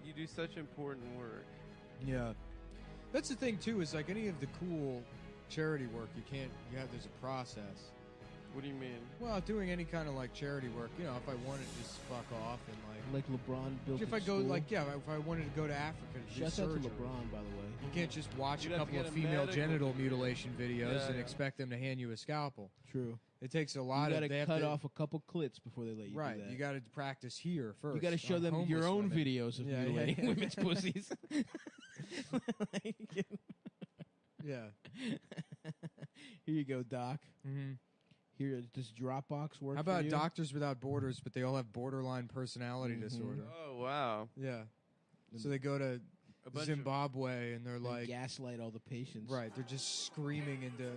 You do such important work. Yeah. That's the thing, too, is like any of the cool charity work, there's a process. What do you mean? Well, doing any kind of like charity work, if I wanted to just fuck off and like LeBron built. If I go if I wanted to go to Africa to do surgery. Shout out to LeBron, by the way. You can't just watch a couple of female genital mutilation videos and expect them to hand you a scalpel. True. It takes a lot of... You got to cut off a couple clits before they let you do that. Right. You got to practice here first. You got to show them your own videos of mutilating women's pussies. Yeah. Here you go, Doc. Mm-hmm. Here, does Dropbox work? How about Doctors Without Borders, but they all have borderline personality disorder? Oh, wow. Yeah. So they go to Zimbabwe and they're like... gaslight all the patients. Right. They're just screaming into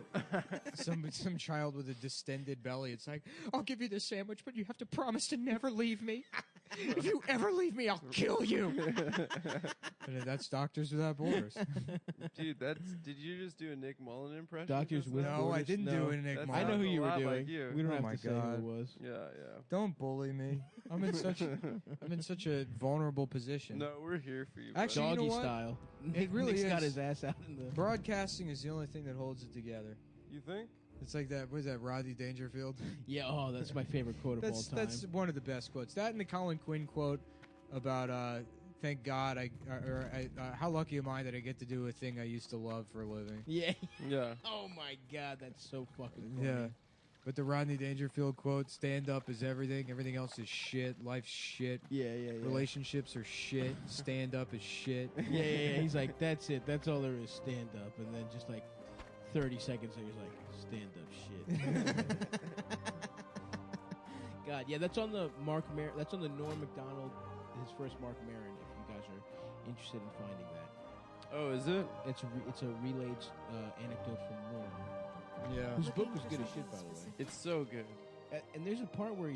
some child with a distended belly. It's like, I'll give you this sandwich, but you have to promise to never leave me. If you ever leave me, I'll kill you. And that's Doctors Without Borders. Dude, did you just do a Nick Mullen impression? Doctors with No, Borders? I didn't do a Nick Mullen. I know who you were doing. Like you. We don't have my to say who it was. Yeah, yeah. Don't bully me. I'm in such a vulnerable position. No, we're here for you. Actually, Doggy you know what? style. It really Nick's is. got his ass out in the... Broadcasting is the only thing that holds it together. You think? It's like that. What is that? Rodney Dangerfield. Yeah. Oh, that's my favorite quote of all time. That's one of the best quotes. That and the Colin Quinn quote about "Thank God how lucky am I that I get to do a thing I used to love for a living." Yeah. Yeah. Oh my God, that's so fucking funny. Yeah. But the Rodney Dangerfield quote: "Stand up is everything. Everything else is shit. Life's shit. Yeah. Relationships are shit. Stand up is shit." Yeah. He's like, that's it. That's all there is. Stand up, and then just like 30 seconds later, he's like, stand up shit. God, yeah, that's on the that's on the Norm Macdonald, his first Mark Maron. If you guys are interested in finding that. Oh, is it? It's a relayed anecdote from Norm. Yeah. Whose book was good as shit, by the way. It's so good. And there's a part where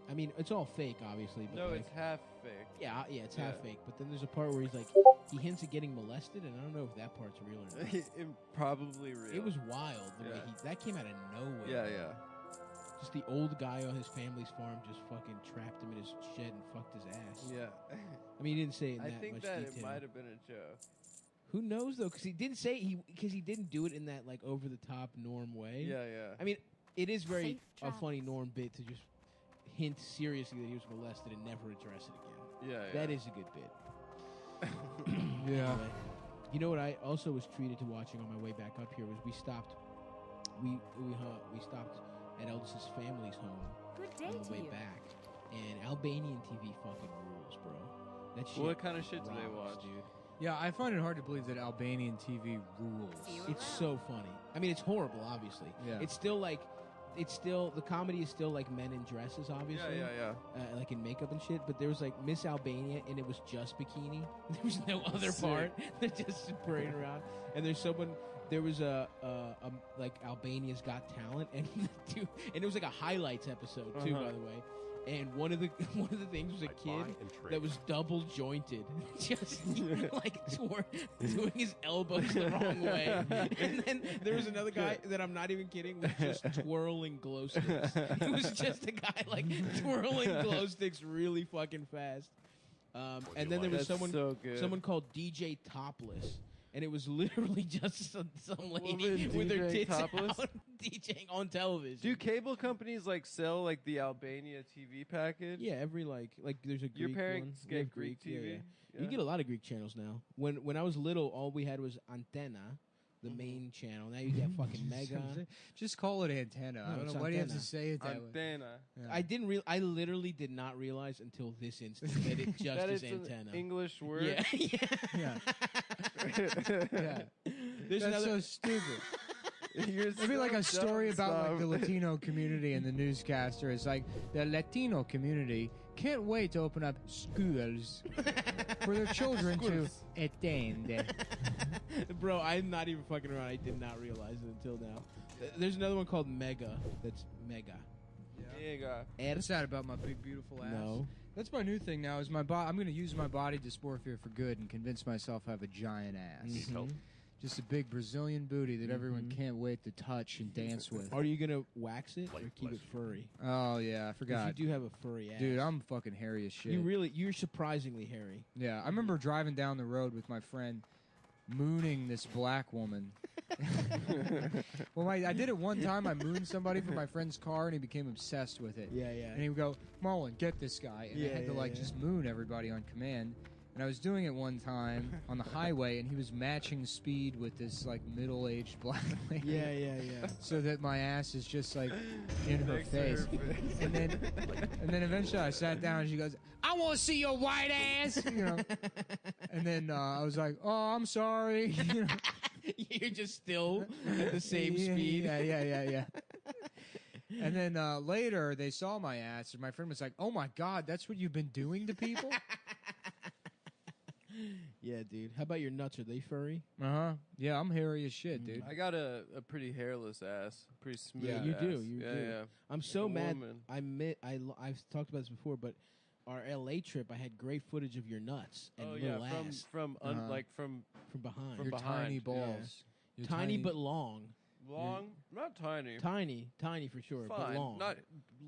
I mean, it's all fake, obviously. But no, like, it's half fake. Yeah, it's half fake. But then there's a part where he's like, he hints at getting molested, and I don't know if that part's real or not. Probably real. It was wild the way that came out of nowhere. Yeah. Just the old guy on his family's farm just fucking trapped him in his shed and fucked his ass. Yeah. I mean, he didn't say it in that much detail. I think that it might have been a joke. Who knows though? Because he didn't say because he didn't do it in that like over the top Norm way. Yeah. I mean, it is very a funny Norm bit to just hint seriously that he was molested and never address it again. Yeah. That is a good bit. Yeah. Anyway, you know what I also was treated to watching on my way back up here was we stopped at Eldis's family's home on the way back, and Albanian TV fucking rules, bro. That shit. What kind of shit do they watch, dude? Yeah, I find it hard to believe that Albanian TV rules. It's so funny. I mean, it's horrible, obviously. Yeah. It's still the comedy is still like men in dresses, obviously. Yeah. Like in makeup and shit. But there was like Miss Albania, and it was just bikini. There was no other part. They're just parading around. And there was a like Albania's Got Talent, and it was like a highlights episode too, by the way. And one of the things was a kid that was double jointed, just like doing his elbows the wrong way. And then there was another guy that I'm not even kidding was just twirling glow sticks. It was just a guy like twirling glow sticks really fucking fast. And then there was someone called DJ Topless. And it was literally just some lady with her tits topless? out DJing on television. Do cable companies like sell like the Albania TV package? Yeah, every like there's a Greek Your parents one. get Greek TV? Yeah. You get a lot of Greek channels now. When I was little, all we had was Antenna, the main channel. Now you get fucking Mega. Just call it Antenna. I don't know. Why do you have to say it that way? Antenna. Yeah. I literally did not realize until this instant that it just that is it's Antenna. An English word? Yeah. Yeah. Yeah. There's That's so stupid. It'd be like a story about like the Latino community, and the newscaster is like, the Latino community can't wait to open up schools for their children to attend. Bro, I'm not even fucking around. I did not realize it until now. There's another one called Mega. That's Mega. Mega. What's that about my big beautiful ass? No. That's my new thing now. Is I'm going to use my body dysmorphia for good and convince myself I have a giant ass. Mm-hmm. Just a big Brazilian booty that everyone can't wait to touch and dance with. Are you gonna wax it or keep it furry? Oh yeah, I 'Cause forgot. you do have a furry ass, Dude, I'm fucking hairy as shit. you're surprisingly hairy. Yeah, I remember driving down the road with my friend, mooning this black woman. Well, I did it one time. I mooned somebody for my friend's car, and he became obsessed with it. Yeah. And he would go, Mullen, get this guy. And I had to just moon everybody on command. And I was doing it one time on the highway, and he was matching speed with this like middle-aged black lady. Yeah. So that my ass is just like in her Next to her face. face. And then eventually I sat down, and she goes, I want to see your white ass, you know. And then I was like, oh, I'm sorry. You know? You're just still at the same speed. Yeah. And then later they saw my ass, and my friend was like, "Oh my God, that's what you've been doing to people." Yeah, dude. How about your nuts? Are they furry? Yeah, I'm hairy as shit, dude. I got a pretty hairless ass, pretty smooth. Yeah, you ass. do. You do. Yeah. I'm so Like a mad. woman. I've talked about this before, but our LA trip, I had great footage of your nuts and Oh yeah, little ass from from behind. from Your behind. tiny balls. Your Tiny but long. long, not tiny. Tiny for sure, but Fine, long. not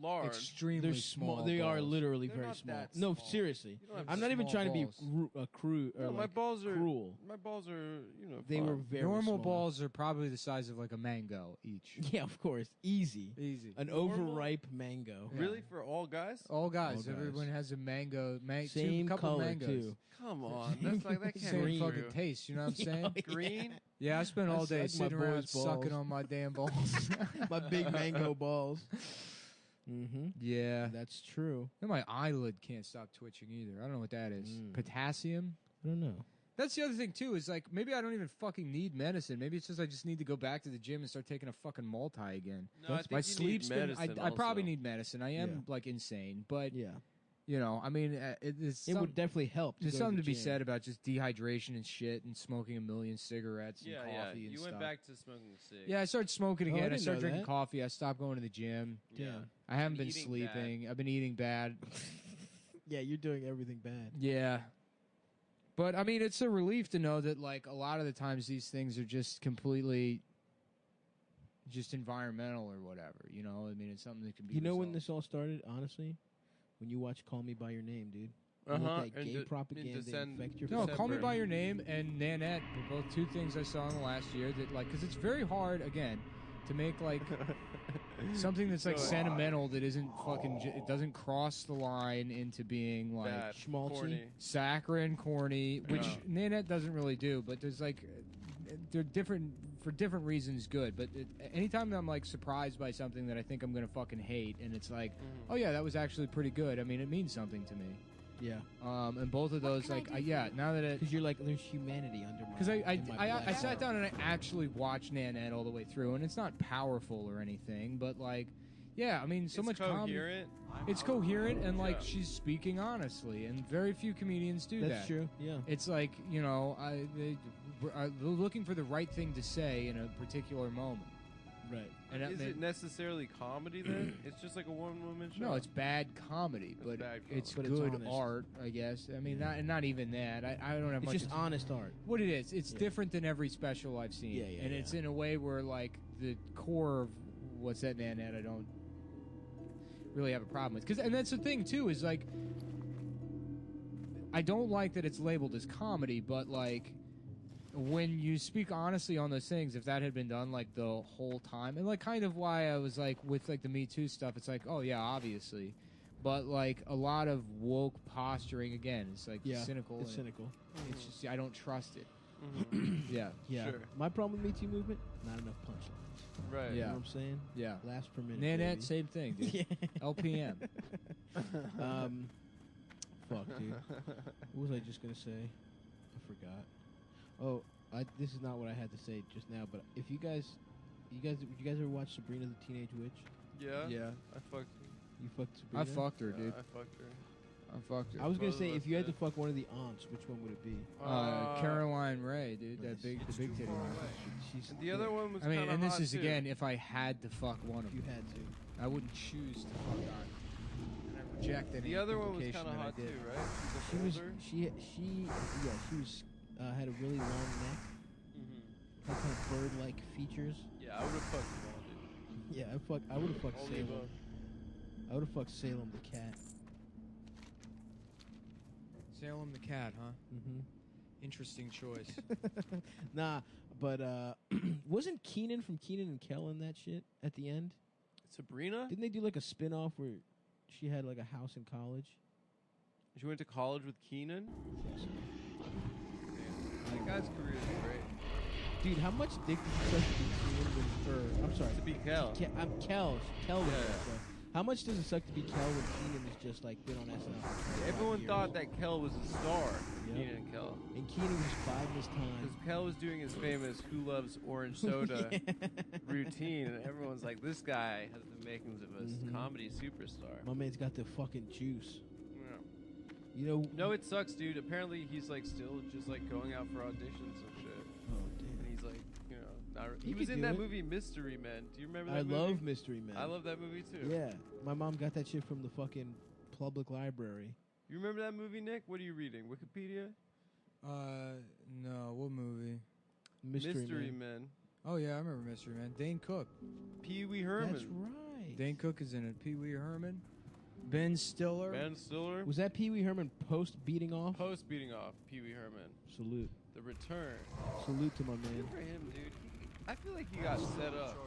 large. Extremely They're small. They are balls. literally They're very not small. that No, small. seriously. You don't have I'm not even small trying to be balls. crude or No, my like balls are cruel. My balls are, They fine. were very Normal small. balls are probably the size of like a mango each. Yeah, of course. Easy. Easy. An Normal? overripe mango. Yeah. Really for all guys? All guys, All guys. everyone has a mango. Same couple color mangoes. too. Come on, that's like that can't Same be fucking true. taste. You know what I'm saying? Green? Yeah, I spent I all day suck my sitting around boys' sucking balls. on my damn balls. My big mango balls. Mm-hmm. Yeah. That's true. And my eyelid can't stop twitching either. I don't know what that is. Potassium? I don't know. That's the other thing too. Is like maybe I don't even fucking need medicine. Maybe it's just I just need to go back to the gym and start taking a fucking multi again. No, I think My you sleep's need been. medicine I probably also. need medicine. I am Yeah. like insane, but Yeah. you know, I mean, it's It would definitely help. there's go to something the to be gym. said about just dehydration and shit and smoking a million cigarettes and Yeah, coffee yeah. and You stuff. went back to smoking a cig. Yeah, I started smoking Oh, I again. I didn't started know drinking that. coffee. I stopped going to the gym. Yeah. I haven't And been eating sleeping. I've been eating bad. Yeah, you're doing everything bad. Yeah. But I mean, it's a relief to know that like a lot of the times these things are just completely just environmental or whatever, you know? I mean, it's something that can be You know when resolved. this all started, honestly? When you watch Call Me By Your Name, dude. You Uh-huh. let that gay propaganda infect your No, December. Call Me By Your Name and Nanette were both two things I saw in the last year that like cuz it's very hard again to make like something that's like So- sentimental that isn't fucking it doesn't cross the line into being like Bad, schmaltzy. corny. saccharine, corny, which Yeah. Nanette doesn't really do. But there's like, they're different for different reasons. Good, but anytime that I'm like surprised by something that I think I'm gonna fucking hate, and it's like, oh yeah, that was actually pretty good. I mean, it means something to me. Yeah. And both of those, like, now that it. Because you're like, there's humanity under my Because in my I black sat heart. down and I actually watched Nanette all the way through, and it's not powerful or anything, but like, yeah, I mean, so It's much comedy. coherent. It's coherent, and like Yeah. she's speaking honestly, and very few comedians do that. That's true. Yeah. It's like, you know, they're looking for the right thing to say in a particular moment. Right. And that Is may- it necessarily comedy then? It's just like a one-woman show. no, it's bad comedy, It's but bad it's comedy. But it's good honest. art, I guess. I mean, Yeah. not even that. I don't have It's much. just honest art. What it is, it's Yeah. different than every special I've seen. Yeah, yeah, and yeah. it's in a way where, like, the core of what's that Nanette I don't really have a problem with. And that's the thing, too, is, like, I don't like that it's labeled as comedy, but, like, when you speak honestly on those things, if that had been done, like, the whole time, and, like, kind of why I was, like, with, like, the Me Too stuff, it's like, oh, yeah, obviously. But, like, a lot of woke posturing, again, it's, like, Yeah. cynical. It's and cynical. It's just, I don't trust it. Mhm. Yeah. Yeah. Sure. My problem with Me Too movement, not enough punchlines. Right. You Yeah. know what I'm saying? Yeah. Laughs per minute. Nanette, baby. same thing, dude. Yeah. LPM. Fuck, dude. What was I just gonna say? I forgot. Oh, this is not what I had to say just now. But if you guys ever watch Sabrina the Teenage Witch? Yeah. Yeah. I fucked You fucked I Sabrina. fucked her, her. dude. I fucked her. I fucked her. I was gonna Both say of if us you had to did. fuck one of the aunts, which one would it be? Caroline Ray, dude. That big, the big titty one. She's And the other one was I mean, kinda and this hot, is too. again, if I had to fuck one of You them, had to. I wouldn't choose to fuck on. And I reject any The other one was implication kind of that I hot too, did. right? She was older. she had a really long neck, Mhm. Had kind of bird-like features. Yeah, I would have fucked them all, dude. Yeah, I would have fucked Only Salem. both. I would have fucked Salem the cat. Salem the cat, huh? Mm-hmm. Interesting choice. Nah, but wasn't Keenan from Keenan and Kel in that shit at the end? Sabrina? Didn't they do like a spin-off where she had like a house in college? She went to college with Keenan? Damn. That guy's career is great. Dude, how much dick did you suck to be Keenan when, I'm sorry. To be Kel. I'm Kel. Kel was Yeah, that yeah. show. How much does it suck to be Kel when Keenan has just like been on SNL? For 25 Everyone years? thought that Kel was a star. Yep. Keenan and Kel. And Keenan was biding his time. Because Kel was doing his famous Who Loves Orange Soda Yeah. routine, and everyone's like, this guy has the makings of a Mhm. comedy superstar. My man's got the fucking juice. Yeah. You know? No, it sucks, dude. Apparently, he's like still just like going out for auditions and shit. Oh, damn. And he's like, you know, not He he was could in do that it. movie Mystery Men. Do you remember that I movie? love Mystery Men. I love that movie too. Yeah. My mom got that shit from the fucking public library. You remember that movie, Nick? What are you reading? Wikipedia? No, what movie? Mystery Men. Men. Oh yeah, I remember Mystery Man. Dane Cook. Pee Wee Herman. That's right. Dane Cook is in it. Pee Wee Herman. Ben Stiller. Ben Stiller. Was that Pee Wee Herman post beating off? Post beating off Pee Wee Herman. Salute. The Return. Salute to my Good man. for him, dude. I feel like he got set up.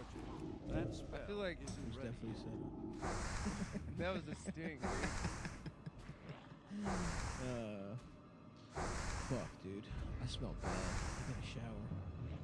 I feel like It was definitely set that was a sting, dude. Fuck, dude. I smell bad. I gotta shower.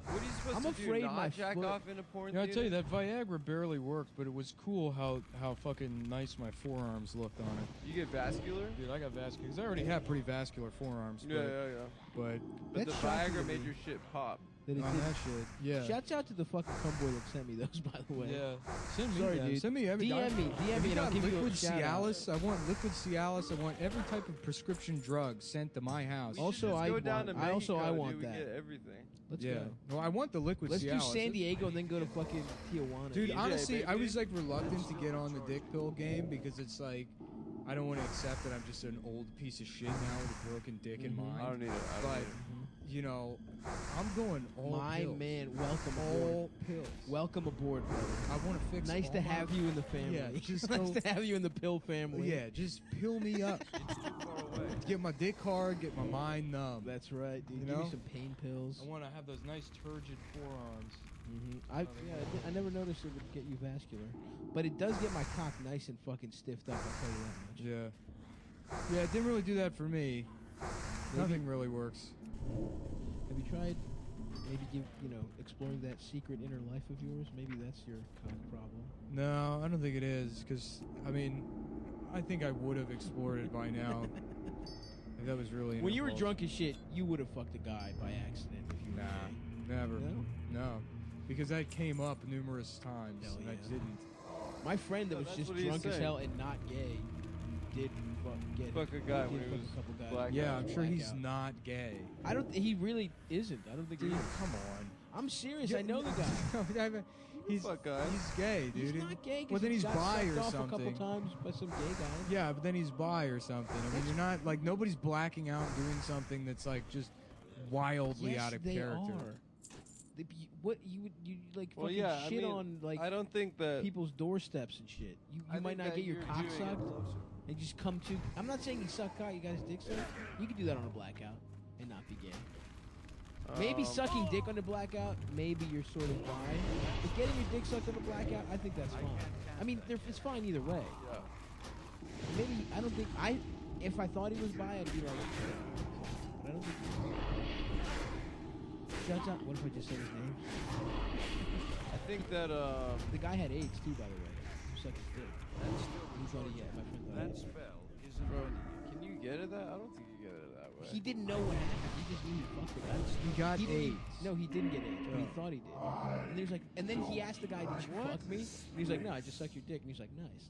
What are you supposed I'm to afraid do? Not my jack foot- off in a porn Yeah, I theater? tell you that Viagra barely worked, but it was cool how fucking nice my forearms looked on it. You get vascular? Dude, I got vascular because I already have pretty vascular forearms. Yeah, but, yeah, yeah. but But That's the shocking Viagra to made me. your shit pop. That it on did. that shit, yeah. Shouts out to the fucking cumboy that sent me those, by the way. Yeah, send me Sorry, them. dude. Send me every. DM me, If and you I'll got give you a liquid shout out. Cialis. I want liquid Cialis. I want every type of prescription drug sent to my house. We Also, should just I go down want- to I also- Mexico, I dude. want We that. get everything. Let's yeah. go. No, I want the liquid Let's Cialis. do San Diego and then go to fucking Tijuana. Dude, DJ, honestly, I baby. was like reluctant to get on the dick pill game because it's like I don't want to accept that I'm just an old piece of shit now with a broken dick in Mhm. mind. I don't need it. I don't But need it. you know, I'm going all My pills. man, welcome all aboard. pills. Welcome aboard, brother. I want to fix. Nice all to my- have you in the family. Yeah, just nice go- to have you in the pill family. Yeah, just pill me up. Get my dick hard, get my mind numb. That's right, dude. You Give know? me some pain pills. I want to have those nice turgid forearms. I never noticed it would get you vascular, but it does get my cock nice and fucking stiffed up. I'll tell you that much. Yeah. Yeah, it didn't really do that for me. Nothing really works. Have you tried maybe exploring that secret inner life of yours? Maybe that's your cock problem. No, I don't think it is, because, I mean, I think I would have explored it by now. If that was really When you were involved. drunk as shit, you would have fucked a guy by accident if you were gay. Never. No? No. Because that came up numerous times, Hell and I yeah. didn't. My friend that No, was that's just what he's drunk as saying. hell and not gay did get Fuck a guy did when he fuck was a couple guys. black. Yeah, I'm sure he's Blackout. not gay. I don't. He really isn't. I don't think. Dude, he is. come on. I'm serious. Yeah, I know the guy. he's Fuck guy. he's gay, dude. He's not gay. 'Cause Well, then he he's got bi sucked or off a something. couple times by some gay guy. Yeah, but then he's bi or something. I mean, you're not like nobody's blacking out and doing something that's like just wildly Yes, out of they character. are. What you like Well, fucking yeah, I shit mean, on like I don't think that. people's doorsteps and shit. You I might think not that get your you're cock doing it. sucked and just come to. I'm not saying you suck cock. You guys dick suck. You can do that on a blackout and not be gay. Maybe sucking dick on a blackout, maybe you're sort of bi. But getting your dick sucked on a blackout, I think that's fine. I mean, it's fine either way. Yeah. Maybe I don't think if I thought he was bi, I'd be like, but I don't think. Shouts out. What if I just said his name? I think that The guy had AIDS too, by the way. Who sucked his dick? He thought he had. My friend thought he had. bro, can you get it that? I don't think you get it that way. He didn't know what happened. He just knew he fucked the guy. He got He didn't- AIDS. No, he didn't get AIDS, but he Oh. thought he did. And there's like, and then he asked the guy, "Did you fuck me?" And he's like, "No, I just sucked your dick." And he's like, "Nice."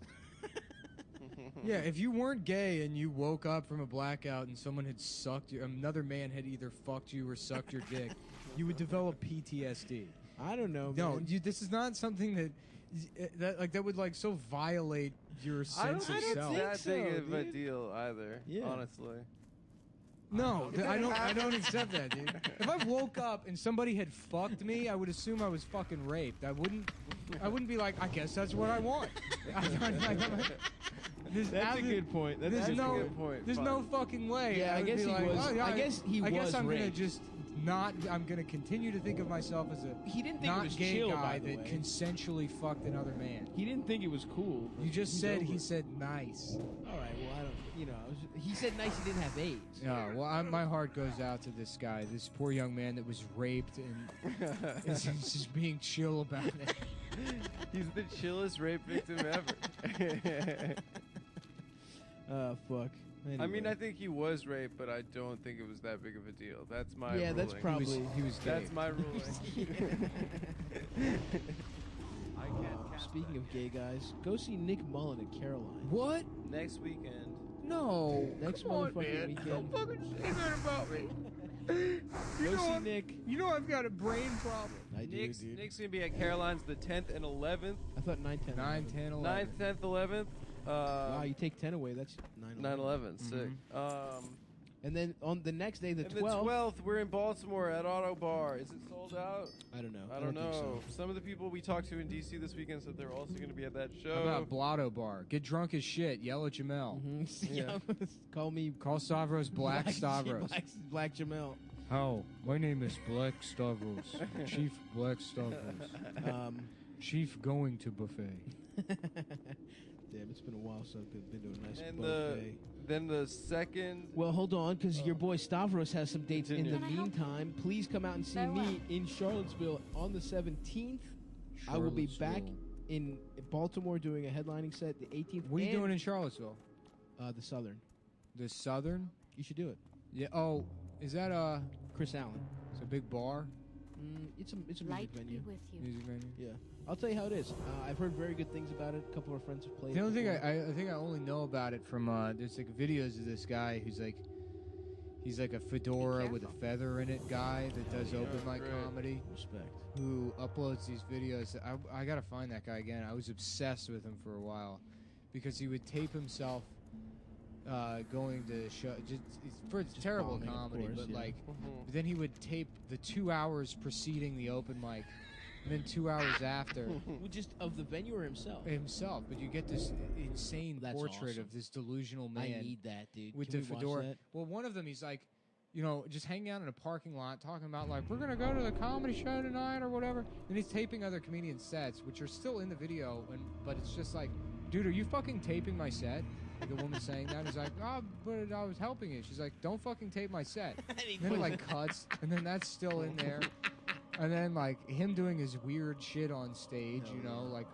Yeah, if you weren't gay and you woke up from a blackout and someone had sucked you, another man had either fucked you or sucked your dick, you would develop PTSD. I don't know. No, man. this is not something that would like so violate your I don't sense think of it's self. that so, big of a dude. deal either. Yeah. Honestly. No, I don't accept that, dude. If I woke up and somebody had fucked me, I would assume I was fucking raped. I wouldn't be like, I guess that's what I want. That's a good point. That's a good point. There's no fucking way. Yeah, I guess he was. I guess he was. I guess I'm gonna raped. just not. I'm gonna continue to think of myself as a He didn't think not it was gay chill, guy by the that way. consensually fucked another man. He didn't think it was cool. You just He's said over he it. said nice. All right. Well, I don't. You know, he said nice. He didn't have AIDS. Yeah, well, my heart goes out to this guy, this poor young man that was raped and is just being chill about it. He's the chillest rape victim ever. Fuck. I mean, Anyway. I think he was raped, but I don't think it was that big of a deal. That's my Yeah, ruling. that's probably. He was gay. That's my ruling. Speaking of gay guys, go see Nick Mullen at Caroline. What? Next weekend. No. Next come on, motherfucking man. weekend. Don't fucking say that about me. Go see Nick. You know I've got a brain problem. I do, dude. Nick's gonna be at Caroline's the 10th and 11th. I thought 9, 10, 9, 10, 11. 9th, 10th, 11th. Wow, you take 10 away. That's 9, 9, 11. Sick. And then on the next day, the And 12th. the 12th, we're in Baltimore at Auto Bar. Is it sold out? I don't know. I don't think know. so. Some of the people we talked to in DC this weekend said they're also going to be at that show. How about Blotto Bar? Get drunk as shit. Yell at Jamel. Yeah. Call me Call Stavros Black Stavros. Black Jamel. How? My name is Black Stavros. Chief Black Stavros. Chief going to buffet. Damn, it's been a while since I've been to a nice And buffet. then the second. Well, hold on, because your boy Stavros has some dates. In the Continue. meantime, please come out and see me in Charlottesville on the 17th. I will be back in Baltimore doing a headlining set the 18th. What are you and, doing in Charlottesville? The Southern? The Southern? You should do it. Yeah. Oh, is that Chris Allen. it's a big bar? It's a music Light venue. be with you. Music venue? Yeah, I'll tell you how it is. I've heard very good things about it. A couple of friends have played. The only thing before. I think I only know about it from there's like videos of this guy who's like he's like a fedora with a feather in it guy that does open mic great. comedy Respect. who uploads these videos. I gotta find that guy again. I was obsessed with him for a while because he would tape himself going to show just for terrible bombing, of comedy, course, but yeah. like then he would tape the 2 hours preceding the open mic, and then 2 hours after. Well, just of the venue or himself. But you get this insane That's portrait awesome. of this delusional man I need that, dude. with Can the we watch fedora. that? Well, one of them, he's like, just hanging out in a parking lot talking about like we're gonna go to the comedy show tonight or whatever, and he's taping other comedians' sets, which are still in the video, but it's just like, dude, are you fucking taping my set? The woman saying that is like, oh, but I was helping you. She's like, don't fucking tape my set. And then it like cuts, and then that's still in there. And then like him doing his weird shit on stage, like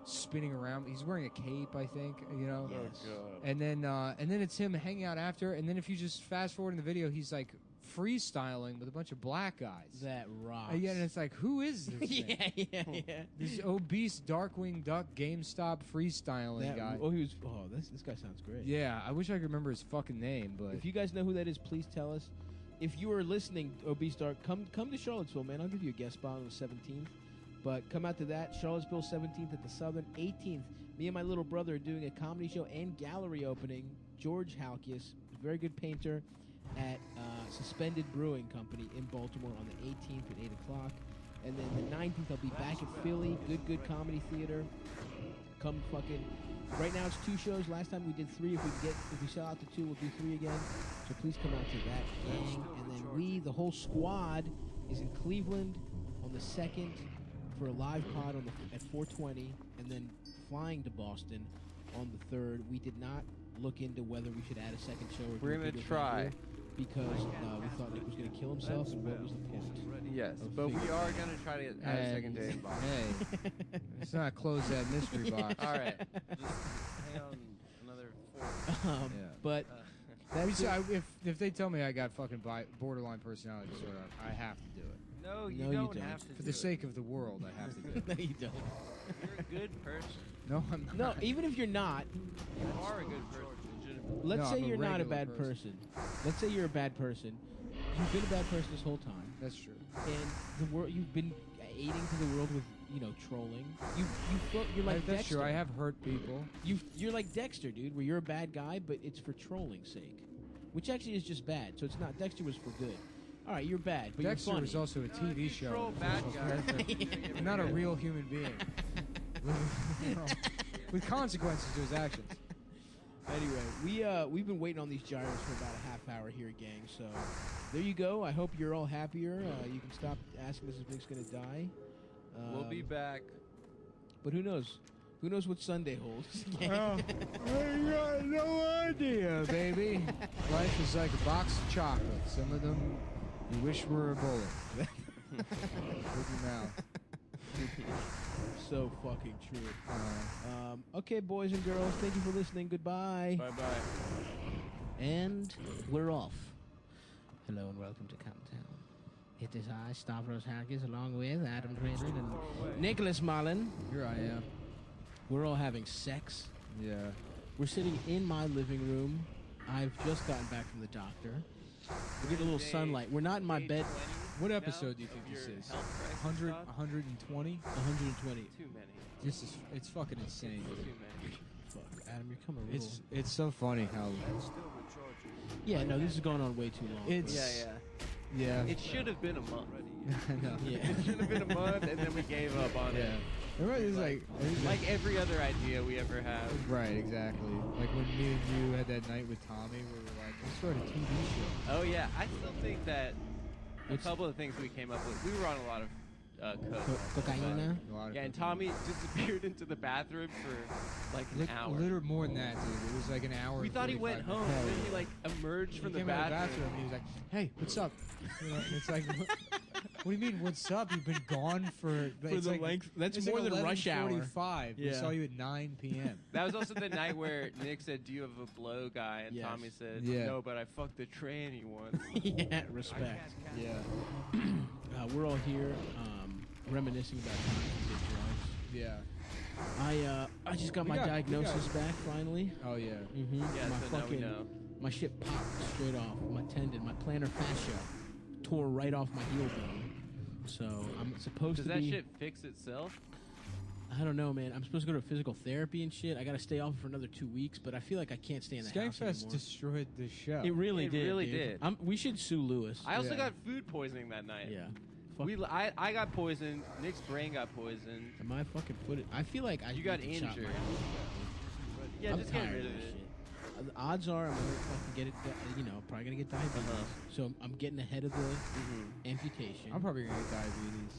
spinning around. He's wearing a cape, I think, Oh, Yes. God. And then it's him hanging out after. And then if you just fast forward in the video, he's like freestyling with a bunch of black guys. That rocks. Yeah, and it's like, who is this? thing? yeah. This obese Darkwing Duck GameStop freestyling guy. This guy sounds great. Yeah, I wish I could remember his fucking name, but If you guys know who that is, please tell us. If you are listening, Obese Dark, come to Charlottesville, man. I'll give you a guest spot on the 17th. But come out to that. Charlottesville 17th at the Southern. 18th, me and my little brother are doing a comedy show and gallery opening. George Halkias, very good painter, at Suspended Brewing Company in Baltimore on the 18th at 8 o'clock. And then the 19th, I'll be back at Philly. Good comedy theater. Come fucking... Right now it's 2 shows. Last time we did 3. If we sell out to 2, we'll do 3 again. So please come out to that gang. And then the whole squad, is in Cleveland on the 2nd for a live pod at 4:20, and then flying to Boston on the 3rd. We did not look into whether we should add a second show or do We're a gonna bigger try. venue because we thought Nick was going to kill himself, and what was the point? Yes, Of but we figuring. are going to try to add a second day in box. Hey, let's not close that mystery box. All right. Just hang on another 4. Um, Yeah. But We that's should- if they tell me I got fucking borderline personality disorder, I have to do it. No, you No, you don't don't. have to For do the it. sake of the world, I have to do it. no, you don't. You're a good person. No, I'm not. No, even if you're not, You are a good person, legitimately. let's No, say I'm a you're not a regular bad person. person. Let's say you're a bad person. You've been a bad person this whole time, That's true. and the world you've been aiding to the world with trolling. You're like That's Dexter. true. I have hurt people. You're like Dexter, dude, where you're a bad guy, but it's for trolling's sake. which actually is just bad. So it's not. Dexter was for good. All right, you're bad, but Dexter you're was funny. also a TV show. Troll with bad fictional guys. character, not a real human being. With consequences to his actions. Anyway, we've been waiting on these gyros for about a half hour here, gang. So there you go. I hope you're all happier. You can stop asking us if Nick's gonna die. We'll be back. But who knows? Who knows what Sunday holds? I got no idea, baby. Life is like a box of chocolates. Some of them you wish were a bullet. With your mouth. So fucking true. Okay, boys and girls, thank you for listening. Goodbye. Bye-bye. And we're off. Hello and welcome to Countdown. It is I, Stavros Hargis, along with Adam Trader and Nicholas Mullen. Here I am. We're all having sex. Yeah. We're sitting in my living room. I've just gotten back from the doctor. We get a little sunlight. We're not in my bed. What episode do you think this is? 100, 120? 120. Too many. This is, it's fucking insane. Too many. Fuck, Adam, you're coming a little. It's so funny how Yeah, no, this is going on way too long. it's Yeah. yeah. It should have been a month. I know. Yeah. It should have been a month, and then we gave up on Yeah. it. Remember, it's Like every other idea we ever have. right, exactly. Like when me and you had that night with Tommy, where we were like, let's start a TV show. Oh yeah, I still think that a It's- couple of things we came up with. We were on a lot of coke. Cocaine? A lot of Yeah, and cocaine. Tommy disappeared into the bathroom for like an hour. Literally more than that, dude. It was like an hour. We and thought he 45 went home, minutes. and then he like emerged He from the came out of bathroom. and he was like, "Hey, what's up?" You know, and it's like, what do you mean, what's up? You've been gone for the length- that's it's more like than rush hour. 11:45. We Yeah. saw you at 9 p.m. That was also the night where Nick said, "Do you have a blow guy?" And Yes. Tommy said, Yeah. "No, but I fucked the tranny once." Yeah, respect. Yeah, We're all here reminiscing about times we did drugs. yeah. I just got We my got- we diagnosis got- back finally. Oh yeah. Mm-hmm. Yeah, my so now we know. my shit popped straight off. My tendon, my plantar fascia, tore right off my heel bone. So I'm supposed Does to that be. shit fix itself? I don't know, man. I'm supposed to go to physical therapy and shit. I got to stay off for another 2 weeks, but I feel like I can't stay in the house Skankfest anymore. destroyed the show. It really It did. really dude. did. We should sue Lewis. I also Yeah. got food poisoning that night. Yeah. Fuck. I got poisoned. Nick's brain got poisoned. Am I fucking put it? I feel like I You got need to chop injured. my- Yeah, I'm just get tired rid of of this it. shit. The odds are I'm gonna fucking get it. Probably gonna get diabetes. Uh-huh. So I'm getting ahead of the Mm-hmm. amputation. I'm probably gonna get diabetes.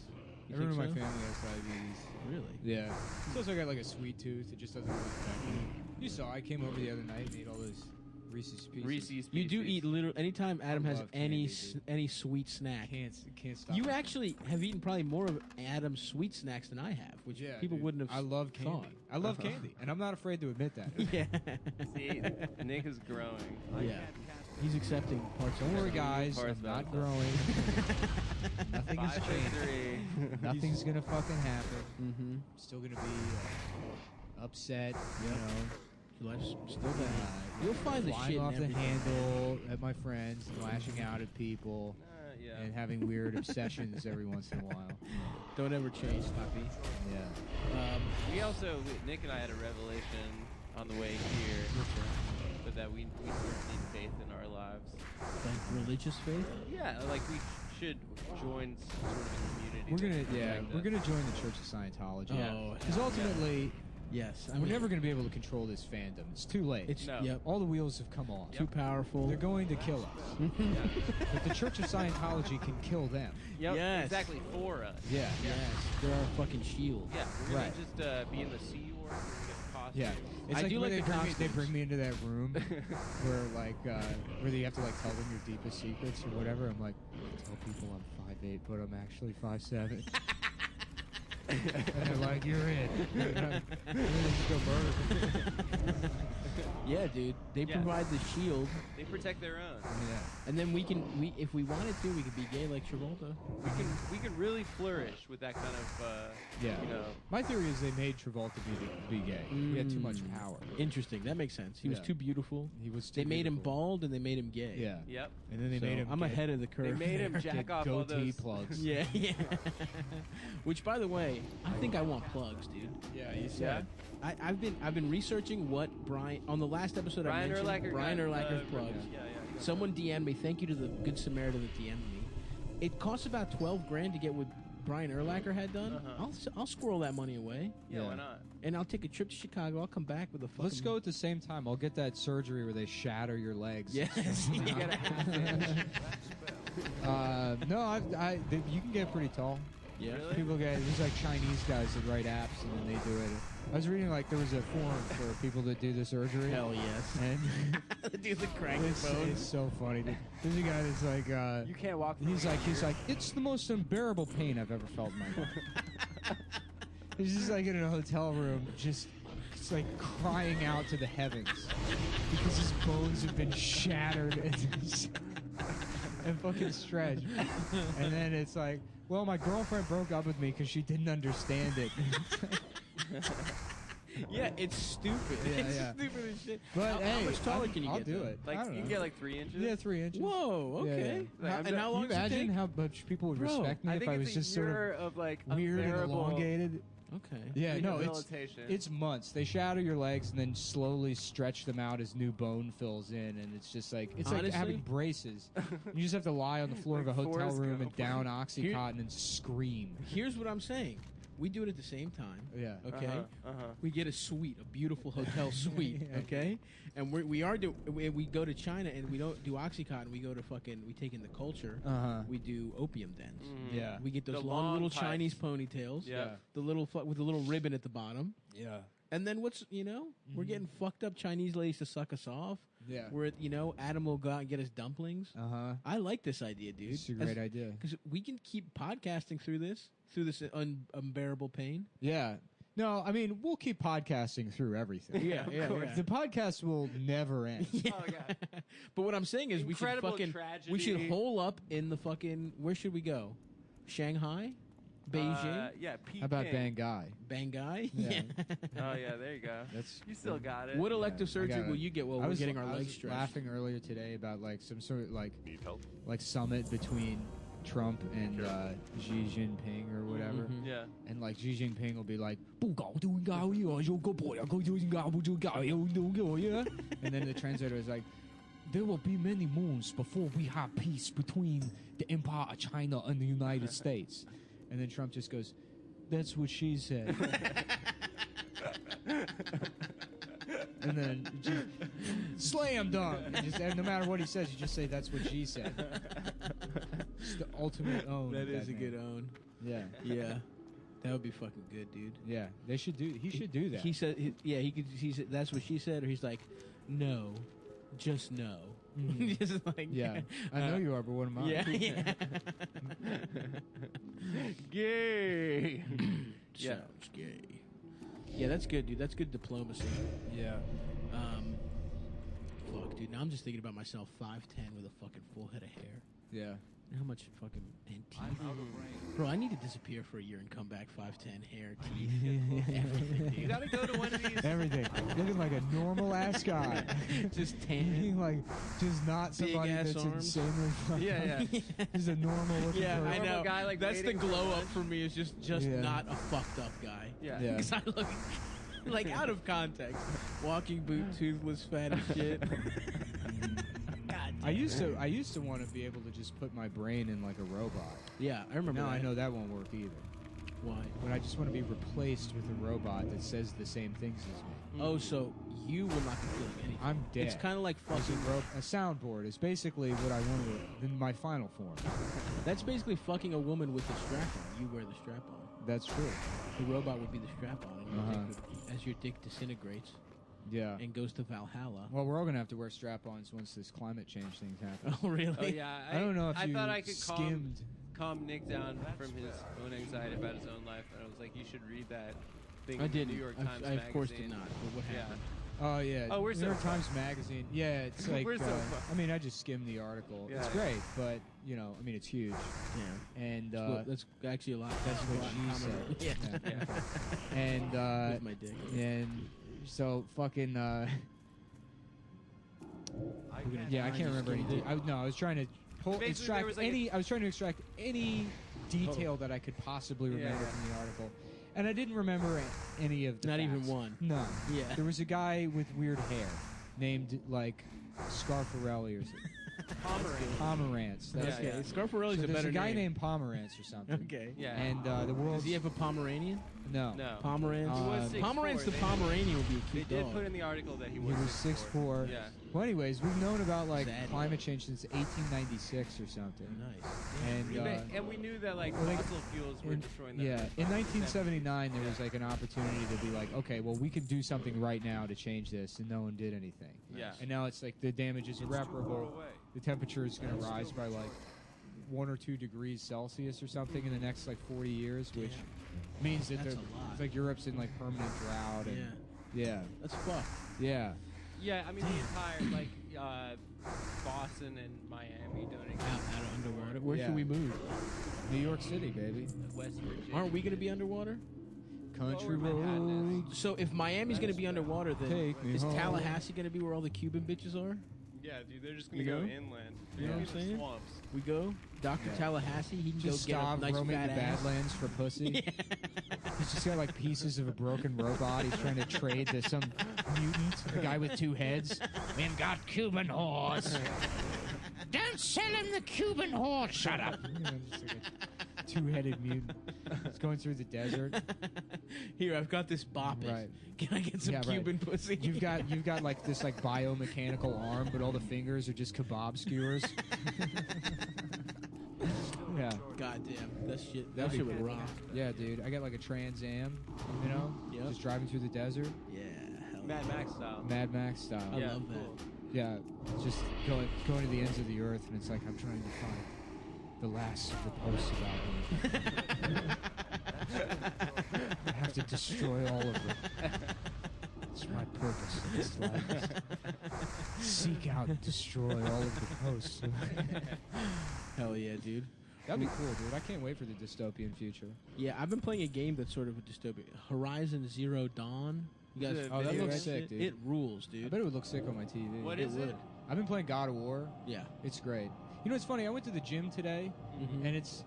You Everyone in think my so? family has diabetes. Really? Yeah. He's also got like a sweet tooth. It just doesn't really affect me. You saw, I came over the other night and ate all those Reese's Pieces. Reese's You do Pieces. eat literally anytime Adam has love any candy, dude. any sweet snack. Can't stop. You it. actually have eaten probably more of Adam's sweet snacks than I have, which Yeah, people dude. wouldn't have. I love candy. thought. I love candy, and I'm not afraid to admit that. Yeah. See, Nick is growing. Yeah. He's accepting parts. Don't of worry, it. guys. Parts I'm not of it. growing. Nothing has changed. 5'3". Nothing's gonna fucking happen. Mm-hmm. Still gonna be upset. You Yep. know, Life's still bad. You'll find the flying shit in off the everything. handle at my friends, lashing out at people, Yeah. and having weird obsessions every once in a while. Don't ever change, Poppy. Yeah. We also, Nick and I had a revelation on the way here, but that we sort of need faith in our lives. Like religious faith. Yeah, like we should join sort of a community. We're gonna that protect we're us. gonna join the Church of Scientology. Yeah. Oh, Because hell ultimately, yes. we're never gonna be able to control this fandom. It's too late. It's No. yep. All the wheels have come off. Too powerful. They're going to kill us. Yeah. But the Church of Scientology can kill them. Yep, Yes. exactly, for us. Yeah. Yes, they're our fucking shield. Yeah, we're gonna Right. just be in the Sea Org. We're gonna get costumes. Yeah. It's I like do where like the they costumes. bring me into that room where like where you have to like tell them your deepest secrets or whatever. I'm like, tell people I'm 5'8", but I'm actually 5'7". And they're like, you're in. And then just go murder. Yeah, dude. They Yeah. provide the shield, They protect their own. Yeah. and then we if we wanted to, we could be gay like Travolta. We can really flourish with that kind of Yeah. you know. My theory is they made Travolta be gay. He had too much power. Interesting. That makes sense. He was Yeah. too beautiful. He was too They made him beautiful. bald and they made him gay. Yeah. Yep. And then they So made him I'm get- ahead of the They curve. made him get jack off all goatee those. plugs. Yeah, yeah. Which, by the way, I think I want plugs, dude. Yeah, you Yeah. said. I've been researching what Brian on the last episode I Brian mentioned Urlacher. Brian got, Urlacher's plugs. Yeah, yeah. Someone DM'd me. Thank you to the Good Samaritan that DM'd me. It costs about $12,000 to get what Brian Urlacher had done. I'll squirrel that money away. Yeah, why not? And I'll take a trip to Chicago. I'll come back with a fucking... Let's go at the same time. I'll get that surgery where they shatter your legs. Yes. You gotta No, you can get pretty tall. Yeah. Really? People get, there's like Chinese guys that write apps and then they do it. I was reading like there was a forum for people that do the surgery. Hell yes. And Dude, the cranking it's so funny. There's a guy that's like, You can't walk. he's like, it's the most unbearable pain I've ever felt in my life. He's just like in a hotel room, just like crying out to the heavens because his bones have been shattered and fucking stretched. And then it's like, well, my girlfriend broke up with me because she didn't understand it. Yeah, it's stupid. Yeah, it's yeah. stupid as shit. But how hey, much taller can you I'll get? do though? it. Like I don't you know. can get like 3 inches. Yeah, 3 inches. Whoa, okay. Yeah. And how long Can you does it imagine take? how much people would Bro, respect me I if think I it's was a just sort year of like weird and unbearable elongated? Okay. Yeah, no, rehabilitation. it's months. They shatter your legs and then slowly stretch them out as new bone fills in, and it's just like it's like Honestly? having braces. You just have to lie on the floor Like of a hotel Forrest room and Gump. down OxyContin and scream. Here's what I'm saying. We do it at the same time. Yeah. Okay. Uh-huh. We get a suite, a beautiful hotel suite. Yeah. Okay. And we go to China and we don't do OxyContin. We go to we take in the culture. We do opium dens. Yeah. We get those The long long little pipes. Chinese ponytails. Yeah. The little with the little ribbon at the bottom. Yeah. And then we're getting fucked up Chinese ladies to suck us off. Yeah. We're Adam will go out and get us dumplings. I like this idea, dude. It's a great idea. Because we can keep podcasting through this unbearable pain. Yeah. No, I mean, we'll keep podcasting through everything. Yeah. The podcast will never end. Yeah. Oh yeah. But what I'm saying is Incredible we should tragedy. hole up in the fucking, where should we go? Shanghai? Beijing? Yeah. Peking. How about Bangai? Bangai? Yeah. Oh yeah, there you go. That's You still got it. What elective surgery got it. will you get while I we're was getting our I legs was stretched? laughing earlier today about like some sort of like Need help? like summit between Trump and Xi Jinping or whatever. Mhm. Yeah. And like Xi Jinping will be like, and then the translator is like, there will be many moons before we have peace between the Empire of China and the United States. And then Trump just goes, that's what she said. And then just slam dunk. And no matter what he says, you just say that's what she said. It's the ultimate own. That is a man. good own. Yeah. Yeah. That would be fucking good, dude. Yeah. They should do. He should do that. He said, he could. He said that's what she said, or he's like, no, just no. Mhm. Just like Yeah. I know you are, but what am I? Yeah. Gay. Yeah. Sounds gay. Yeah, that's good, dude. That's good diplomacy. Yeah. Fuck, dude. Now I'm just thinking about myself, 5'10" with a fucking full head of hair. Yeah. How much fucking and teeth? I'm out of brain. Bro, I need to disappear for a year and come back 5'10", hair, teeth, everything, You dude. gotta go to one of these. Everything. Looking like a normal ass guy. Just tan. Looking like just not Big somebody ass that's arms. insanely fucked Yeah, up. yeah. Just a normal looking Yeah, person. I Normal know. guy, like, That's the waiting for glow up lunch. for me. Is just Yeah. not a fucked up guy. Yeah. Yeah. Because I look like out of context, walking boot, toothless, fat as shit. God I used to want to be able to just put my brain in like a robot. Yeah, I remember. Now that. I know that won't work either. Why? But I just want to be replaced with a robot that says the same things as me. Oh, so you will not be feeling anything. I'm dead. It's kind of like As fucking. a soundboard is basically what I want in my final form. That's basically fucking a woman with the strap on. You wear the strap on. That's true. The robot would be the strap on, and your Uh-huh. dick as your dick disintegrates Yeah. and goes to Valhalla. Well, we're all gonna have to wear strap-ons once this climate change thing's happen. Oh, really? Oh yeah. I don't know if I you thought I could skimmed. calm Nick down from his own anxiety about his own life, and I was like, you should read that thing I in didn't. the New York I, Times I of course did magazine. not. But what Yeah. happened? Oh yeah. Oh, we're New so York fun. Times Magazine. Yeah, it's like. We're so fun. I mean, I just skimmed the article. Yeah, It's yeah. great, but I mean, it's huge. Yeah. And Well, that's actually a lot. That's what a lot she common. said. Yeah. Yeah. And Here's my dick. and so fucking yeah, I can't remember any. I was trying to Basically, extract there was like any. I was trying to extract any detail that I could possibly remember Yeah. from the article, and I didn't remember any of the. Not even facts. one. None. Yeah. There was a guy with weird hair named like Scarfarelli or something. Pomerantz. That's Yeah, good. Scarfarelli's a There's better a guy name. named Pomerantz or something. Okay. Yeah. And the world's... Does he have a Pomeranian? No. No. Pomerantz? He was 6'4". Pomerantz the They- Pomeranian would be a They cute did dog. put in the article that he He was was 6'4". Yeah. Well, anyways, we've known about like Zaddy. climate change since 1896 or something. Nice. And We knew that like well, like, fossil fuels were destroying the yeah, Earth. in 1979 there was like an opportunity to be like, okay, well we can do something right now to change this, and no one did anything. Yeah. And now it's like the damage is irreparable. The temperature is going to rise by like 1 or 2 degrees Celsius or something in the next like 40 years, which means that That's the- a lot. it's like Europe's in like permanent drought. And yeah, That's fucked. yeah. Yeah, I mean the entire like Boston and Miami don't Out of underwater. Where Yeah. should we move? New York City, baby. West Virginia. Aren't we going to be underwater? Country Lower Manhattan roads. So if Miami's going to be underwater, then Take me is home. Tallahassee going to be where all the Cuban bitches are? Yeah, dude, they're just gonna You go know? inland. You know what I'm Through the saying? Swamps. We go? Dr. Yeah. Tallahassee, he can Just go get a stop nice roaming fat the ass. Badlands for pussy. He's just got like pieces of a broken robot. He's trying to trade to some mutant, a guy with 2 heads. Man got Cuban horse. Don't sell him the Cuban horse. Shut up. Just like a 2-headed mutant. He's going through the desert. Here, I've got this boppet. Right. Can I get some Yeah, right. Cuban pussy? You've got like this like biomechanical arm, but all the fingers are just kebab skewers. Yeah. Goddamn, that shit. That'd That be shit would cool. rock. Yeah, dude. I got like a Trans Am, you know? Yep. Just driving through the desert. Yeah, hell Mad Max style. Mad Max style. I Yeah, love cool. Yeah, just going to the ends of the earth, and it's like I'm trying to find the last of the posts about me. I have to destroy all of them. It's my purpose in this life. Seek out and destroy all of the posts. Hell yeah, dude. That'd be cool, dude. I can't wait for the dystopian future. Yeah, I've been playing a game that's sort of a dystopian. Horizon Zero Dawn. You guys? Oh, that video looks that sick, shit? dude. It rules, I dude. bet it would look sick on my TV. What It is would. it? I've been playing God of War. Yeah. It's great. You know, it's funny. I went to the gym today, Mhm. and it's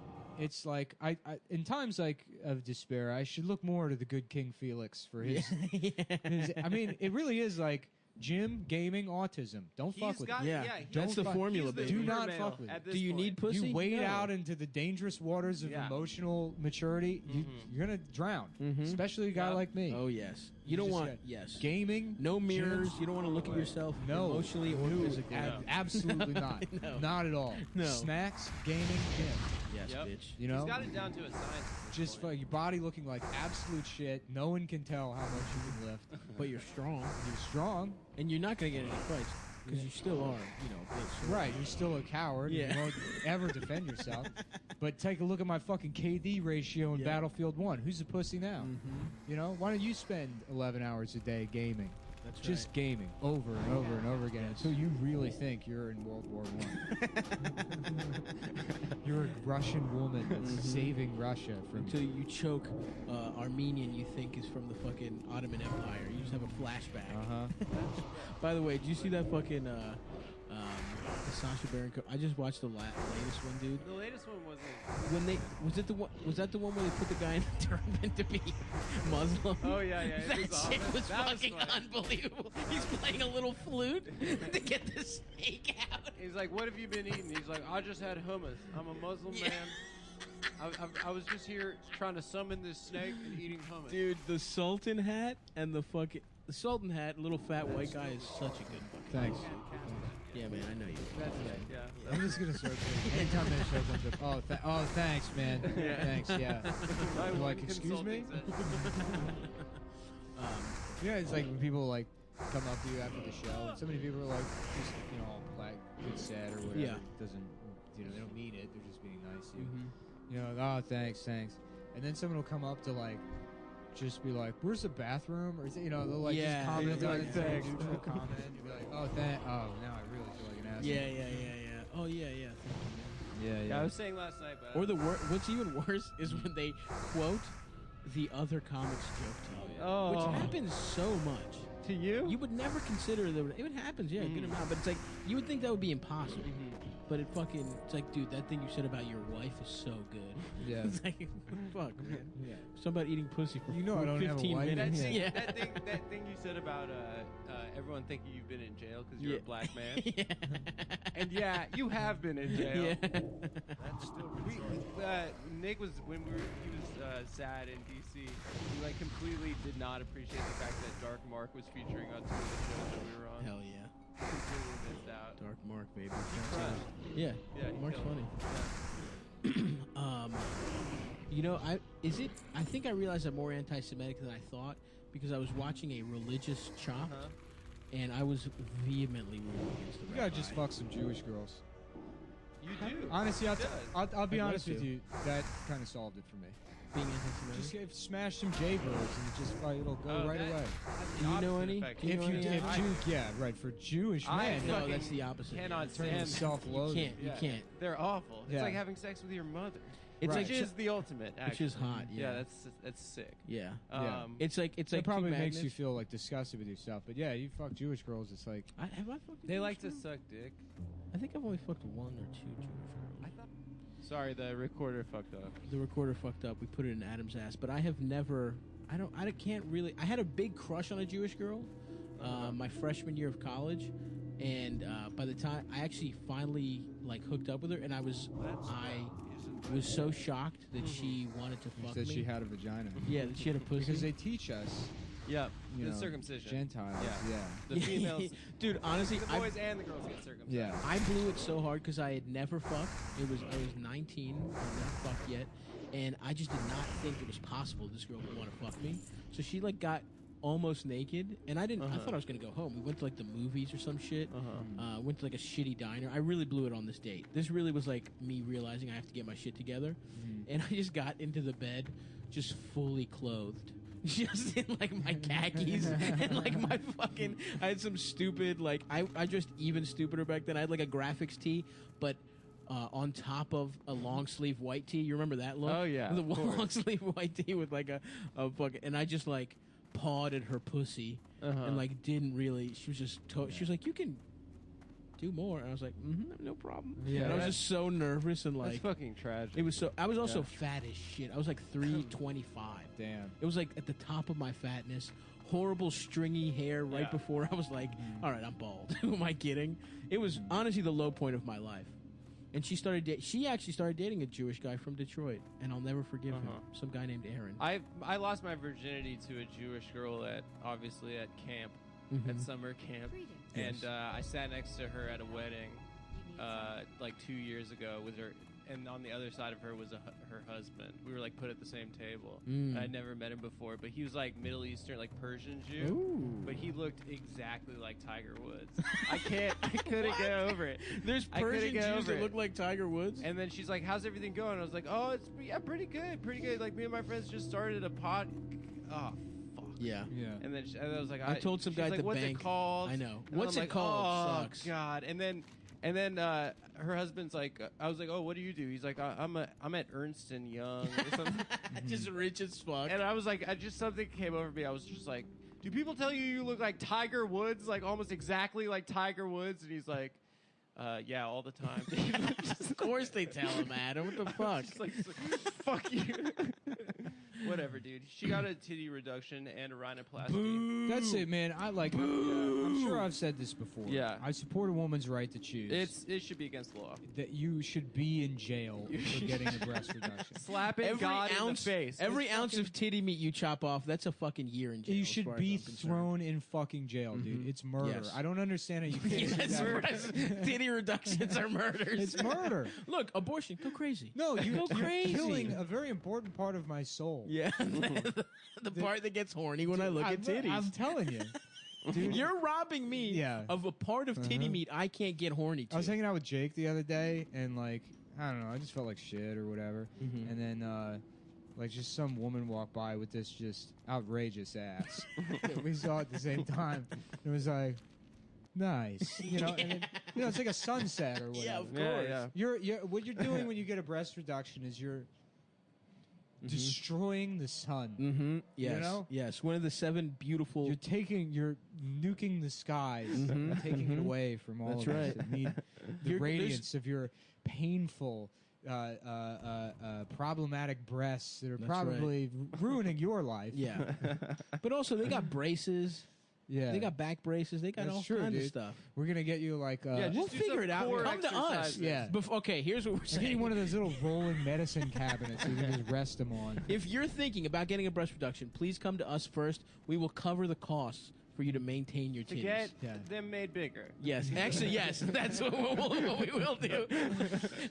like I in times like of despair, I should look more to the good King Felix for his. his I mean, it really is like gym, gaming, autism. Don't fuck with it. Yeah, Don't that's the fuck- formula, He's the baby. Do not uber fuck male with at it. this Do you point. need pussy? You wade No. out into the dangerous waters of Yeah. emotional maturity. You're gonna drown, Mhm. especially a guy Yeah. like me. Oh yes. You You don't just want got yes. Gaming, No mirrors. gym, You don't want to look at yourself no, emotionally or no, physically. absolutely not. No. Not at all. No. Snacks, gaming, gym. Yes, Yep. bitch. You know, He's got it down to a science. at this just point. your body looking like absolute shit. No one can tell how much you can lift. But you're strong, You're strong, and you're not gonna get any fights because you still are, a bitch. So- right? You're still a coward. Yeah. You won't ever defend yourself. But take a look at my fucking KD ratio in Yeah. Battlefield 1. Who's a pussy now? Mhm. You know, why don't you spend 11 hours a day gaming? That's Just right. gaming over and over and over again Yes. until you really think you're in World War I. You're a Russian woman that's Mhm. saving Russia from Until you choke Armenian you think is from the fucking Ottoman Empire. You just have a flashback. Uh-huh. By the way, did you see that fucking the Sacha Baron Cohen? I just watched the latest one, dude. The latest one wasn't. When they was that the one where they put the guy in the turban to be Muslim? Oh yeah, yeah. That it was shit awesome. was That fucking funny. unbelievable. He's playing a little flute to get the snake out. He's like, "What have you been eating?" He's like, "I just had hummus. I'm a Muslim Yeah. man. I was just here trying to summon this snake and eating hummus." Dude, the Sultan hat and the Sultan hat, little fat white guy is such a good fucking. Thanks. Yeah, man, I know you. That's it. Yeah. I'm just gonna start saying anytime that show comes up. Oh, thanks, man. Yeah. Thanks. Yeah. My You're one like, excuse me? consulting Yeah, it's like when people like come up to you after the show, and so many people are like, just all like get sad or whatever. Yeah. It doesn't, they don't mean it. They're just being nice to you. Mhm. You know, oh, thanks. And then someone will come up to like, just be like, "Where's the bathroom?" Or they'll like Yeah, just comment they're on like, it, "Thanks." neutral comment. You'll be like, "Oh, now I really feel like an asshole." Yeah. Oh yeah. Thank you, man. yeah, Yeah, I was saying last night, but Or what's even worse is when they quote the other comic's joke to you, Oh. which happens so much. to you. You would never consider that. It happens, yeah, a good amount. But it's like you would think that would be impossible. but it's like, dude, that thing you said about your wife is so good. Yeah. It's like, fuck, man. Yeah. Something about eating pussy for You know I don't have a 15 wife. minutes. Yeah. Yeah. That thing you said about everyone thinking you've been in jail because you're a black man. Yeah. And yeah, you have been in jail. Yeah. That's still retarded. Nick was he was sad in DC. He like completely did not appreciate the fact that Dark Mark was featuring on two of the shows that we were on. Hell yeah. Completely missed out. Dark Mark, baby. crushed. Yeah. Yeah, he Mark's killed funny. You know, I think I realized I'm more anti-Semitic than I thought because I was watching a religious Chopped, and I was vehemently rooting against the You gotta rabbi. just fuck some Jewish girls. You do. Honestly, I'll be I'd honest like with to. you. That kind of solved it for me. Being anti-Semitic. Just smash some Jaybirds and just it'll go right away. Do you know any? Do you If know you any did, other- yeah, right. For Jewish men, No, fucking that's the opposite. cannot turn into stand. self-loathing. You can't. They're awful. It's Yeah. like having sex with your mother. It's Right. like Which is the ultimate. Actually. which is hot. Yeah. Yeah, that's sick. yeah. Yeah. It's like It two probably makes magnets. you feel like disgusted with yourself. But yeah, you fuck Jewish girls, it's like Have I fucked a They Jewish like to girl? suck dick. I think I've only fucked one or two Jewish girls. Sorry, the recorder fucked up. The recorder fucked up. We put it in Adam's ass, but I have never. I can't really. I had a big crush on a Jewish girl, my freshman year of college, and by the time I actually finally like hooked up with her, and I was so shocked that she wanted to fuck that me. she had a vagina. Yeah, that she had a pussy. Because they teach us, Yep. you The know, circumcision. Gentiles. Yeah. Yeah. The females. Dude, honestly, The boys and the girls get circumcised. Yeah. I blew it so hard because I had never fucked. I was 19, I had not fucked yet, and I just did not think it was possible this girl would want to fuck me. So she like got almost naked, and I didn't. I thought I was gonna go home. We went to like the movies or some shit. Went to like a shitty diner. I really blew it on this date. This really was like me realizing I have to get my shit together, and I just got into the bed, just fully clothed. Just in like my khakis and like my fucking. I had some stupid like I dressed even stupider back then. I had like a graphics tee, but on top of a long sleeve white tee. You remember that look? Oh, yeah, the of course. long sleeve white tee with like a fucking. And I just like pawed at her pussy and like didn't really. She was just. She was like, "You can do more." And I was like, "No problem." Yeah. And I was just so nervous and That's like. fucking tragic. It was so. I was also fat as shit. I was like 325. Damn. It was like at the top of my fatness. Horrible stringy hair right Yeah. before I was like, all right, I'm bald. Who am I kidding? It was honestly the low point of my life. And she actually started dating a Jewish guy from Detroit, and I'll never forgive him. Some guy named Aaron. I lost my virginity to a Jewish girl at camp, at summer camp, and I sat next to her at a wedding, like 2 years ago with her, and on the other side of her was her husband. We were like put at the same table. I'd never met him before, but he was like Middle Eastern, like Persian Jew. Ooh. But he looked exactly like Tiger Woods. I couldn't get over it. There's I couldn't Persian get Jews over that it. look like Tiger Woods. And then she's like, "How's everything going?" I was like, "Oh, it's pretty good. Like me and my friends just started a pod." Oh, fuck. Yeah. Yeah. And then and I was like, I told some she's guy at like, the "What's bank." it called?" I know. And What's I'm it like, called? Oh Sucks. God. And then her husband's like, I was like, "Oh, what do you do?" He's like, I'm at Ernst and Young or something. Just rich as fuck. And I was like, something came over me. I was just like, "Do people tell you look like Tiger Woods, like almost exactly like Tiger Woods?" And he's like, "Yeah, all the time." Of course they tell him, Adam. What the fuck? Just like, fuck you. Whatever, dude. She got a titty reduction and a rhinoplasty. That's it, man. I like. I'm sure I've said this before. Yeah. I support a woman's right to choose. It should be against the law. That you should be in jail for getting a breast reduction. Slapping God in the face. Every ounce of titty meat you chop off, that's a fucking year in jail. You as should far be as I'm concerned. thrown in fucking jail, dude. It's murder. Yes. I don't understand how you can't do Yes, that. titty reductions are murders. It's murder. Look, abortion, go crazy. No, you're crazy. killing a very important part of my soul. Yeah, the part that gets horny when I look at titties. I'm telling you. Dude, You're robbing me Yeah. of a part of titty meat I can't get horny to. I was hanging out with Jake the other day, and like, I don't know, I just felt like shit or whatever. And then, like, just some woman walked by with this just outrageous ass that we saw at the same time. It was like, nice, you know. And then, it's like a sunset or whatever. Yeah, of course. Yeah. You're what you're doing when you get a breast reduction is you're destroying the sun. Mm-hmm. Yes. You know? Yes. One of the 7 beautiful. You're nuking the skies, taking it away from all That's of us right. that need the radiance of your painful, problematic breasts that are probably ruining your life. Yeah. But also, they got braces. Yeah. They got back braces. They got That's all true, kinds dude. of stuff. We're going to get you like... We'll figure it out. Come to us. Yeah. Okay, here's what we're We'll saying. get you one of those little rolling medicine cabinets so you can just rest them on. If you're thinking about getting a breast reduction, please come to us first. We will cover the costs for you to maintain your To titties. get Yeah. them made bigger. Yes, actually, yes. That's what we will do.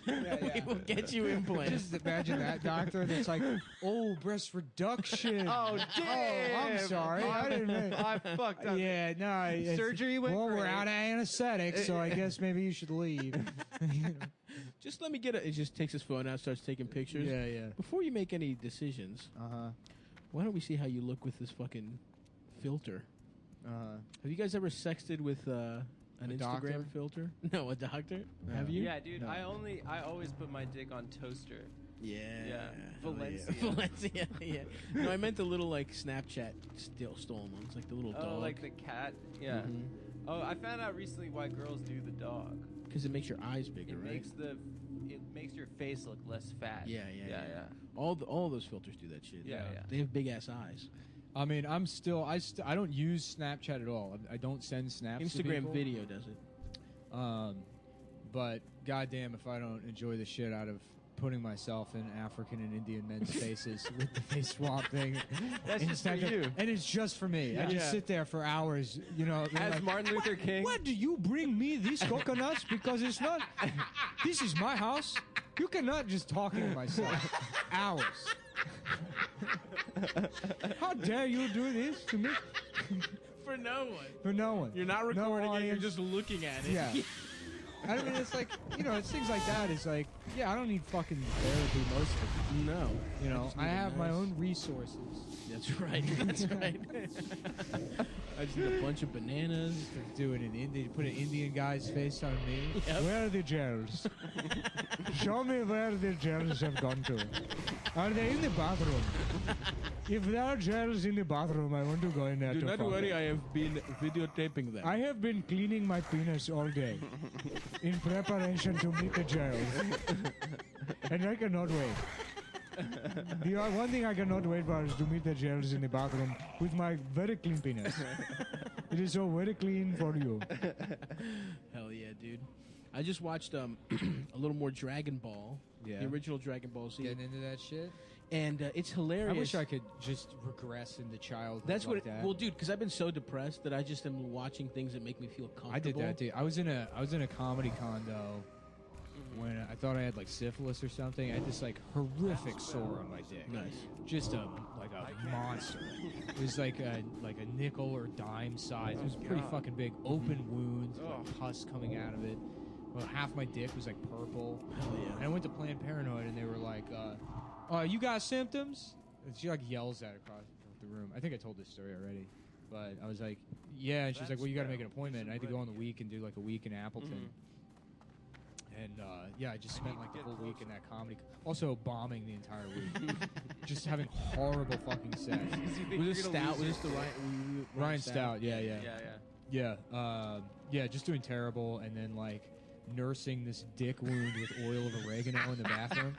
We will get you implants. Just imagine that doctor that's like, oh, breast reduction. Oh, damn! Oh, I'm sorry. I didn't mean... I fucked up. Yeah, no. Surgery went Well, we're great. out of anesthetics, so I guess maybe you should leave. Just let me get it. It just takes his phone out, starts taking pictures. Yeah. Before you make any decisions, Uh-huh. why don't we see how you look with this fucking filter? Have you guys ever sexted with an Instagram doctor? filter? No, a doctor. No. Have you? Yeah, dude. No. I always put my dick on toaster. Yeah. Yeah. Valencia. Valencia. Yeah. No, I meant the little like Snapchat stolen ones, like the little Oh, dog. like the cat. Yeah. Mhm. Oh, I found out recently why girls do the dog. Because it makes your eyes bigger, It right? makes your face look less fat. Yeah. All those filters do that shit. Yeah. They have big ass eyes. I mean, I don't use Snapchat at all. I don't send snaps to Instagram people. video does it. But goddamn if I don't enjoy the shit out of putting myself in African and Indian men's faces with the face swap thing. That's in just for Snapchat. you. And it's just for me. I just Yeah. sit there for hours, you know. As like, Martin Luther King. What do you bring me these coconuts? Because it's not. This is my house. You cannot just talking to myself. Hours. How dare you do this to me? For no one. For no one. You're not No recording it. You're audience. just looking at it. Yeah. I mean, it's like, you know, it's things like that. It's like, yeah, I don't need fucking therapy most of it. No. You know, just I need a have my nice- own resources. That's right. That's right. I just need a bunch of bananas. Doing an Indian, put an Indian guy's face on me. Yep. Where are the gels? Show me where the gels have gone to. Are they in the bathroom? If there are gels in the bathroom, I want to go in there Do to not find worry, them. I have been videotaping them. I have been cleaning my penis all day in preparation to meet the gels. And I cannot wait. The one thing I cannot wait for is to meet the gels in the bathroom with my very clean penis. It is so very clean for you. Hell yeah, dude. I just watched a little more Dragon Ball. Yeah. The original Dragon Ball Z. Getting into that shit? And it's hilarious. I wish I could just regress into childhood. That's like what. that. Well, dude, because I've been so depressed that I just am watching things that make me feel comfortable. I did that, dude. I was in a comedy condo when I thought I had like syphilis or something. I had this like horrific sore on my dick. Nice. Just a monster. It was like a nickel or dime size. It was pretty fucking big. Open wounds, like pus coming out of it. Well, half my dick was like purple. Hell yeah. And I went to Planned Parenthood and they were like, you got symptoms? And she like yells at across the room. I think I told this story already. But I was like, yeah. And she's like, well, you got to make an appointment. And I had to go on the week and do like a week in Appleton. And yeah, I just spent like the whole week in that comedy. Also bombing the entire week. Just having horrible fucking sex. Was this Stout? Was this the Ryan Stout, yeah. Yeah. Yeah, just doing terrible, and then like nursing this dick wound with oil of oregano in the bathroom.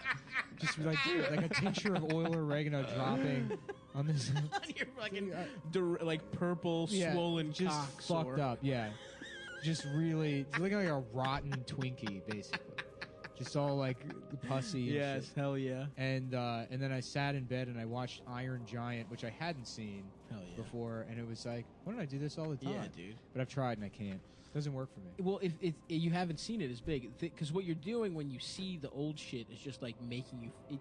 Just like a tincture of oil or oregano dropping on this. On your fucking like purple swollen just cock fucked sore. up. Yeah, just really looking like a rotten Twinkie, basically. Just all like pussy. And Yes, shit. hell yeah. And then I sat in bed and I watched Iron Giant, which I hadn't seen Hell yeah. before, and it was like, why don't I do this all the time? Yeah, dude. But I've tried and I can't. It doesn't work for me. Well, if you haven't seen it, it's big. Because what you're doing when you see the old shit is just like making you.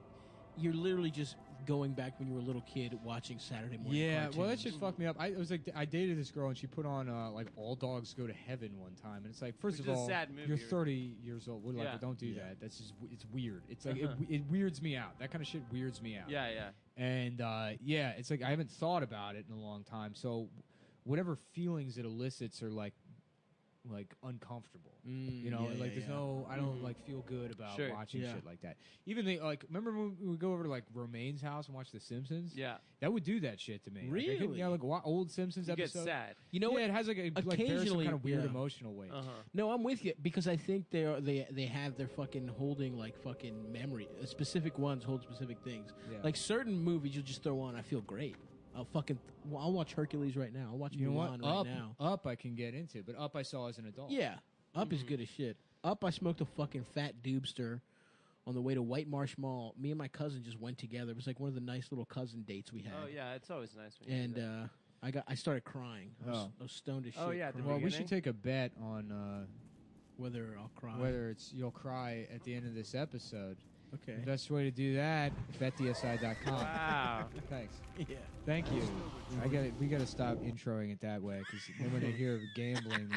You're literally just going back when you were a little kid watching Saturday morning. Yeah, cartoons. well, that shit fucked me up. I dated this girl and she put on like All Dogs Go to Heaven one time, and it's like, first Which of is a all, sad movie. you're 30 years old. We're like, Yeah. well, don't do that. That's just it's weird. It's like it weirds me out. That kind of shit weirds me out. Yeah. And yeah, it's like I haven't thought about it in a long time. So whatever feelings it elicits are like like uncomfortable. Mm, You know, yeah, like there's yeah. no, I don't like feel good about Sure. watching Yeah. shit like that. Even like, remember when we would go over to like Romaine's house and watch The Simpsons? Yeah. That would do that shit to me. Like, I could- Really? yeah, like old Simpsons You get episode. sad. You know yeah, what? it has like a like bears some Occasionally, kind of weird yeah. emotional weight. No, I'm with you because I think they have their fucking holding like fucking memory. Specific ones hold specific things. Yeah. Like certain movies you just throw on, I feel great. I'll watch Hercules right now. I'll watch You know what? Mulan right Up, now. Up, I can get into, but Up I saw as an adult. Yeah, Up is good as shit. Up, I smoked a fucking fat doobster on the way to White Marsh Mall. Me and my cousin just went together. It was like one of the nice little cousin dates we had. Oh yeah, it's always nice when you And do that. I started crying. I was stoned as shit. Oh, yeah, the crying. Well, we beginning? should take a bet on Whether I'll cry. whether it's you'll cry at the end of this episode. Okay. The best way to do that, betdsi.com. Wow. Thanks. Yeah. Thank you. We got to stop introing it that way because then when they hear gambling,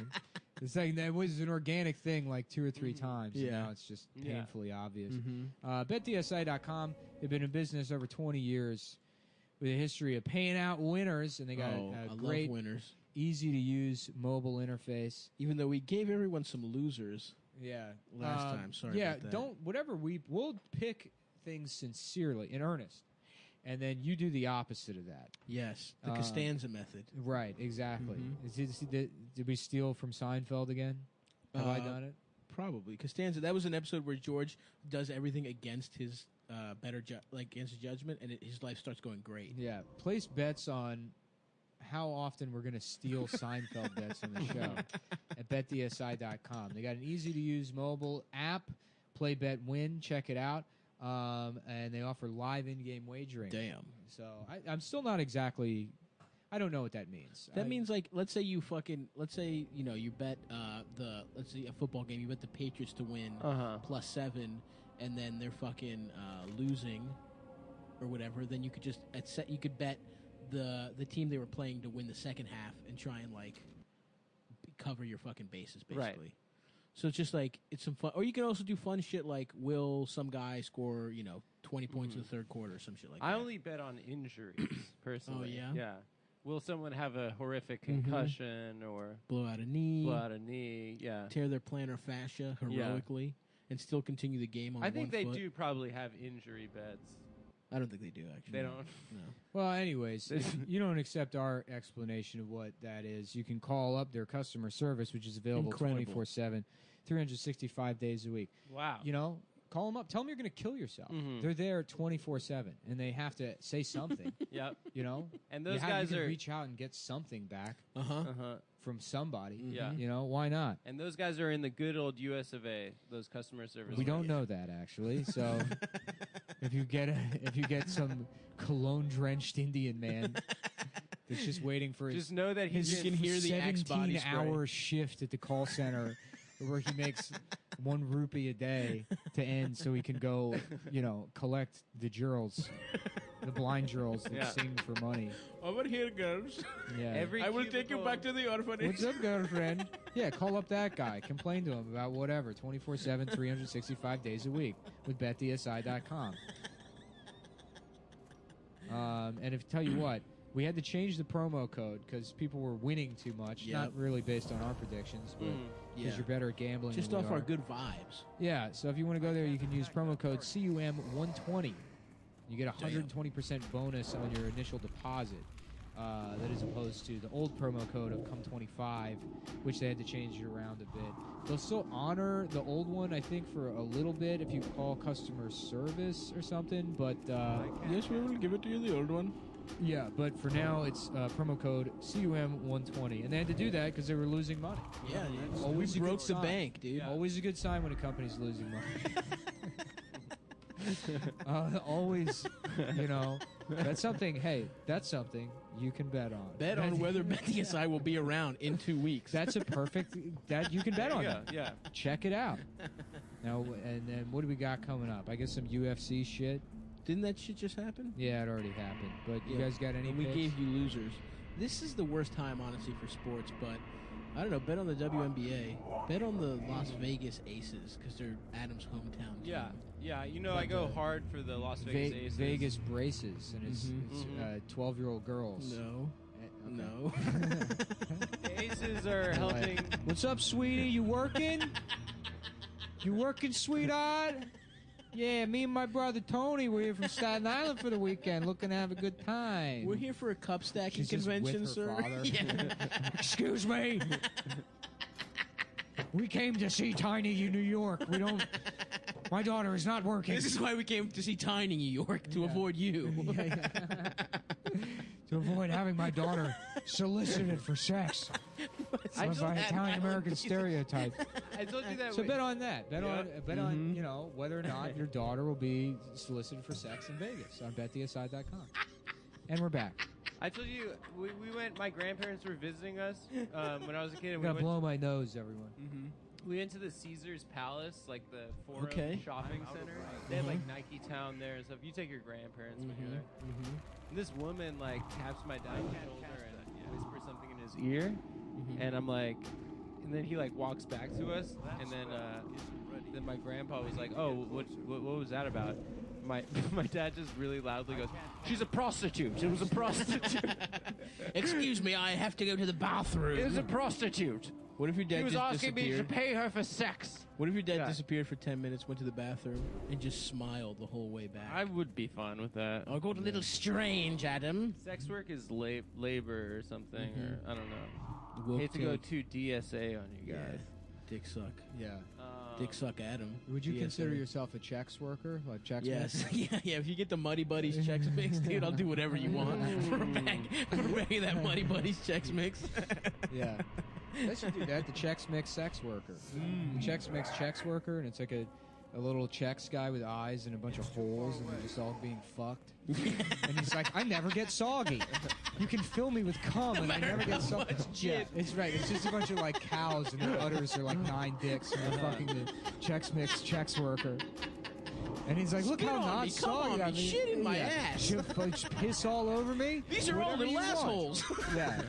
it's like that was an organic thing like 2 or 3 times. And Yeah. now it's just Yeah. painfully obvious. Mm-hmm. BetDSI.com. They've been in business over 20 years with a history of paying out winners, and they got I a great, love winners. easy to use mobile interface. Even though we gave everyone some losers. Yeah. Last time, sorry Yeah, about that. we'll pick things sincerely, in earnest, and then you do the opposite of that. Yes. The Costanza method. Right, exactly. Mhm. Did we steal from Seinfeld again? Have I done it? Probably. Costanza, that was an episode where George does everything against his against his judgment, and his life starts going great. Yeah. Place bets on how often we're going to steal Seinfeld bets on the show at betdsi.com. They got an easy-to-use mobile app, Play Bet Win. Check it out. And they offer live in-game wagering. Damn. So I'm still not exactly... I don't know what that means. That means like, let's say you bet let's say a football game, you bet the Patriots to win +7, and then they're fucking losing or whatever. Then you could just you could bet the team they were playing to win the second half and try and like cover your fucking bases basically. Right. So it's just like it's some fun, or you can also do fun shit like will some guy score 20 points in the third quarter or some shit like that. I only bet on injuries personally. yeah? Yeah. Will someone have a horrific concussion or blow out a knee, Yeah. tear their plantar fascia heroically, and still continue the game on I think one they foot. do probably have injury bets. I don't think they do actually. They don't. No. Well, anyways, if you don't accept our explanation of what that is, you can call up their customer service, which is available Incredible. 24/7, 365 days a week. Wow. Call them up. Tell them you're going to kill yourself. Mhm. They're there 24/7, and they have to say something. Yep. And You those have- guys you can are. reach out and get something back Uh-huh. from somebody. Yeah. Why not? And those guys are in the good old US of A. Those customer service. We don't reps. know that actually. So if you get some cologne drenched Indian man that's just waiting for Just know that his he's You can hear the Axe body spray. 17-hour shift at the call center where he makes 1 rupee a day to end so he can go, collect the girls, the blind girls that Yeah. sing for money. Over here, girls. Yeah. Every I will take you cubicle- back to the orphanage. What's up, girlfriend? Yeah, call up that guy. Complain to him about whatever. 24/7, 365 days a week with betdsi.com. And if tell you what, we had to change the promo code because people were winning too much. Yep. Not really based on our predictions, but because Yeah. you're better at gambling. Just than we off our are. good vibes. Yeah, so if you want to go there, you can use promo code CUM120. You get a 120% bonus on your initial deposit. That is opposed to the old promo code of CUM25, which they had to change it around a bit. They'll still honor the old one, I think, for a little bit if you call customer service or something. But Yes, we will give it to you, the old one. yeah, but for now it's promo code CUM120, and they had to do that because they were losing money. Yeah, Always we a good broke the sign. bank, dude. Yeah. Always a good sign when a company's losing money. Always, that's something. Hey, that's something you can bet on. Bet on whether BetDSI will be around in 2 weeks. That's a perfect that you can bet on. Yeah. Check it out. Now, and then what do we got coming up? I guess some UFC shit. Didn't that shit just happen? Yeah, it already happened. But you guys got any? And we picks? gave you losers. This is the worst time, honestly, for sports. But I don't know. Bet on the WNBA. Bet on the Las Vegas Aces because they're Adam's hometown team. Yeah. I go hard for the Las Vegas Aces. Vegas braces, and it's 12-year-old girls. No. Okay. No. The Aces nurses are helping. What's up, sweetie? You working? You working, sweetheart? Yeah, me and my brother Tony, we're here from Staten Island for the weekend, looking to have a good time. We're here for a cup stacking She's just convention, with her sir. father. Yeah. Excuse me. We came to see Tiny in New York. We don't. My daughter is not working. This is why we came to see Tiny New York, to avoid you. To avoid having my daughter solicited for sex. By Italian American stereotypes. I told you that. So bet on that. Bet Mm-hmm. on you know whether or not your daughter will be solicited for sex in Vegas on bettheaside.com. And we're back. I told you we went. My grandparents were visiting us when I was a kid. And I'm we gonna went blow my nose, everyone. We went to the Caesar's Palace, like the Forum Okay. Shopping Center. They had like Nike Town there and stuff. You take your grandparents when you're there. And this woman like taps my dad's shoulder and whispers something in his ear, and I'm like, and then he like walks back to us, and then my grandpa was like, oh, what was that about? My dad just really loudly goes, she's a prostitute. It was a prostitute. Excuse me, I have to go to the bathroom. It was a prostitute. What if your dad He was just asking me to disappeared? pay her for sex. What if your dad Yeah. disappeared for 10 minutes, went to the bathroom, and just smiled the whole way back? I would be fine with that. I got a little strange, Adam. Sex work is labor or something, or I don't know. Woke Hate to go take. too DSA on you guys. Dick suck. Yeah. Dick suck, Adam. Would you DSA. consider yourself a checks worker? Like checks Yes. mix? yeah. If you get the Muddy Buddies Chex Mix, dude, I'll do whatever you want for a bag of that Muddy Buddies Chex Mix. Yeah. They should do that. The Chex Mix sex worker. The Chex Mix checks worker, and it's like a little Chex guy with eyes and a bunch of holes, and they're just all being fucked. And he's like, I never get soggy. You can fill me with cum, and I never get soggy. Yeah, it's right. It's just a bunch of like cows, and their udders are like 9 dicks, and they're fucking the Chex Mix checks worker. And he's like, look Spit how on not me, come soggy. on I me, mean, shit in my yeah. ass. Should piss all over me. These are all Whatever little you want. assholes. Yeah.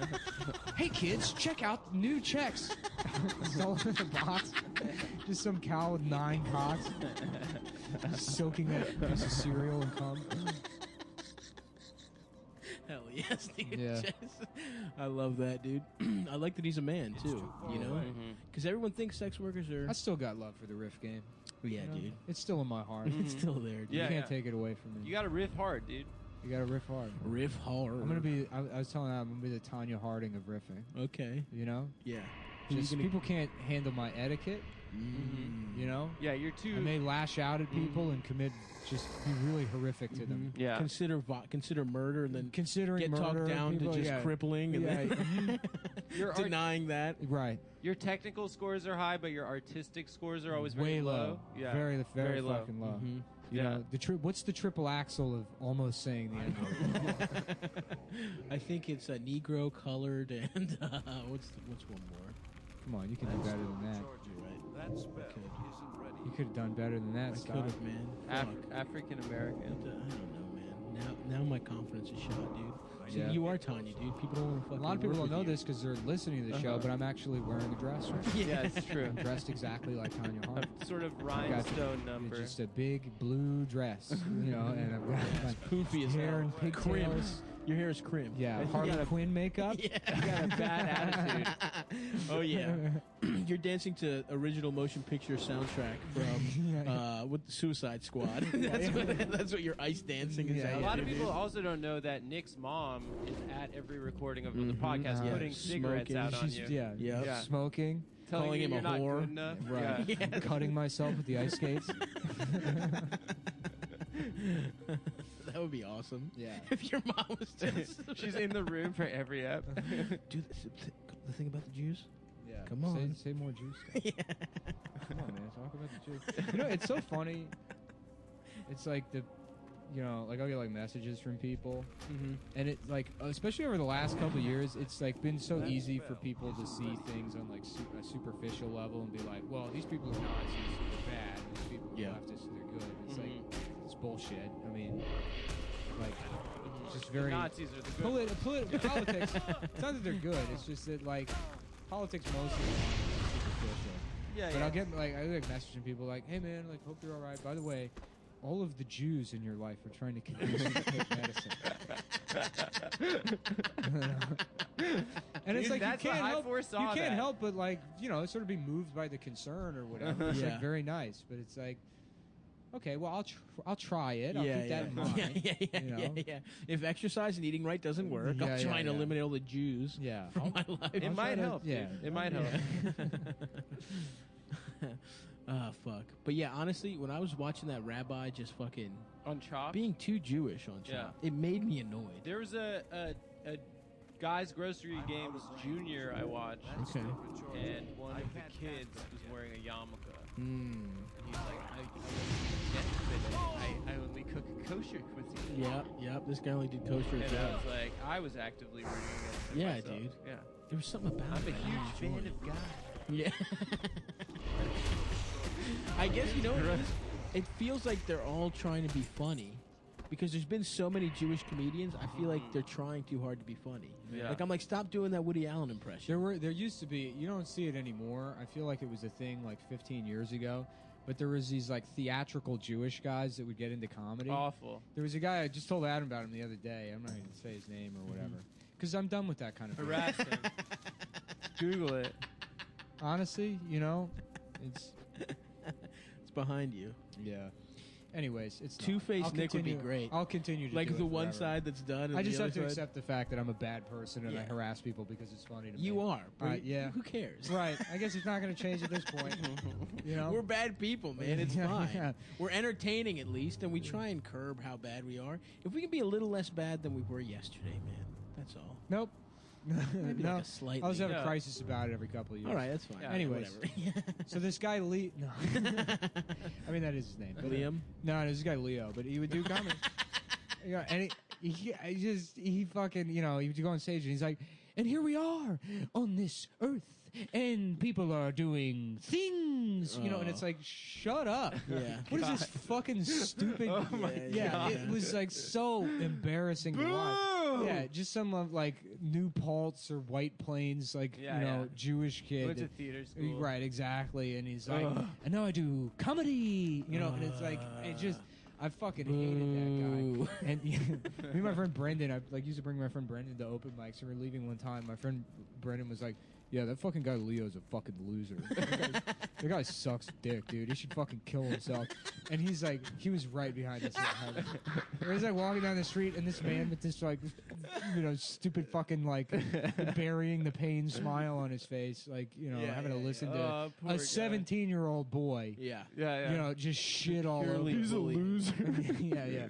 Hey kids, check out new checks. It's all in the box. Just some cow with 9 cocks, soaking a piece of cereal and cum. Hell yes, dude. Yeah. I love that, dude. I like that he's a man, too, you know? Because everyone thinks sex workers are... I still got love for the riff game. Yeah, You know? dude. It's still in my heart. It's still there, dude. You Yeah, can't yeah. take it away from me. You gotta riff hard, dude. You gotta riff hard. Riff hard. I'm gonna be. I was telling them I'm gonna be the Tanya Harding of riffing. Okay. You know, Yeah. Who just you gonna- people can't handle my etiquette. You know, Yeah, you're too. I may lash out at people and commit, just be really horrific to them. Yeah. Consider murder and then Considering get murder, talked down people, to just yeah. crippling and Yeah, then Your denying that. right. your technical scores are high, but your artistic scores are always Way very low. Yeah. Very, very low. fucking low. Mhm. You Yeah. know, what's the triple axle of almost saying the N word? I think it's a Negro colored and what's one more? Come on, you can do better than that. You're right. That spell I could. isn't ready. You could have done better than that. I Scott. could have, man. Fuck. African I American. don't know, man. Now my confidence is shot, dude. See, Yeah. you are Tanya, dude. People don't want to A fucking lot of people work don't know with you. this because they're listening to the show, but I'm actually wearing a dress right now. Yeah, it's true. I'm dressed exactly like Tanya Harding. A sort of I've got rhinestone number. Just a big blue dress, you know, and I've got It's my poofy as hair hell. and pigtails. Crims. Your hair is crimped. Yeah, You Harley got a- Quinn makeup. Yeah. You got a bad attitude. Oh yeah. You're dancing to original motion picture soundtrack from with Suicide Squad. That's what your ice dancing is. Yeah, out A lot to, of people dude. also don't know that Nick's mom is at every recording of the podcast Yeah. putting cigarettes Smoking. out on She's, you. yeah, Yep. Yeah. smoking, Telling calling you him you're a not whore. good enough. right, Yeah. cutting myself with the ice skates. That would be awesome. Yeah. If your mom was just She's in the room for every ep. Dude, the thing about the Jews. Yeah. Come on. Say more juice. Yeah. Come on, man. Talk about the Jews. You know, it's so funny. It's like like I'll get like messages from people, and it like especially over the last couple of years, it's like been so easy for people to see things on like a superficial level and be like, well, these people are Nazis, they're bad. And these people are Yeah. leftists, they're good. It's like it's bullshit. I mean, like it's just very Nazis are the good. politics. It's not that they're good. It's just that like politics mostly is superficial. Yeah, But yeah. I get like messaging people like, "Hey man, like hope you're all right. By the way, all of the Jews in your life are trying to convince you to take medicine. And it's Dude, like that's you the can't high help. force You saw can't that. help but like sort of be moved by the concern or whatever. It's like very nice, but it's like, okay, well I'll try it. I'll keep that in mind. Yeah. If exercise and eating right doesn't work, Yeah, I'll try and yeah. eliminate all the Jews Yeah, from my life. It might help. Yeah, It might help. Fuck. But yeah, honestly, when I was watching that rabbi just fucking On Chop, being too Jewish on Chop, it made me annoyed. there was a Guy's Grocery Games Junior I watched, Okay. and one of the kids was wearing a yarmulke. Mm. And he's like, I only cook kosher cuisine. Yep. This guy only did kosher And as I well. was like, I was actively rooting against him Yeah, myself. dude. Yeah. There was something about I'm it a I huge really fan enjoyed. of God. Yeah. I guess you know what it is? It feels like they're all trying to be funny. Because there's been so many Jewish comedians, I feel like they're trying too hard to be funny. Yeah. Like I'm like, stop doing that Woody Allen impression. there used to be. You don't see it anymore. I feel like it was a thing like 15 years ago. But there was these like theatrical Jewish guys that would get into comedy. Awful. There was a guy I just told Adam about him the other day. I'm not going to say his name or whatever because I'm done with that kind of thing. Harass him. Google it. Honestly, it's It's behind you. yeah. Anyways, it's not. Two-Faced I'll Nick would be continue- great. I'll continue to Like do the it one forever. side that's done. And I just the have other to side. accept the fact that I'm a bad person and I Yeah. harass people because it's funny to me. You are. But yeah. Who cares? Right. I guess it's not going to change at this point. You know? We're bad people, man. It's Yeah, fine. yeah. We're entertaining at least, and we try and curb how bad we are. If we can be a little less bad than we were yesterday, man, that's all. Nope. Maybe no. like a slightly. I always have a Yeah. crisis about it every couple of years. All right, that's fine. Yeah, Anyways. Whatever. So this guy Lee, no, I mean that is his name. But, Liam? No, this guy Leo, but he would do comedy. Yeah, and he fucking he would go on stage and he's like, and here we are on this earth, and people are doing things, and it's like, shut up. Yeah. What is this fucking stupid? Oh my yeah, it was like so embarrassing to watch. Yeah, just some of like New Paltz or White Plains, like Yeah. Jewish kid. Went to theater school. Right, exactly. And he's like, and now I do comedy, and it's like, I fucking hated that guy. And me and my friend Brendan, I used to bring my friend Brendan to open mics, and we were leaving one time. My friend Brendan was like, yeah, that fucking guy Leo's a fucking loser. That guy sucks dick, dude. He should fucking kill himself. And he's like, he was right behind us. He was like walking down the street, and this man with this like, stupid fucking like burying the pain smile on his face, like having to listen to Oh, poor a guy. 17-year-old boy. Yeah. Yeah. Just shit all over. Purely bully. yeah.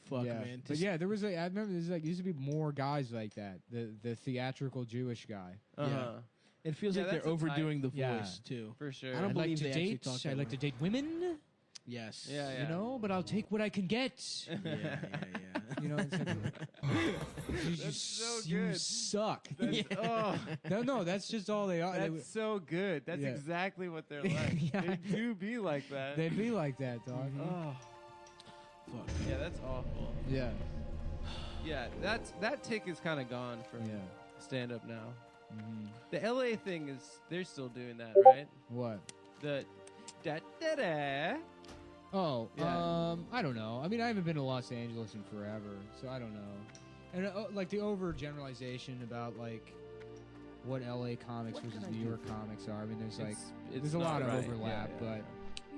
Fuck, yeah. man. But yeah, there was I remember used to be more guys like that. The theatrical Jewish guy. Uh-huh. It feels Yeah, like that's they're a type. overdoing the voice Yeah. too. For sure. I don't I'd like believe to they actually date. talk that I like way. to date women. Yes. Yeah. But I'll take what I can get. Yeah. It's like, That's so you good. suck. That's, No, that's just all they are. that's so good. That's Yeah. exactly what they're like. Yeah. They do be like that. They'd be like that, dog. Oh, Fuck. yeah, that's awful. Yeah, Yeah, that tick is kind of gone from yeah. stand up now. Mhm. The LA thing is they're still doing that, right? What? The da da da. Oh, Yeah. I don't know. I mean, I haven't been to Los Angeles in forever, so I don't know. And like the overgeneralization about like what LA comics versus New York comics are. I mean, there's like there's a lot of not right. overlap, Yeah. but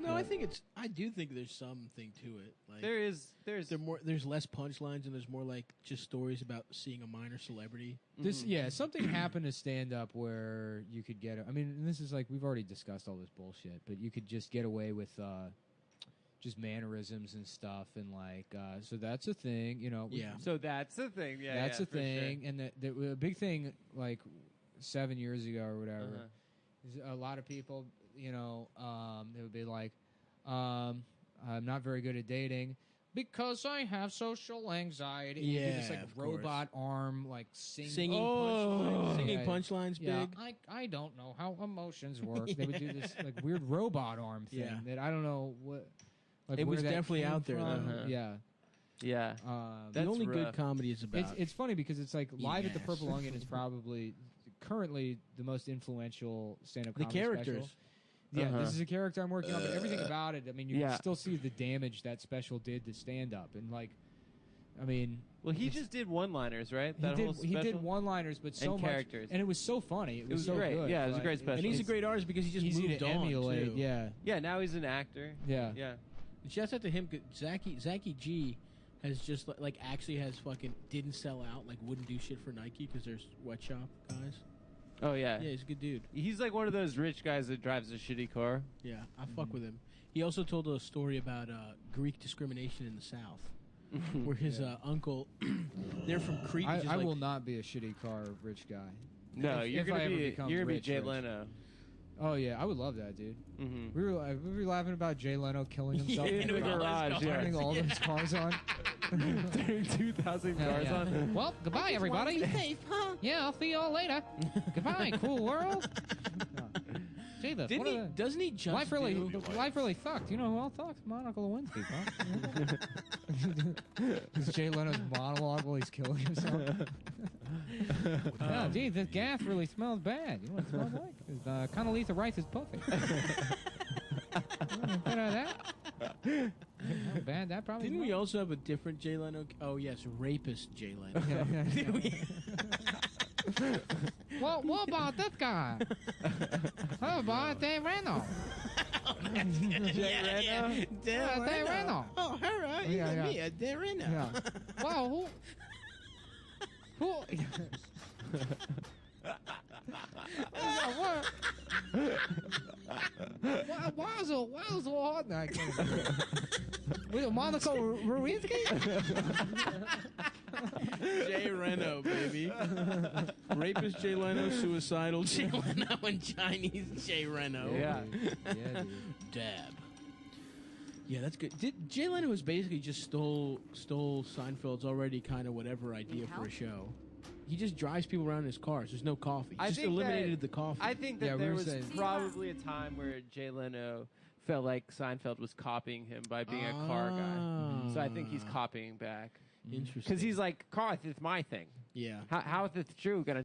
No, I think I do think there's something to it. Like there's there's less punchlines and there's more like just stories about seeing a minor celebrity. this something happened to stand up where you could get. I mean, and this is like we've already discussed all this bullshit, but you could just get away with just mannerisms and stuff, and like so that's a thing, Yeah. so that's the thing. Yeah, that's yeah, a for sure. thing, and the big thing like 7 years ago or whatever. Uh-huh. Is a lot of people, they would be like, I'm not very good at dating because I have social anxiety. And you do this Yeah, like of course. robot arm, like singing Singing Yeah. punchlines Yeah, big. I don't know how emotions work. They would do this like weird robot arm thing Yeah. that I don't know what. Like It where was that definitely came out there, from. though. Uh-huh. Yeah. Yeah. The That's only good rough. comedy is about It's funny because it's like Live at the Yes. Purple Onion is probably currently the most influential stand-up the comedy characters. special. Yeah, this is a character I'm working on, but everything about it, I mean, you Yeah. can still see the damage that special did to stand up, and like, I mean, Well, he just did one-liners, right? he did one-liners, but so and much characters, and it was so funny. It was so great. good. Yeah, it was a like, great special. And he's a great artist because he just easy moved to on emulate. too. Yeah, Yeah, now he's an actor. yeah. And shouts out to him. Zachy G has just like actually has fucking didn't sell out. Like wouldn't do shit for Nike because there's sweatshop guys. Oh yeah. Yeah, he's a good dude. He's like one of those rich guys that drives a shitty car. Yeah, I fuck with him. He also told a story about Greek discrimination in the South, where his uncle, they're from Crete. I will not be a shitty car rich guy. No, you're if I gonna ever be become Jay rich. Leno. Oh yeah, I would love that, dude. Mm-hmm. We were laughing about Jay Leno killing himself in the garage, turning all those cars on. Turning 2,000 cars on. Well, goodbye, everybody. Safe, huh? Yeah, I'll see y'all later. Goodbye, cool world. Jesus, Doesn't he just life really sucked. You know who else sucks? Monica Lewinsky. It's Jay Leno's monologue while he's killing himself. Oh, geez, this gas really smells bad. You know what it smells like? It's Condoleezza Rice's pussy. Not bad. That probably. Didn't we also have a different Jay Leno? Oh yes, rapist Jay Leno. What about this guy? How about Dave Reno? Jay Reno. Oh, all right. Yeah. Jay Reno. Yeah. Wow, who? Why is it so hard now? With Monica Lewinsky? Jay Reno, baby. Rapist Jay Leno, suicidal Jay Leno, and Chinese Jay Reno. Yeah. Yeah, dude. Dab. Yeah, that's good. Jay Leno has basically just stole Seinfeld's already kind of whatever idea for a show. He just drives people around in his cars. There's no coffee. He just eliminated the coffee. I think that Yeah, we there were was saying- probably a time where Jay Leno felt like Seinfeld was copying him by being a car guy. So I think he's copying back. Interesting. Because he's like, car is my thing. Yeah. How is this true going to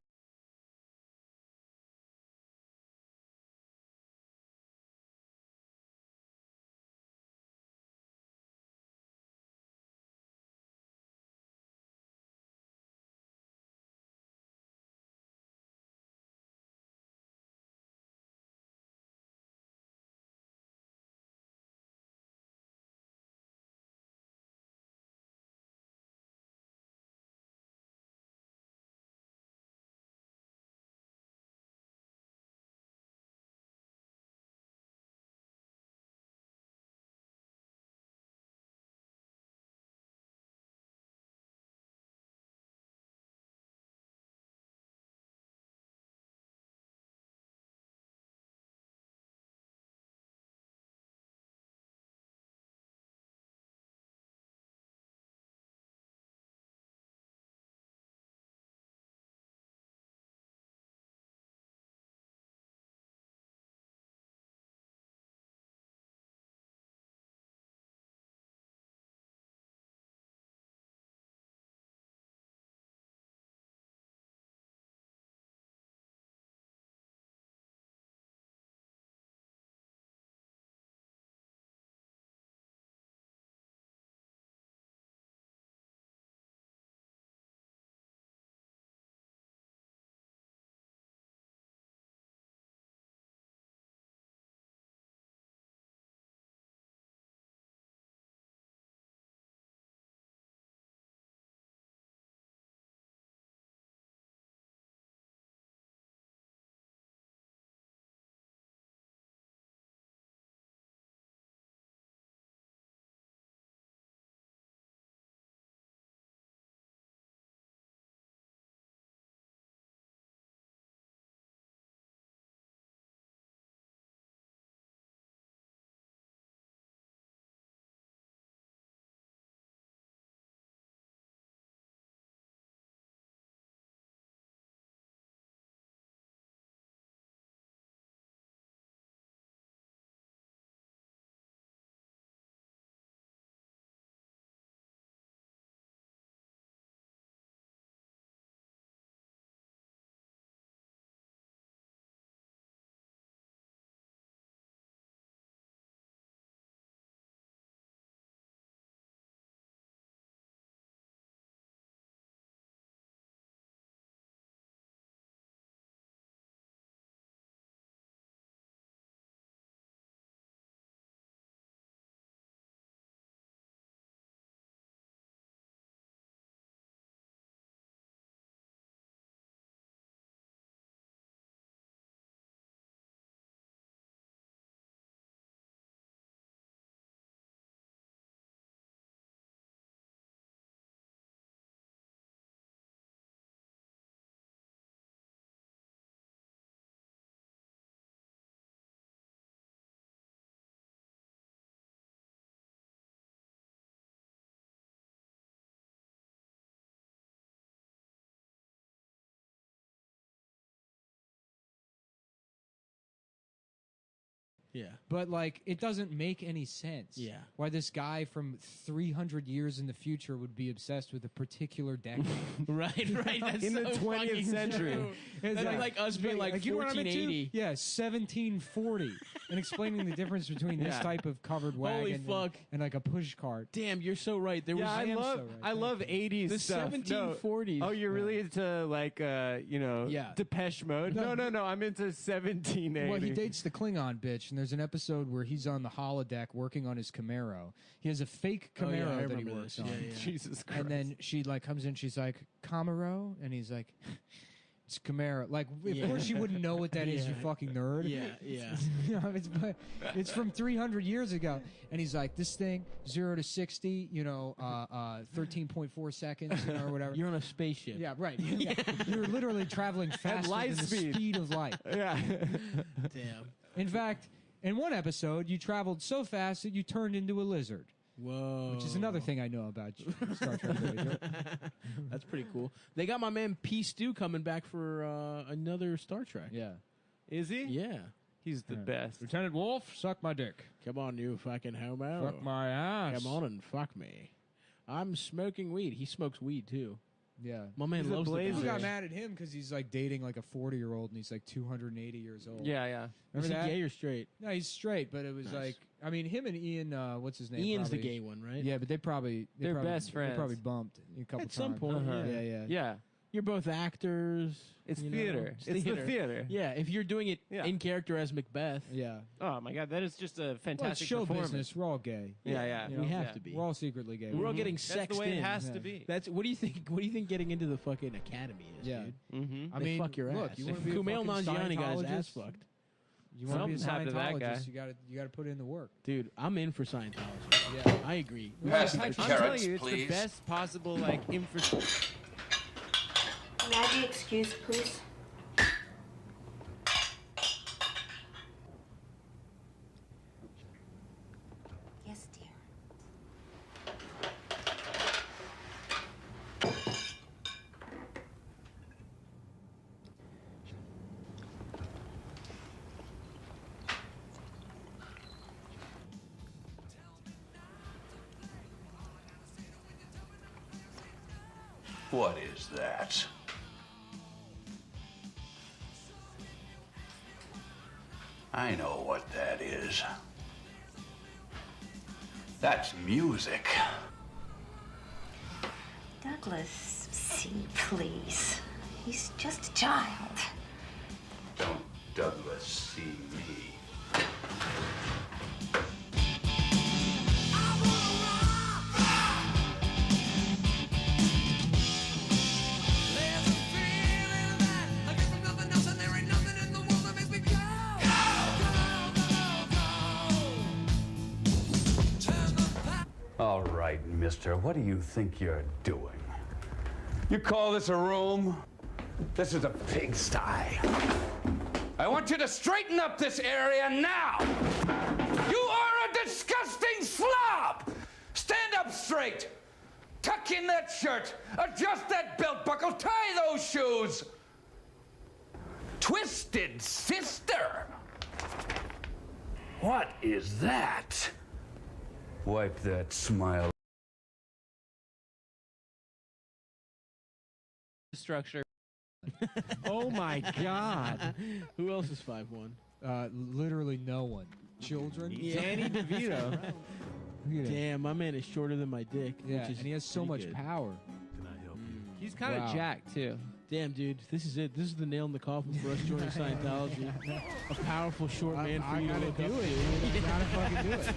Yeah. But like, it doesn't make any sense. Yeah. Why this guy from 300 years in the future would be obsessed with a particular decade? Right. That's In the so 20th fucking century. true. It's That's like us being like you know what I'm into? 1480. Yeah, 1740, and explaining the difference between this type of covered wagon fuck. and like a push cart. Damn, you're so right. There was I am so right. I love 80s the stuff. 1740s. No. Oh, you're really into like Yeah. Depeche Mode? No. I'm into 1780. Well, he dates the Klingon bitch, and there's an episode where he's on the holodeck working on his Camaro. He has a fake Oh, yeah, I Camaro that he remember works this. on. Yeah. Jesus Christ. And then she like comes in, she's like, Camaro? And he's like, it's Camaro. Like, of course you wouldn't know what that is, you fucking nerd. Yeah. You know, it's from 300 years ago. And he's like, this thing, 0 to 60, 13.4 seconds, or whatever. You're on a spaceship. Yeah, right. Yeah. You're literally traveling faster light than speed. the speed of light. Yeah. Damn. In fact, in one episode, you traveled so fast that you turned into a lizard. Whoa. Which is another thing I know about Star Trek Radio. That's pretty cool. They got my man P. Stu coming back for another Star Trek. Yeah. Is he? Yeah. He's the best. Lieutenant Wolf, suck my dick. Come on, you fucking homo. Fuck my ass. Come on and fuck me. I'm smoking weed. He smokes weed, too. Yeah. My man He's a loves the blazer. People got ganja. mad at him because he's like dating like a 40-year-old and he's like 280 years old. Yeah. Is Remember he that? gay or straight? No, he's straight, but it was Nice. like, I mean, him and Ian, what's his name? Ian's probably, the gay one, right? Yeah, but they're They're best They friends. probably bumped a couple At times. some point, Uh-huh. Yeah. Yeah. You're both actors. It's you know? theater. It's the theater. Yeah, if you're doing it Yeah. in character as Macbeth, Yeah. Oh my God, that is just a Well, it's fantastic show performance. business. We're all gay. Yeah. You we know, have yeah. to be. We're all secretly gay. We're all getting That's sexed the way in. it has Yeah. to be. That's what do you think? What do you think getting into the fucking academy is, Yeah. dude? Mm-hmm. I They mean, fuck your look, ass. you want to be a Kumail fucking Nanjiani guy's Scientologist? ass fucked. You want to be a Something happened to that guy. Scientologist? You got to put in the work. Dude, I'm in for Scientology. Yeah. I agree. Pass I'm the telling carrots, you, it's the please. best possible like infrastructure. May I be excused, please? Yes, dear. What is that? I know what that is. That's music. Douglas, see, please. He's just a child. Don't Douglas see me. All right, mister, what do you think you're doing? You call this a room? This is a pigsty. I want you to straighten up this area now! You are a disgusting slob! Stand up straight! Tuck in that shirt! Adjust that belt buckle! Tie those shoes! Twisted sister! What is that? Wipe that smile. Structure. Oh my God. Who else is 5'1"? Literally no one. Children. Danny DeVito. Look at him. Damn, my man is shorter than my dick. Yeah, which is and he has so pretty much good. power. He's kind of Wow. jacked too. Damn, dude, this is it. This is the nail in the coffin for us joining Scientology. A powerful short man for I you to gotta look do up it. to. I gotta fucking do it.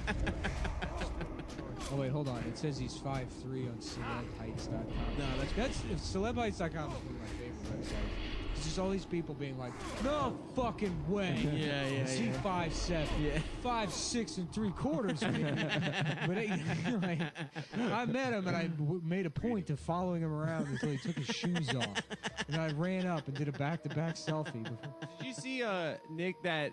Oh wait, hold on. It says he's 5'3" on celebheights.com. No, that's celebheights.com is one of my favorite websites. It's just all these people being like, no fucking way. Yeah, Is he yeah. 5'7"? Yeah. 5'6" 3/4. But like, I met him and I made a point of following him around until he took his shoes off. And I ran up and did a back-to-back selfie. Before. Did you see, Nick, that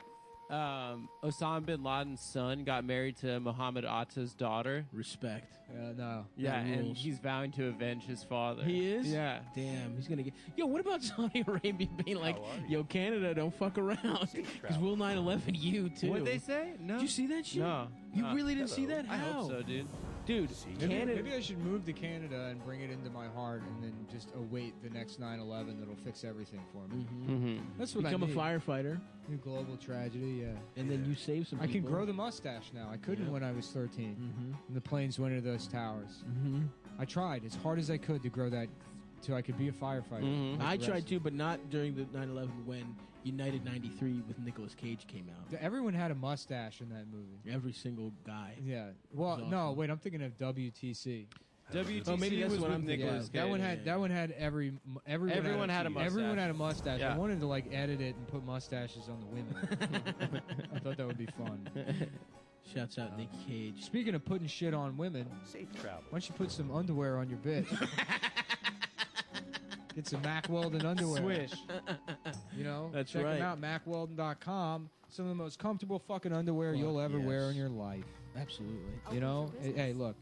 Osama bin Laden's son got married to Muhammad Atta's daughter. Respect. No. Yeah, and rules. he's vowing to avenge his father. He is? Yeah. Damn, he's gonna get. Yo, what about Saudi Arabia being like, How are you? yo, Canada, don't fuck around, because we'll 9/11 you too. What'd they say? No. Did you see that shit? No. You really didn't see that? I How? hope so, dude. Dude, Canada. Maybe I should move to Canada and bring it into my heart, and then just await the next 9/11 that'll fix everything for me. Mm-hmm. That's what Become I a need. firefighter, New global tragedy, yeah. and then you save some I people. can grow the mustache now. I couldn't Yeah. when I was 13. Mm-hmm. And the planes went into those towers. Mm-hmm. I tried as hard as I could to grow that till I could be a firefighter. Mhm. like I the tried rest. too, but not during the 9/11 when United 93 with Nicolas Cage came out. Everyone had a mustache in that movie. Every single guy. Yeah. Well, That's no, awesome. wait. I'm thinking of WTC. WTC Oh, maybe that's was what with I'm thinking. Nicolas That one Cage. had everyone Everyone had a mustache. Everyone had a mustache. Yeah. I wanted to like edit it and put mustaches on the women. I thought that would be fun. Shouts out Nick Cage. Speaking of putting shit on women, Safe travel. why don't you put some underwear on your bitch? Get some Mack Weldon underwear. Swish. You know, That's check right. them out, MackWeldon.com. Some of the most comfortable fucking underwear you'll ever wear in your life. Absolutely. You know, hey, look,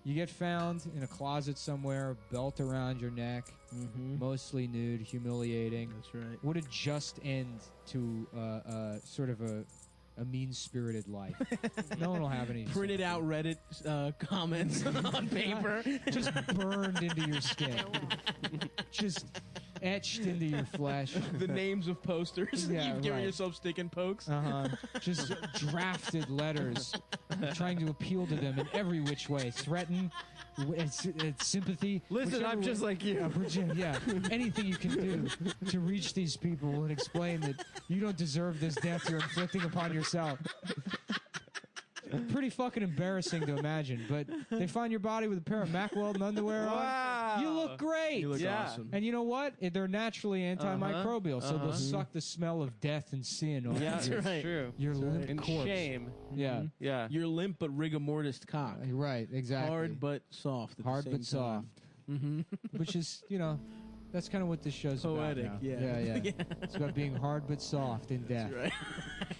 you get found in a closet somewhere, belt around your neck, Mm-hmm. mostly nude, humiliating. That's right. What a just end to sort of a mean-spirited life. No one will have any Printed out Reddit comments on paper. just burned into your skin, just etched into your flesh. The names of posters. Yeah, You've given right. yourself stick and pokes. Just drafted letters, trying to appeal to them in every which way, threaten, it's sympathy. Listen, whichever I'm just way- like you. Yeah, anything you can do to reach these people and explain that you don't deserve this death you're inflicting upon yourself. Pretty fucking embarrassing to imagine, but they find your body with a pair of Mack Weldon underwear on. You look great. You look Yeah. awesome. And you know what? They're naturally antimicrobial, so they'll suck the smell of death and sin off Yeah, your, that's right. true. your limp And corpse. shame. Yeah, Yeah. You're limp but rigor mortis cock. right, exactly. Hard but soft. At Hard the but same soft, time. which is, you know, that's kind of what this show's Poetic, about. yeah. Yeah. It's about being hard but soft in death. Right.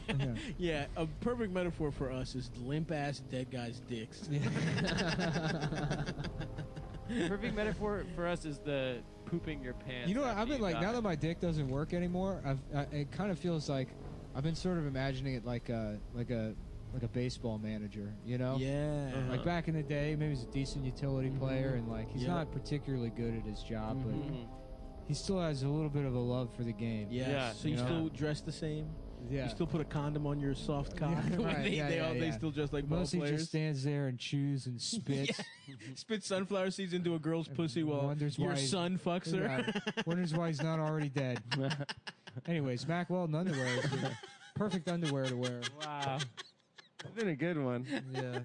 Yeah. Yeah, a perfect metaphor for us is limp ass dead guys' dicks. Perfect metaphor for us is the pooping your pants. You know what? after I've been you like, die. now that my dick doesn't work anymore, it kind of feels like I've been sort of imagining it like a baseball manager. You know? Yeah. Like back in the day, maybe he's a decent utility player, and like he's Yeah. not particularly good at his job, but Mhm. he still has a little bit of a love for the game. Yeah. Yeah, So you you know? still dress the same? Yeah. You still put a condom on your soft cock? Yeah, When right. they, Yeah, they, yeah, all, yeah. they still dress like ball Mostly players? just stands there and chews and spits. Spit sunflower seeds into a girl's pussy while Wonders your why- son fucks her. Yeah, wonders why he's not already dead. Anyways, Mack Weldon underwear is the perfect underwear to wear. Wow. It's been a good one. Yeah.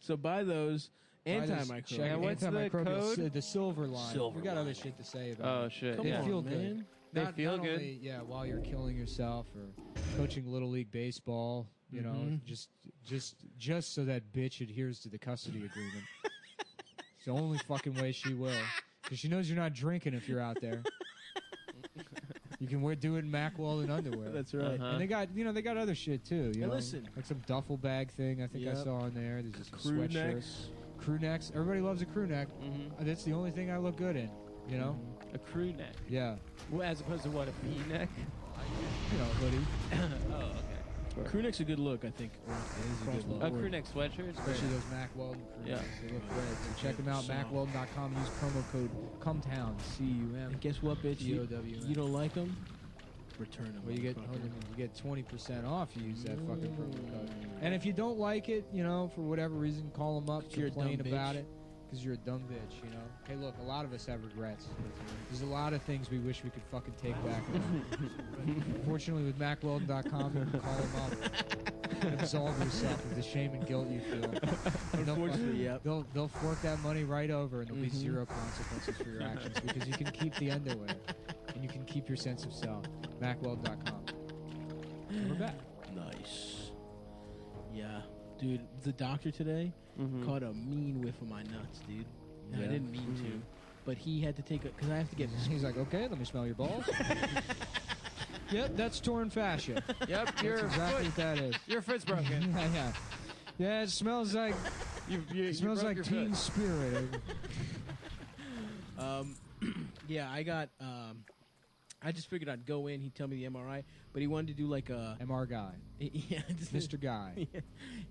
So buy those Check antimicrobial. And what's the antimicrobial, code? The silver line. Silver we got other line. shit to say about Oh it. shit. Come They yeah. on, feel man. good. They Not feel good. Only, yeah, while you're killing yourself or coaching little league baseball, you know, just so that bitch adheres to the custody agreement. It's the only fucking way she will, because she knows you're not drinking if you're out there. You can do it in Mack Weldon underwear. That's right. Uh-huh. And they got other shit too. You Hey, know? listen. Like some duffel bag thing. I think I Yep. saw on there. There's just Crew sweatshirts. necks. Crew necks. Everybody loves a crew neck. Mhm. That's the only thing I look good in. You know? A crew neck. Yeah. Well, as opposed to what, a V-neck? You know, hoodie. Oh, okay. Crew neck's a good look, I think. It is a good look. A crew neck sweatshirt? Especially those Mack Weldon crew Yeah. necks. They look great. So check them out. Soft. MackWeldon.com. Use promo code CUMTOWN. And guess what, bitch? You CUMTOWN. don't like them? Return them. Well, you get 20% off. You use that fucking promo code. And if you don't like it, you know, for whatever reason, call them up, 'Cause you're a complain dumb about bitch. it, because you're a dumb bitch. You know. Hey, look, a lot of us have regrets. There's a lot of things we wish we could fucking take back. Fortunately, with MackWeldon.com, you can call them up and absolve yourself of the shame and guilt you feel. And Unfortunately, yep. They'll fork that money right over, and there'll be zero consequences for your actions because you can keep the underwear and you can keep your sense of self. MackWeldon.com. And we're back. Nice. Yeah. Dude, the doctor today caught a mean whiff of my nuts, dude. And I Yeah. didn't mean to. But he had to take a... Because I have to get... He's like, okay, let me smell your balls. Yep, that's torn fascia. Yep, That's your exactly foot, what that is. your foot's broken. Yeah. Yeah, it smells like You smells broke like your Teen foot. Spirit. Yeah, I got. I just figured I'd go in. He'd tell me the MRI, but he wanted to do like a. MR guy, Yeah, Mr. Guy. Yeah.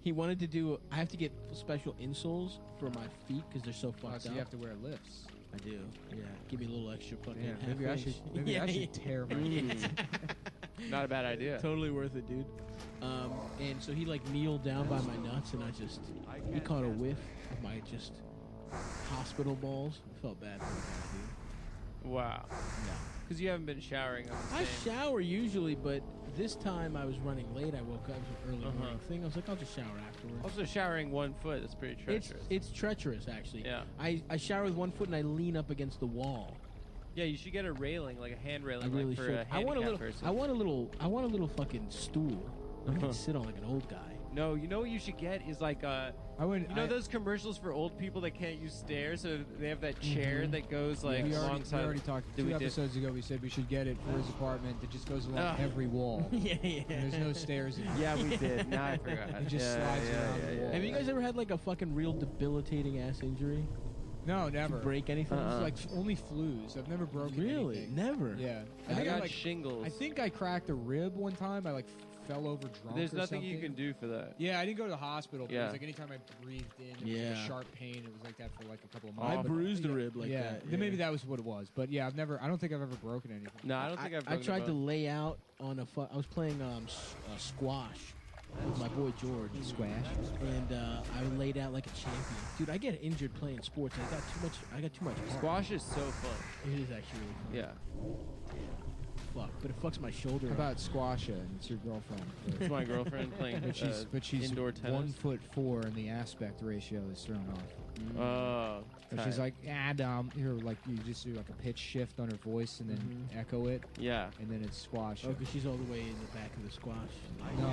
He wanted to do. I have to get special insoles for my feet because they're so Oh, fucked so up. you have to wear lifts. I do. Yeah, give me a little extra fucking. Yeah, half maybe I inch. should. Maybe I should tear my feet. Not a bad idea. Totally worth it, dude. And so he like kneeled down by my nuts, and he caught a whiff of my just hospital balls. I felt bad for the guy, Wow. dude. No. Because you haven't been showering. I shower usually, but this time I was running late. I woke up, it was an early morning thing. I was like, I'll just shower afterwards. Also, showering 1 foot is pretty treacherous. It's treacherous, actually. Yeah. I shower with 1 foot and I lean up against the wall. Yeah, you should get a railing, like a hand I railing, really like for should. a handicapped person. I want a little fucking stool. I can sit on like an old guy. No, you know what you should get is like I wouldn't. you know those commercials for old people that can't use stairs, so they have that chair that goes like we alongside. already talked. Did 2 we did- episodes ago, we said we should get it for his apartment that just goes along Ugh. every wall. Yeah, yeah. And there's no stairs in it. Yeah, we did. Now I forgot. It just slides around the wall. Have you guys ever had like a fucking real debilitating ass injury? No, never. Break anything? It's like only flus. I've never broken Really? anything. Never. Yeah. I got like, shingles. I think I cracked a rib one time. I like fell over drunk. There's or nothing you something. can do for that. Yeah, I didn't go to the hospital. But it Yeah. was like anytime I breathed in, it was like Yeah. a sharp pain. It was like that for like a couple of I months. But- bruised a yeah. rib like yeah. that. Then maybe that was what it was. But yeah, I don't think I've ever broken anything. No, I don't think I've. I broken a tried to bone. lay out on I was playing squash with my boy George. Squash. And I laid out like a champion. Dude, I get injured playing sports. I got too much heart. Squash is so fun. It is actually really fun. Yeah, Fuck, but it fucks my shoulder. How up. about Squasha? And it's your girlfriend. it's my girlfriend playing. But she's indoor tennis. 1'4", and the aspect ratio is thrown off. Oh, And she's like, here, like you just do like a pitch shift on her voice and then echo it, yeah. and then it's Squash. Oh, because she's all the way in the back of the squash. No.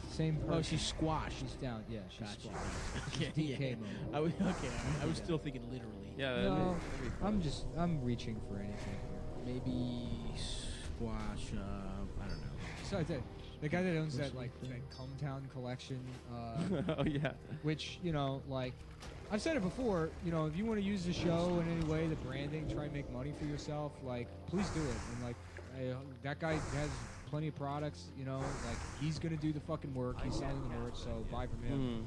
It's same person. Oh, she's squash. She's down. Yeah, she's Gotcha. Squash. Okay, DK yeah. mode. I was okay. All right. I was still thinking literally. Yeah, No, that'd be fun. I'm reaching for anything here. Maybe squash. I don't know. So the guy that owns that Cumtown collection, oh yeah. which like I've said it before, if you want to use the show in any way, the branding, try and make money for yourself, please do it. And that guy has plenty of products, like he's gonna do the fucking work. He's selling the merch, so buy from him.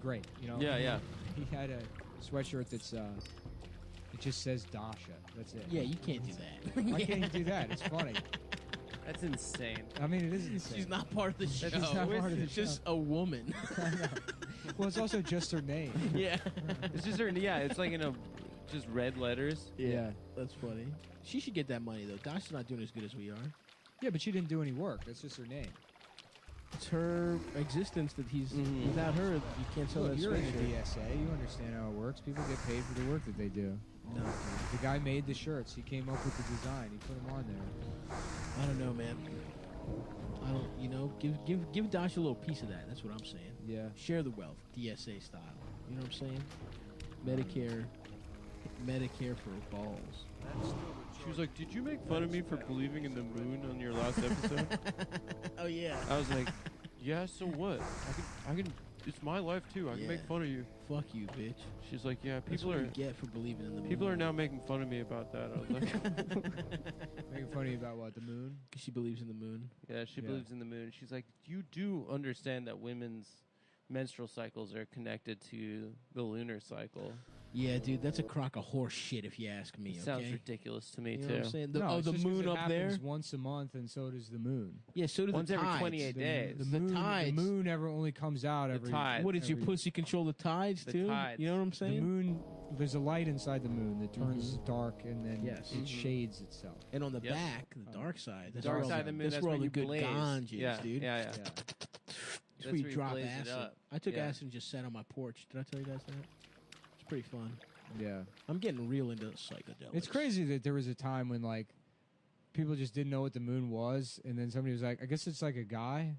Great. Yeah. He had a sweatshirt that's it just says Dasha. That's it. Yeah, you can't do that. Why can't you do that? It's funny. That's insane. I mean, it is insane. She's not part of the show. She's not part of the It's just show. a woman. Well, it's also just her name. Yeah. It's just her. Yeah, it's like just red letters. Yeah. That's funny. She should get that money though. Dasha's not doing as good as we are. Yeah, but she didn't do any work. That's just her name. It's her existence that he's without her. You can't sell Look, that you're in the sweatshirt. DSA. You understand how it works. People get paid for the work that they do. No, The guy made the shirts. He came up with the design. He put them on there. I don't know, man. I don't. Give Dasha a little piece of that. That's what I'm saying. Yeah. Share the wealth, DSA style. You know what I'm saying? Medicare for balls. She was like, "Did you make fun of me for believing in the moon on your last episode?" Oh yeah. I was like, "Yeah, so what? I can. It's my life too. I can make Yeah. fun of you." Fuck you, bitch. She's like, "Yeah, That's people what are you get for believing in the moon. people are now making fun of me about that." I was like, Making funny about what? The moon? because she believes in the moon. "Yeah, she Yeah. believes in the moon." She's like, "You do understand that women's menstrual cycles are connected to the lunar cycle?" Yeah, dude, that's a crock of horse shit if you ask me. It sounds okay? ridiculous to me You know too. what I'm saying? No, it's The just 'cause moon it up there. happens once a month, and so does the moon. Yeah, so do Once the every tides. 28 days. The moon, tides. The moon ever only comes out every. tides. What is your every- pussy control the tides The too? tides. You know what I'm The saying? moon. There's a light inside the moon that turns dark, and then Yes. it shades itself. And on the Yep. back, the dark side. That's Dark where all side of the moon. That's where all when the you good blaze. ganj is, yeah, dude. Yeah, yeah. Yeah. That's where where you you drop blaze it acid. up. I took Yeah. acid and just sat on my porch. Did I tell you guys that? It's pretty fun. Yeah. I'm getting real into psychedelics. It's crazy that there was a time when people just didn't know what the moon was, and then somebody was like, I guess it's like a guy.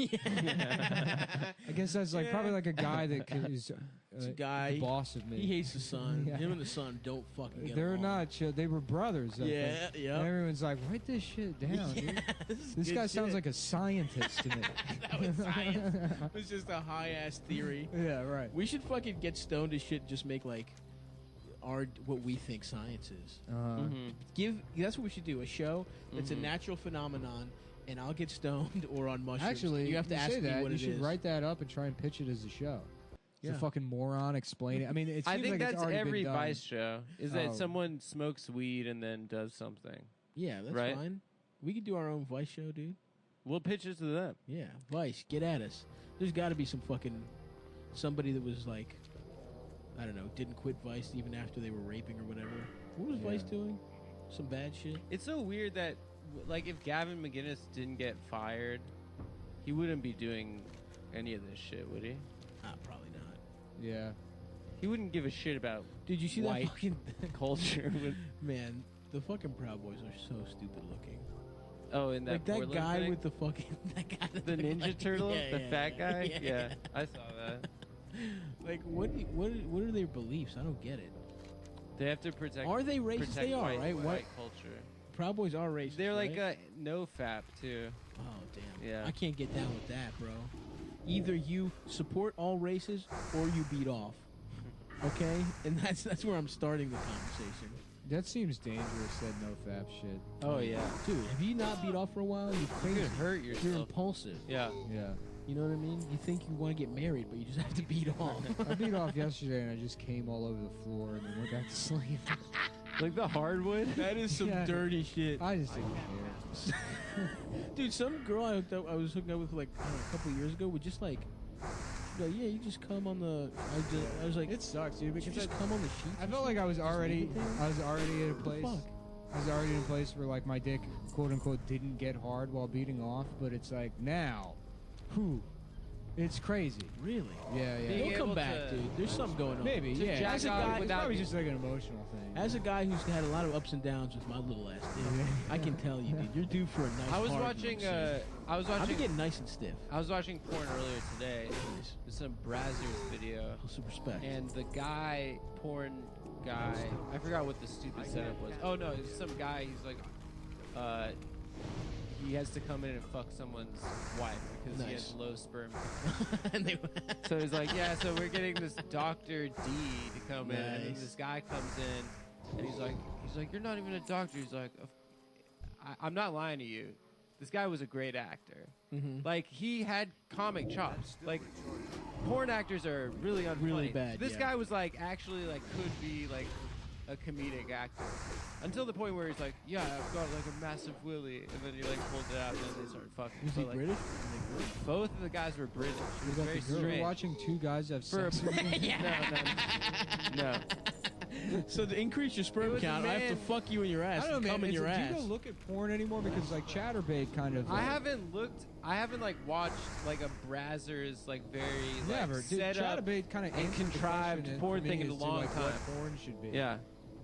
I guess that's like probably like a guy that is It's a guy. the boss of me. He hates the sun. Yeah. Him and the sun don't fucking get They're along. not chill. They were brothers. I Yeah, think. yeah. And everyone's like, write this shit down, dude. This guy sounds like a scientist to me. That was science. It was just a high ass theory. Yeah, right. We should fucking get stoned as shit. And just make like what we think science is. That's what we should do. A show that's a natural phenomenon, and I'll get stoned or on mushrooms. Actually, you have to ask say me that. what You it should is. write that up and try and pitch it as a show. Yeah. The fucking moron explain it. I mean, it seems I think like it's that's already every been done. Vice show. Is that Oh. someone smokes weed and then does something? Yeah, that's Right? fine. We could do our own Vice show, dude. We'll pitch it to them. Yeah, Vice, get at us. There's got to be some fucking somebody that was like, I don't know, didn't quit Vice even after they were raping or whatever. What was Vice doing? Some bad shit. It's so weird that, like, if Gavin McGinnis didn't get fired, he wouldn't be doing any of this shit, would he? Probably not. Yeah. He wouldn't give a shit about Dude, you see white that fucking culture. man? The fucking Proud Boys are so stupid looking. Oh, and that Like that Portland guy thing? with the fucking that guy that the looked Ninja like- Turtle, yeah, the yeah, fat yeah. guy. Yeah, Yeah, I saw that. Like what are their beliefs? I don't get it. They have to protect. Are they racist? protect They are, white, right? White culture. Proud Boys are racist. They're like right? no fap too. Oh damn. Yeah. I can't get down with that, bro. Either you support all races or you beat off. Okay? And that's where I'm starting the conversation. That seems dangerous, that no fap shit. Oh yeah. Dude, have you not beat off for a while? You're You crazy. could hurt You're yourself. impulsive. Yeah. Yeah. You know what I mean? You think you want to get married, but you just have to beat off. I beat off yesterday and I just came all over the floor and then went back to sleep. Like the hardwood. That is some Yeah. dirty shit. I just didn't care. Dude, some girl I was hooking up with like I don't know, a couple of years ago would just like, she'd be like, yeah, you just come on the. I was like, It sucks, dude, you because just come on the sheets. I or felt like I was something? Just already leave it there? I was already at a place. fuck? I was already in a place where like my dick quote unquote didn't get hard while beating off, but it's like now, whew, it's crazy. Really? Yeah, yeah. Being He'll come able back, to- dude. There's something going on. Maybe, To yeah. jack As a off guy, it's without probably being- just like an emotional thing. As a guy who's had a lot of ups and downs with my little ass dick, I can tell you, dude, you're due for a nice. I was hard watching. one soon. I was I've been watching. getting nice and stiff. I was watching porn earlier today. There's some Brazzers video, Some respect. and the porn guy, I forgot what the stupid setup was. Oh no, it's some guy. He's like, he has to come in and fuck someone's wife because he has Nice. low sperm. and they, So he's like, yeah, so we're getting this Dr. D to come in, and then Nice. this guy comes in, and he's like, you're not even a doctor. He's like, I'm not lying to you. This guy was a great actor. Like he had comic chops. Like porn actors are really unfunny. Really bad, This yeah. guy was like actually like could be like a comedic actor until the point where he's like, yeah, I've got like a massive willy, and then he like pulled it out, and then they started fucking. was But, he like, British? Both of the guys were British. It was about very the girl? You were strange. watching two guys have For a sex. with each other? no. So to increase your It sperm was a count, I have to man- fuck you in your ass I don't and know, come man. in your Do ass. you go look at porn anymore? Because like Chatterbait kind of. I haven't looked. I haven't like watched like a Brazzers like very like Never. Dude, set up. Chatterbait kind of and contrived porn thing in a long What time. porn should be. Yeah.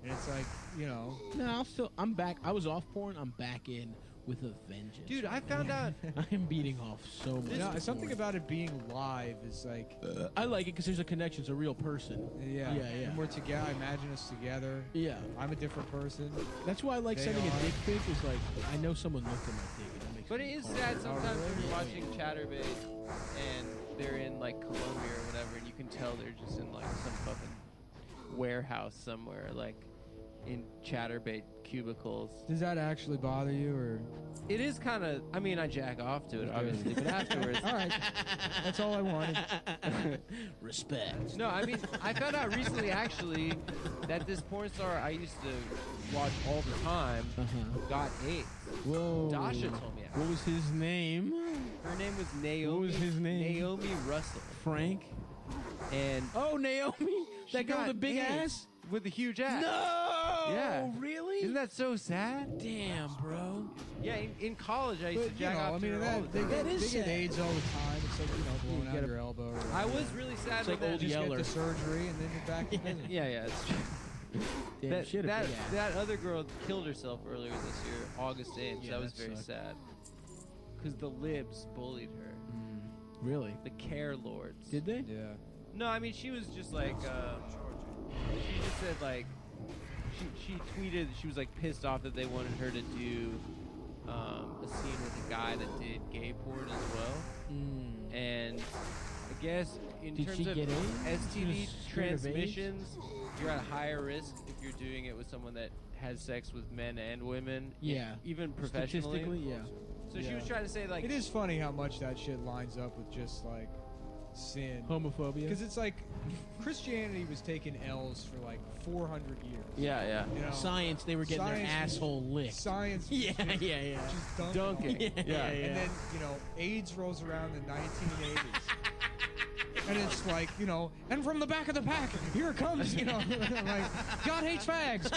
And it's like, you know. No, I'm back. I was off porn. I'm back in with a vengeance. Dude, I found out. I'm beating off so much. No, with something porn. about it being live is like. I like it because there's a connection. It's a real person. Yeah. Yeah, yeah. And we're together. I imagine us together. Yeah. I'm a different person. That's why I like They sending a are. dick pic. Is like I know someone looked at my dick. And that makes But me it is calm. sad sometimes when you're Yeah. watching Chatterbait and they're in like Colombia or whatever, and you can tell they're just in like some fucking warehouse somewhere, like in Chatterbait cubicles. Does that actually bother you, or? It is kind of. I mean, I jack off to it, obviously, but afterwards. All right. That's all I wanted. Respect. No, I mean, I found out recently, actually, that this porn star I used to watch all the time got AIDS. Whoa. Dasha told me. What was his name? Her name was Naomi. What was his name? Naomi Russell. Frank. And Oh, Naomi. she That girl with got the big AIDS ass. with a huge ass. No. Yeah. Really? Isn't that so sad? Damn, bro. Yeah, in college I used But, to you jack know, off I to mean, her all the they time. That is they get sad. AIDS all the time. It's like, blowing You out gotta- your elbow. Or I whatever. was really sad It's with like old that. Just Yeller. get the surgery and then you're back to business. Yeah, it's true. Damn, shit, that other girl killed herself earlier this year, August 8th. Yeah, that was that very sucked. sad. Because the libs bullied her. Really? The care lords. Did they? Yeah. No, I mean she was just like she just said like she tweeted she was like pissed off that they wanted her to do a scene with a guy that did gay porn as well. And I guess in Did terms she of get AIDS? STD She was scared of transmissions, you're at a higher risk if you're doing it with someone that has sex with men and women. Yeah. Even professionally. Statistically, yeah. So she was trying to say like It is funny how much that shit lines up with just like sin. Homophobia. Because it's like Christianity was taking L's for like 400 years. yeah. You know, Science, they were getting Science their was- asshole licked. Science. Yeah, was yeah. Just Dunking. Yeah. And then, AIDS rolls around in the 1980s. And it's like, and from the back of the pack, here it comes, like, God hates fags,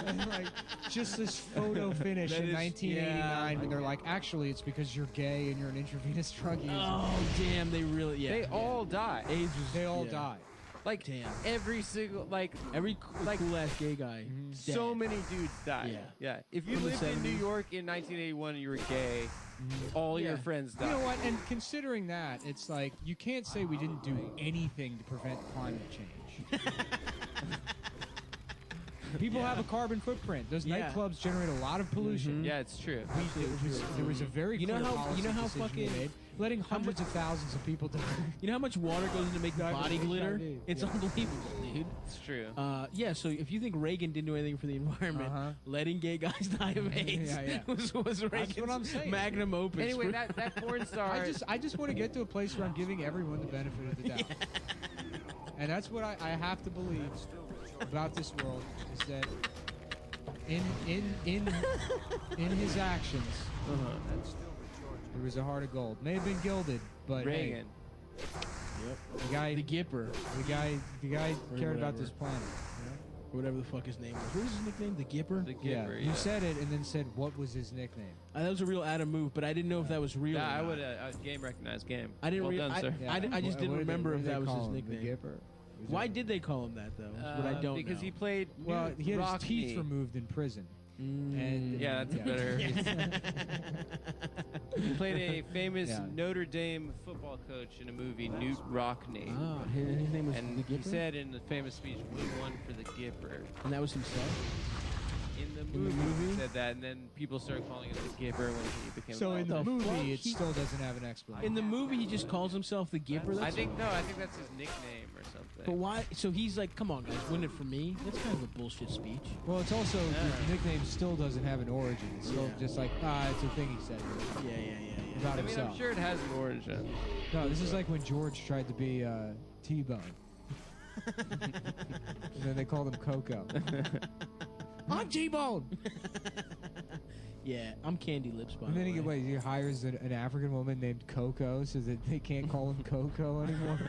and like, just this photo finish That in is- 1989 when they're like, actually, it's because you're gay and you're an intravenous drug user. Oh, damn, they really, they all die. AIDS was, They all yeah. die. Like Damn. every single Every cool ass gay guy. so many dudes died. Yeah. If you From the lived in New 70s. York in 1981 and you were gay, all your Yeah. friends died. You know what? And considering that, it's like, you can't say we didn't do anything to prevent climate change. People have a carbon footprint. Those Yeah. nightclubs generate a lot of pollution. Yeah, it's true. There was a very You know clear how- policy you know how decision we fucking- made, letting hundreds of thousands of people die. You know how much water goes into making Exactly. body glitter? HIV. It's Yeah. unbelievable, dude. It's true. Yeah, so if you think Reagan didn't do anything for the environment, Uh-huh. letting gay guys die of AIDS Yeah. was Reagan's what I'm saying. magnum opus. Anyway, for- that porn star. I just want to get to a place where I'm giving everyone the benefit of the doubt. And that's what I have to believe about this world is that in his actions there was a heart of gold. May have been gilded, but Reagan. the guy the Gipper, the guy Or cared about whatever. this planet. or whatever the fuck his name was. What was his nickname? The Gipper? The Yeah, Gipper, you said it and then said what was his nickname. That was a real Adam move, but I didn't know if that was real. Yeah, or I not. would game recognized game. I didn't well rea- done, sir. I just didn't What did remember what if did that they was call his him? nickname. The Gipper? Was Why it- did they call him that though? Is what I don't because know. he played. Well, he had his Rockney. teeth removed in prison. And Yeah, that's better. He played a famous Yeah. Notre Dame football coach in a movie, Newt Rockney. Ah, his name was And the he Gipper? said in the famous speech, "We won for the Gipper." And that was himself? In the the movie, movie? he said that, and then people started calling him the Gipper when he became. So in the the movie, fuck? it He- still doesn't have an explanation. In the movie, he just calls himself the Gipper? I That's- think that's his nickname or something. But why? So he's like, come on, guys, win it for me? That's kind of a bullshit speech. Well, it's also the nickname still doesn't have an origin. It's still Yeah. just like it's a thing he said Yeah. about I mean, himself. I'm sure it has an origin. No, this is like when George tried to be T-Bone, and then they called him Coco. I'm T-Bone. Yeah, I'm Candy Lips, by And the then way. he hires an African woman named Coco so that they can't call him Coco anymore.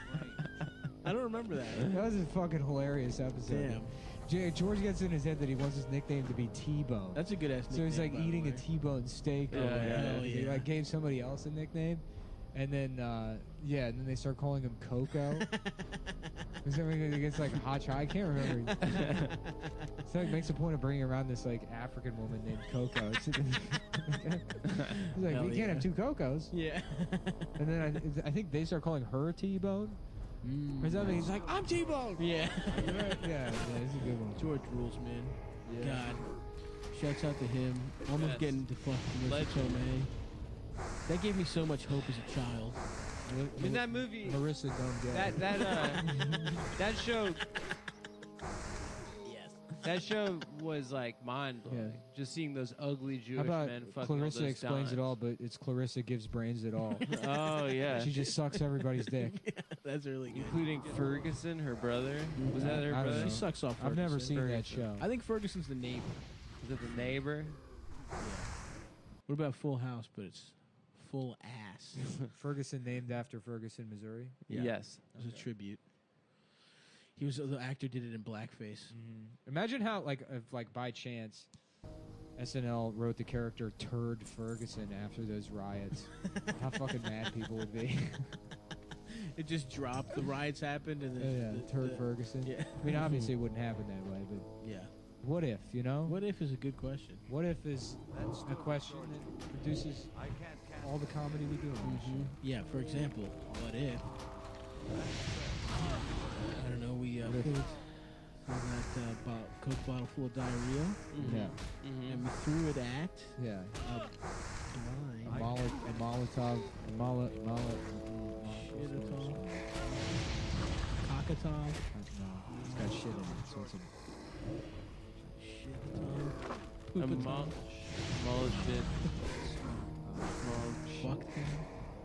I don't remember that. That was a fucking hilarious episode. Damn. George gets in his head that he wants his nickname to be T-Bone. That's a good ass So he's like nickname, by the eating a way. T-bone steak or Yeah, whatever. yeah. Hell He yeah. like gave somebody else a nickname, and then and then they start calling him Coco. Or something against like a hot shot. I can't remember. So he makes a point of bringing around this like African woman named Coco. He's like, Hell we can't yeah. have two Cocos. Yeah. And then I think they start calling her T-Bone. Or something. He's like, I'm T-Bone. Yeah. Yeah, it's a good one. George rules, man. Yeah. God. Shouts out to him. Almost Yes. getting to fuck Marissa Legend. Tomei. That gave me so much hope as a child. In that movie, Marissa don't get that show. That show was like mind blowing. Yeah. Just seeing those ugly How Jewish about men fucking Clarissa all those explains it dimes. all, but it's Clarissa gives brains it all. Oh yeah, She just sucks everybody's dick. That's really good. including Ferguson, her brother. Was that her I don't brother? know. She sucks off I've never Ferguson. seen that show. I think Ferguson's the neighbor. Was it the neighbor? What about Full House, but it's full ass? Ferguson named after Ferguson, Missouri. Yeah. Yes. It was a tribute. He was the actor did it in blackface. Imagine how, like, if, like, by chance, SNL wrote the character Turd Ferguson after those riots. How fucking mad people would be. It just dropped. The riots happened, and then Turd Ferguson. Yeah. I mean, obviously, it wouldn't happen that way, but yeah. what if, you know? What if is a good question. What if is a question that produces all the comedy we do? Yeah. For example, what if? I don't know. We got a Coke bottle full of diarrhea, Yeah. and we threw it at Yeah. a blind A Molotov. shit-a-tov. Cockatov. No, it's got shit in it, so it's a Shit-a-tov. A Poop-a-tov. mullet shit. Fuck thing.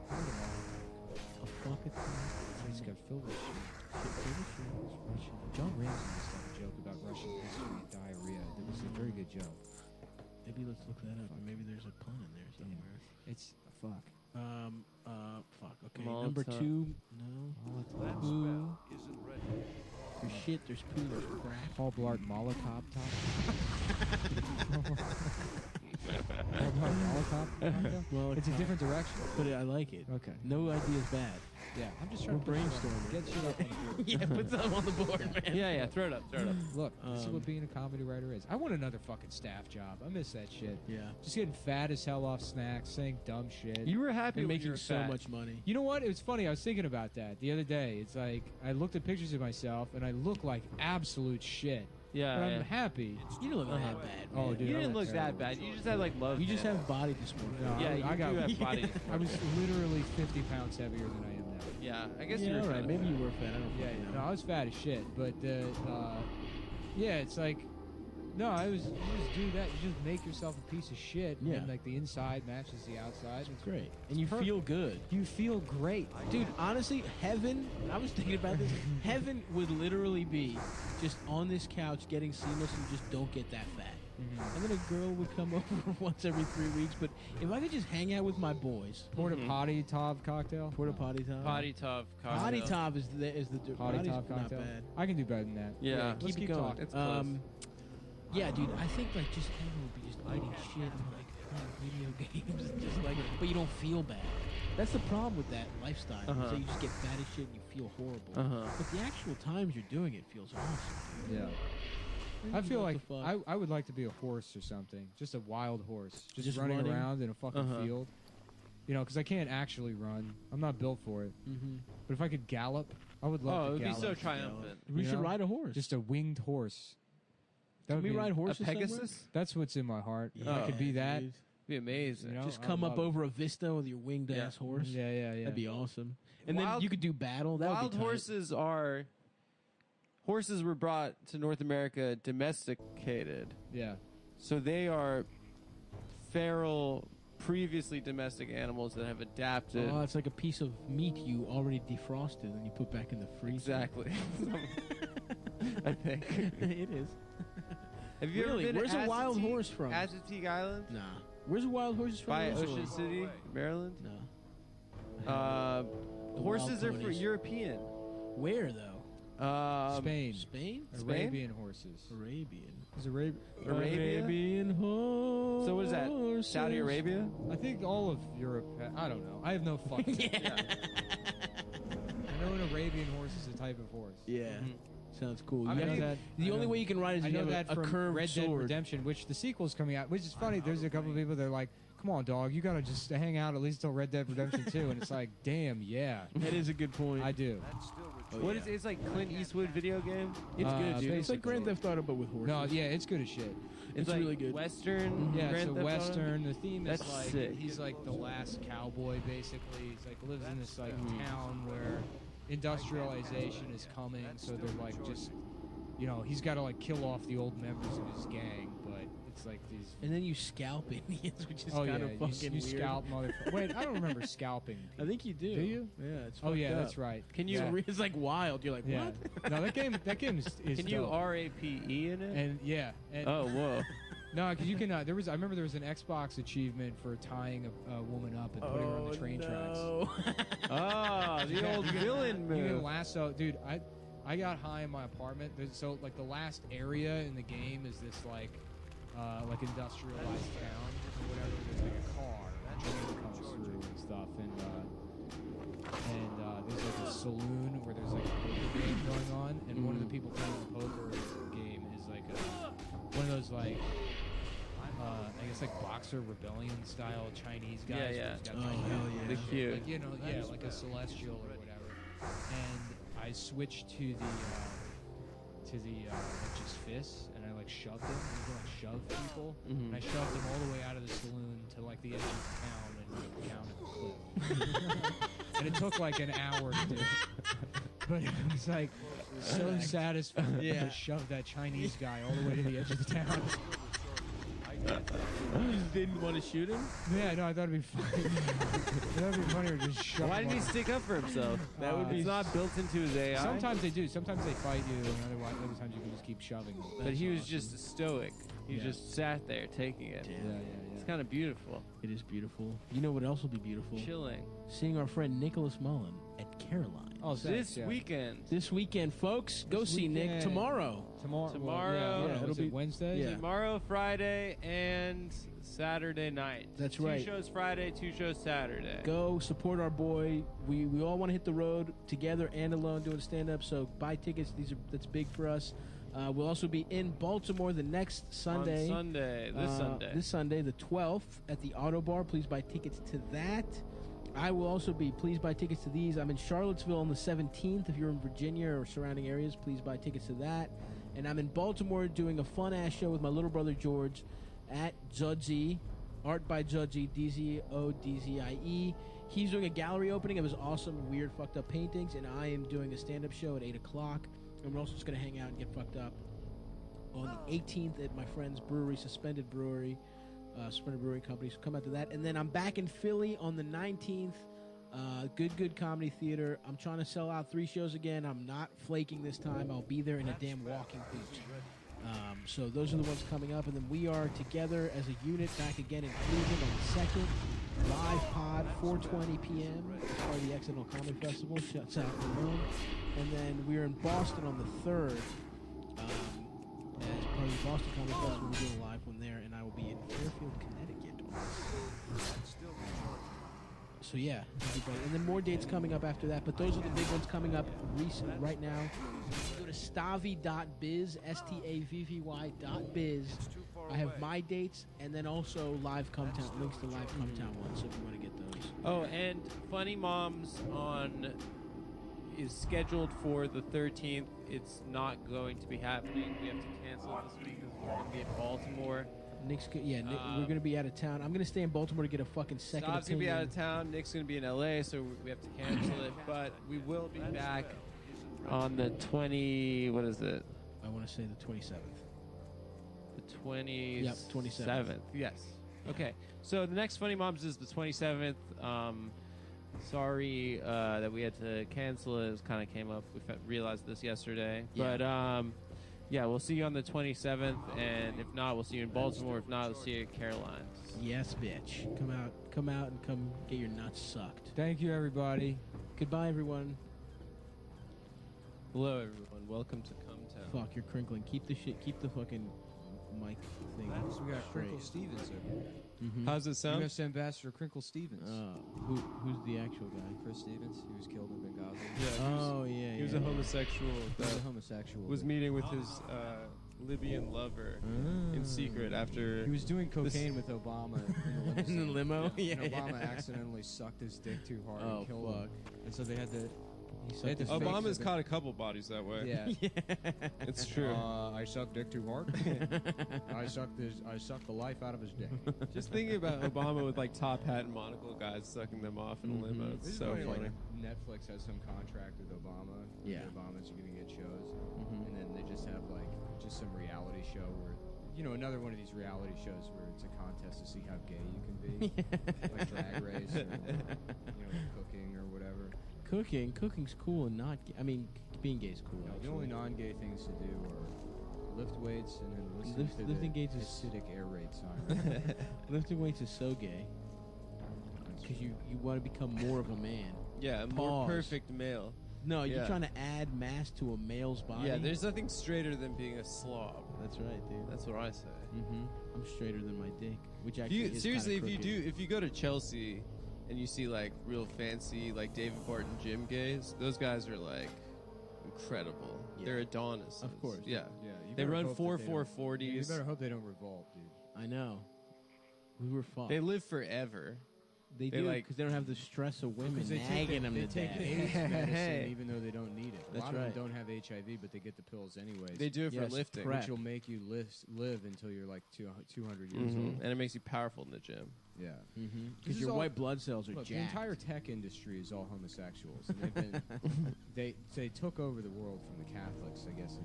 A fuck-a-tov. It's got filled with shit. Russian. John Ramsey used to have a joke about Russian history and diarrhea. It was a very good joke. Maybe let's look that up. Or maybe there's a pun in there somewhere. It's fuck. Fuck. Okay. Molotov. Number 2. No. Poo. There's shit. There's poo. There's crap. Paul Blart Molotov top. Paul Blart Molotov. Well, It's a different direction. but I like it. Okay. No idea's bad. Yeah, I'm just trying to We're put shit brainstorming. up- Get shit up on the board. Yeah, put something on the board, man. Yeah, throw it up. Look, this is Um, what being a comedy writer is. I want another fucking staff job. I miss that shit. Yeah. Just getting fat as hell off snacks, saying dumb shit. You were happy You're when you making were so fat. much money. You know what? It was funny. I was thinking about that the other day. It's like I looked at pictures of myself and I look like absolute shit. Yeah, But yeah. I'm happy. You don't look Uh-huh. that bad. Oh, man. dude, You I didn't look look that bad. You just had like love. You just man. have body dysmorphia. No, Yeah, I you got. do have body. I was literally 50 pounds heavier than I am now. Yeah, I guess Yeah, you were all right. fat. Maybe you were fat. I don't Yeah, fucking no, know. I was fat as shit. But yeah, it's like, no, you just do that. You just make yourself a piece of shit. Yeah. And like the inside matches the outside. It's Great. And you perfect. feel good. You feel great. Dude, honestly, heaven, I was thinking about this. Heaven would literally be just on this couch getting seamless and just don't get that fat. And then a girl would come over once every 3 weeks. But if I could just hang out with my boys, Porta potty top cocktail. porta potty time. Potty top. Potty cocktail. top is the Potty potty's top not cocktail. bad. I can do better than that. Yeah. Let's Keep it keep going. talking. It's close. Yeah, dude, I think like just heaven would be just eating shit and like playing video games and just like, but you don't feel bad. That's the problem with that lifestyle. Uh-huh. So you just get fat as shit and you feel horrible. Uh-huh. But the actual times you're doing it feels awesome. Dude. Yeah. I feel like I would like to be a horse or something. Just a wild horse. Just running around in a fucking Uh-huh. field. You know, because I can't actually run. I'm not built for it. Mm-hmm. But if I could gallop, I would Oh, love it to would be gallop. so triumphant. We You should know? ride a horse. Just a winged horse. That Can would we be- ride A horses somewhere? Pegasus? That's what's in my heart. If I Yeah, could be that. dude. Be amazing. You know? Just I come up love it. over a vista with your winged Yeah. ass horse. Yeah, yeah, yeah. That'd be awesome. And then Wild- you could do battle. That would Wild be tight. horses were brought to North America domesticated. Yeah. So they are feral, previously domestic animals that have adapted. Oh, it's like a piece of meat you already defrosted and you put back in the freezer. Exactly. I think. It is. Have you Really? ever been Where's to a wild Assateague- horse from? Assateague Island? Nah. Where's the wild horses from? By Those Ocean or- City, Maryland? No. The Horses wild are for ponies. European. Where though? Spain. Spain? Spain? Arabian horses. Arabian. Is Arabia? Arabia? Arabian horses. So what is that? Saudi Arabia? I think all of Europe. I don't know. I have no fucking. Yeah. I know an Arabian horse is a type of horse. Yeah. Sounds cool. I You know have to- that. the I only know- way you can ride is I if you know have that a from curved Red Dead sword. Redemption, which the sequel's coming out. Which is funny. There's a couple of people that are like, "Come on, dog, you gotta just hang out at least till Red Dead Redemption 2," and it's like, "Damn, yeah, That is a good point. I do." What is it's like Clint Eastwood video game? It's good, dude. It's like basically. Grand Theft Auto, but with horses. No, yeah, it's good as shit. It's like really good. Western. Yeah, Grand it's Theft a Auto? western. The theme is That's like sick. he's like the last cowboy, basically. He's like lives in this like town where industrialization is coming, so they're like just, you know, he's got to like kill off the old members of his gang, but it's like these. And then you scalp Indians, which is Oh yeah, kind of fucking you weird. scalp motherfucker. Wait, I don't remember scalping. I think you do. Do you? Yeah, it's Oh yeah, fucked that's up. right. Can you? Yeah. It's like wild. You're like, Yeah. what? No, that game is Can you dope. RAPE in it? And yeah, and Oh whoa! no, because you can. I remember there was an Xbox achievement for tying a woman up and putting her on the train tracks. Oh, the old villain You can move. lasso, dude. I got high in my apartment. So like the last area in the game is this like industrialized town or whatever. There's like a car, a train comes through and stuff, and and there's like a saloon where there's like a poker game going on, and one of the people playing the poker game is like one of those like I guess like boxer rebellion style Chinese guys. Yeah, where he's got, Oh, like, hell yeah. The cute. like, you know, yeah, like a celestial or whatever. And I switched to the like just fists, and I like shoved them. You can like shove people, and I shoved them all the way out of the saloon to like the edge of town and like, counted the clip. And it took like an hour to do it. But it was like so satisfying to shove that Chinese guy all the way to the edge of the town. You didn't want to shoot him? Yeah, no, I thought it'd be funny. That'd be funnier to just shove Why him didn't he off. stick up for himself? That would be. It's not built into his AI. Sometimes they do. Sometimes they fight you, and other times you can just keep shoving them. But he was just stoic. He just sat there taking it. Yeah. It's kind of beautiful. It is beautiful. You know what else will be beautiful? Chilling. Seeing our friend Nicholas Mullen at Caroline. Oh, This weekend. This weekend, folks. Go see Nick weekend. tomorrow. Tomorrow. Yeah, it'll be Wednesday. Yeah. Tomorrow, Friday, and Saturday night. That's two right. 2 shows Friday, 2 shows Saturday. Go support our boy. We all want to hit the road together and alone doing stand-up. So buy tickets. That's big for us. We'll also be in Baltimore the next Sunday. On Sunday. This Sunday, the 12th, at the Auto Bar. Please buy tickets to that. I will also be. Please buy tickets to these. I'm in Charlottesville on the 17th. If you're in Virginia or surrounding areas, please buy tickets to that. And I'm in Baltimore doing a fun-ass show with my little brother George at Judgy, Art by Judgy, DZODZIE. He's doing a gallery opening of his awesome, weird, fucked up paintings, and I am doing a stand-up show at 8 o'clock. And we're also just going to hang out and get fucked up on the 18th at my friend's brewery, Suspended Brewing Company. So come out to that. And then I'm back in Philly on the 19th. Good Comedy Theater. I'm trying to sell out 3 shows again. I'm not flaking this time. I'll be there in a damn walking boot. So those are the ones coming up. And then we are together as a unit back again in Cleveland on the 2nd. Live pod, 4:20 p.m. as part of the Accidental Comedy Festival. Shuts out the room. And then we're in Boston on the 3rd. As part of the Boston Comedy Festival, we're doing a live one there. And I will be in Fairfield, Connecticut. So yeah, everybody. And then more dates coming up after that. But those are the big ones coming up right now. Go to stavvy.biz, STAVVY.biz. I have my dates and then also live Cumtown, links to live Cumtown ones, so if you want to get those. Oh, and Funny Moms is scheduled for the 13th. It's not going to be happening. We have to cancel it this week because we're going to be in Baltimore. Nick's we're going to be out of town. I'm going to stay in Baltimore to get a fucking second Stav's going to be opinion. out of town. Nick's going to be in LA, so we have to cancel it. But we will be back on the 20. What is it? I want to say the 27th. The 27th. Yep, 27th. Yes. Okay. So the next Funny Moms is the 27th. Sorry that we had to cancel it. It kind of came up. We realized this yesterday. Yeah. But yeah, we'll see you on the 27th, and if not, we'll see you in Baltimore. If not, we'll see you at Caroline. Yes, bitch. Come out and come get your nuts sucked. Thank you, everybody. Goodbye, everyone. Hello, everyone. Welcome to Cumtown. Fuck, you're crinkling. Keep the fucking mic thing. We got straight. Crinkle Stevens over here. Mhm. How's it sound? U.S. Ambassador Crinkle Stevens. Who's the actual guy? Chris Stevens. He was killed in Benghazi. Oh yeah, He was a homosexual He was that a homosexual. was meeting with his Libyan lover in secret after. He was doing cocaine with Obama in the limo. Yeah, And Obama accidentally sucked his dick too hard and killed him. And so they had to. They had to fake Obama's it. caught a couple bodies that way. Yeah. It's true. I sucked dick too hard. I sucked the life out of his dick. Just thinking about Obama with like top hat and monocle guys sucking them off in a limo. It's so funny. Like, Netflix has some contract with Obama. Yeah. Obama's going to get shows. And then they just have like just some reality show where, another one of these reality shows where it's a contest to see how gay you can be. Like Drag Race or, cooking or whatever. Cooking's cool and not. Being gay is cool. The only non-gay things to do are lift weights and then listen to lifting the weights is- acidic air raid siren. Lifting weights is so gay because you want to become more of a man. Yeah, a more Pause. perfect male. No, you're Yeah. trying to add mass to a male's body. Yeah, there's nothing straighter than being a slob. That's right, dude. That's what I say. I'm straighter than my dick, which If actually you, is seriously, kinda if you crooked. go to Chelsea and you see like real fancy like David Barton gym gays. Those guys are like incredible. Yeah. They're Adonises. Of course. Yeah. Yeah, you They better run hope that they don't- 4.40s. You better hope they don't revolt, dude. I know. We were fucked. They live forever. They they do like- because they don't have the stress of women Because they nagging them they to take death. AIDS medicine even though they don't need it. A That's lot right. of them don't have HIV, but they get the pills anyways. They do it for Yes, lifting. prep. which will make you live until you're like 200 years Mhm. old. And it makes you powerful in the gym. Yeah. Because This is your all- white blood cells are Look, the jacked. entire tech industry is all homosexuals, and they've been they took over the world from the Catholics, I guess, in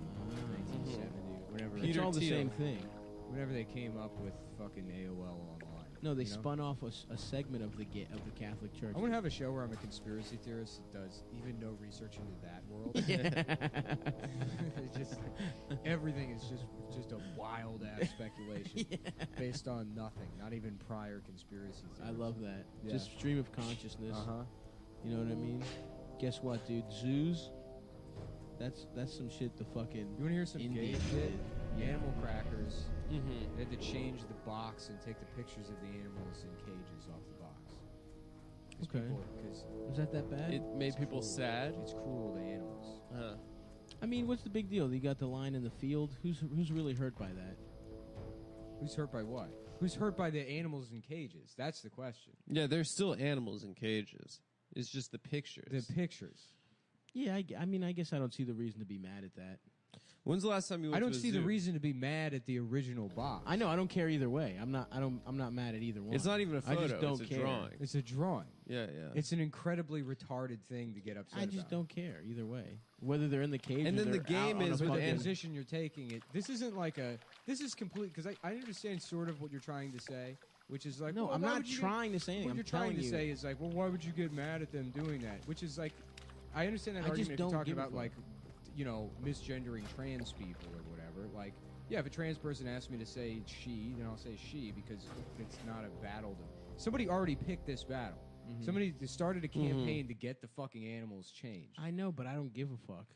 1970. Whenever It's Peter all the Thiel. same thing. whenever they came up with fucking AOL online. No, they you know? spun off a segment of the Catholic Church. I want to have a show where I'm a conspiracy theorist that does even no research into that world. It's just like, everything is just a wild ass speculation based on nothing, not even prior conspiracy theories. I love that. Yeah. Just stream of consciousness. Uh-huh. You know what I mean? Guess what, dude? Zoos. That's some shit. The fucking. You want to hear some gay Indian shit? Yeah. Animal crackers. Mm-hmm. They had to change the box and take the pictures of the animals in cages off the box. Okay. Because Is that bad? It made people sad. it's cruel to animals. I mean, what's the big deal? You got the line in the field. Who's really hurt by that? Who's hurt by what? Who's hurt by the animals in cages? That's the question. Yeah, there's still animals in cages. It's just the pictures. The pictures. Yeah, I mean, I guess I don't see the reason to be mad at that. When's the last time you went I don't to a see the zoo? reason to be mad at the original box. I know. I don't care either way. I'm not mad at either one. It's not even a I photo. just don't it's a care. drawing. It's a drawing. Yeah, yeah. It's an incredibly retarded thing to get upset I just about. don't care either way. Whether they're in the cage And or then the they're game out on is a with But the fucking- position you're taking it. This isn't like a. This is complete because I understand sort of what you're trying to say, which is like. No, well, I'm why not would you trying to say anything. What I'm you're trying telling to you. say is like, well, why would you get mad at them doing that? Which is like, I understand that I just argument if you're don't talking give a about fuck. like, misgendering trans people or whatever. Like, yeah, if a trans person asks me to say she, then I'll say she because it's not a battle. Somebody already picked this battle. Mm-hmm. Somebody started a campaign to get the fucking animals changed. I know, but I don't give a fuck.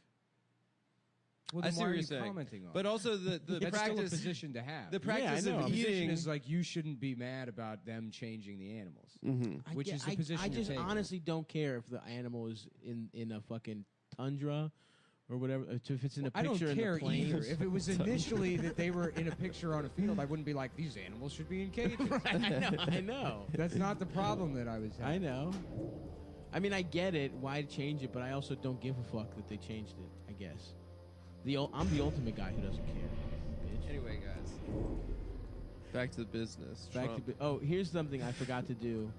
Well, I then see why what are you're you saying. commenting on? But also the That's still a practice. position to have. The practice I know. of The position eating. is like you shouldn't be mad about them changing the animals. Mm-hmm. Which is the position I you're just taking. honestly don't care if the animal is in a fucking tundra or whatever. If it's in a I don't picture in care the plains. either. If it was initially that they were in a picture on a field, I wouldn't be like, these animals should be in cages. I know. That's not the problem that I was I having. know. I mean, I get it. Why change it? But I also don't give a fuck that they changed it. I guess. I'm the ultimate guy who doesn't care. Bitch. Anyway, guys, back to the business. Back Trump. to here's something I forgot to do.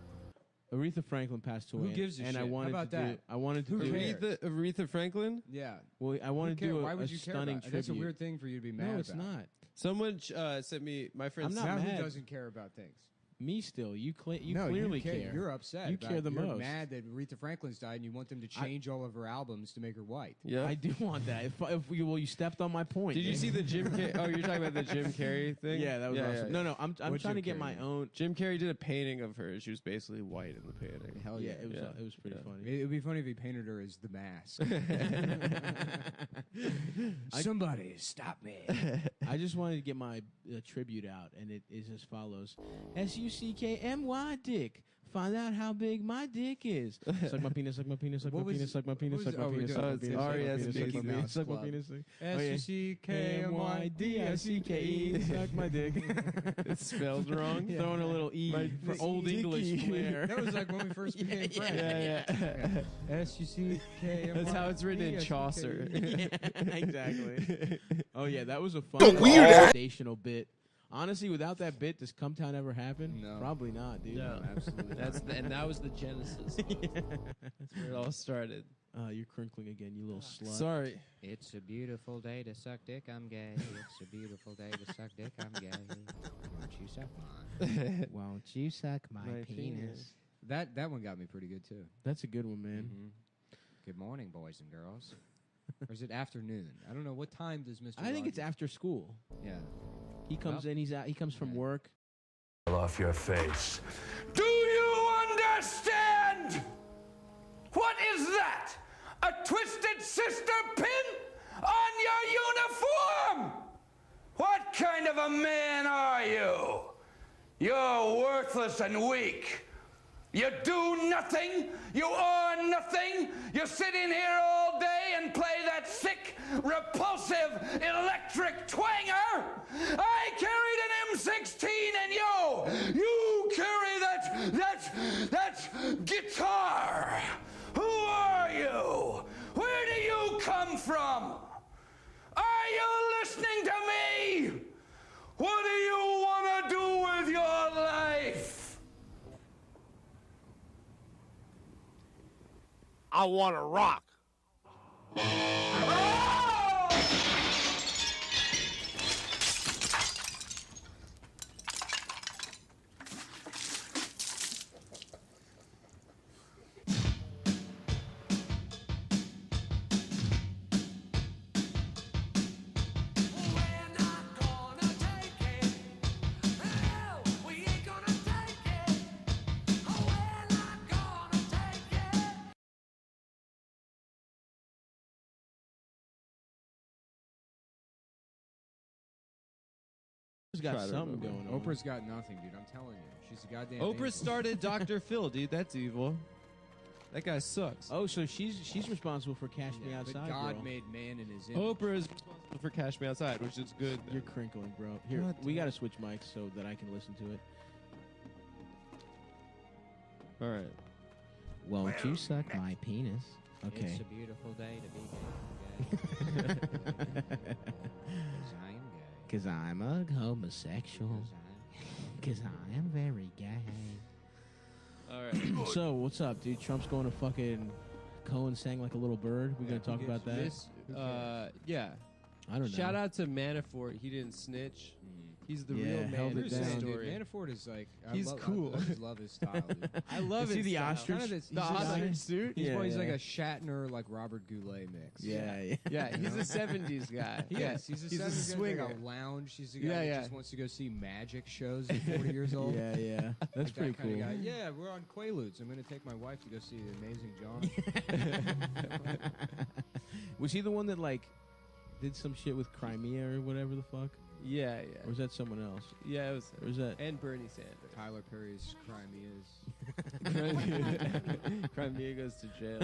Aretha Franklin passed away. Who gives a and I shit? How wanted about to that? do. I wanted to Who do. cares? Aretha Franklin. Yeah. Well, I wanted to Who do care? a, Why would a you care stunning about it? tribute. That's a weird thing for you to be mad No, it's about. not. Someone sent me my friend. I'm not Now mad. who doesn't care about things? Me still. You No, clearly you care. You're upset. You about care it. the You're most. mad that Aretha Franklin's died and you want them to change all of her albums to make her white. Yeah. I do want that. If you stepped on my point. Did you man. see the Jim Carrey? Oh, you're talking about the Jim Carrey thing? Yeah, that was awesome. No, I'm What trying to Jim get my Carrey? own. Jim Carrey did a painting of her. She was basically white in the painting. Hell Yeah, yeah. it was pretty funny. It would be funny if he painted her as the mask. Somebody stop me. I just wanted to get my tribute out, and it is as follows: SUCKMY dick. Find out how big my dick is. Suck my penis, suck my penis, suck my What was- penis, suck my penis, what suck was- my oh, we're penis, doing- suck my oh, penis, it's suck my R.E.S. penis, suck Mickey my penis, Mouse suck my Club. penis. SUCKMY. suck my dick. It's spelled wrong. Throwing a little E for old English flair. That was like when we first became friends. Yeah. SUCKMY. That's how it's written in Chaucer. Yeah, exactly. Oh yeah, that was a fun foundational bit. Honestly, without that bit, does Come Town ever happen? No. Probably not, dude. No, absolutely. And that was the genesis. That's where it all started. You're crinkling again, you little slut. Sorry. It's a beautiful day to suck dick, I'm gay. It's a beautiful day to suck dick, I'm gay. Won't you suck mine? Won't you suck my, penis? That one got me pretty good too. That's a good one, man. Good morning, boys and girls. Or is it afternoon? I don't know. What time does Mr. I think it's Rogers- after school. Yeah. He comes Well, in. He comes from okay. work. Off your face. Do you understand? What is that? A twisted sister pin on your uniform? What kind of a man are you? You're worthless and weak. You do nothing. You earn nothing. You sit in here all day and play that sick, repulsive, electric twanger. I carried an M16 and you carry that guitar. Who are you? Where do you come from? Are you listening to me? What do you want to do with your life? I want to rock. Oprah's got Try to something remember. going on. Oprah's got nothing, dude. I'm telling you. She's a goddamn Oprah angel. started Dr. Phil, dude. That's evil. That guy sucks. Oh, so she's responsible for Cash Me Yeah, Outside, but God girl. made man in his image. Oprah is responsible for Cash Me Outside, which is good. You're crinkling, bro. Here, God we damn. got to switch mics so that I can listen to it. All right. Won't you suck my penis? Okay. It's a beautiful day to be gay. I am gay. Because I'm a homosexual. Because I am very gay. All right. So, what's up, dude? Trump's going to fucking Cohen sang like a little bird. We gonna talk about that? This, yeah. I don't know. Shout out to Manafort. He didn't snitch. He's the Yeah, real held man it in the down. story. Manafort is like He's cool. I love his style. Dude. I love Is it. he the ostrich? Kind of this, The ostrich suit? He's, Yeah, he's like yeah. a Shatner, like Robert Goulet mix. Yeah. Yeah, he's a 70s guy. Yes, he's a he's a 70s guy, swinger. like a lounge. He's a guy Yeah, that yeah. just wants to go see magic shows at 40 years old. Yeah. That's Like pretty that kind cool. of guy. Yeah, we're on Quaaludes. I'm going to take my wife to go see The Amazing John. Was he the one that like did some shit with Crimea or whatever the fuck? Yeah, Or was that someone else? yeah. It was. Or was that? And Bernie Sanders. Tyler Perry's Crimea's. Crimea goes to jail.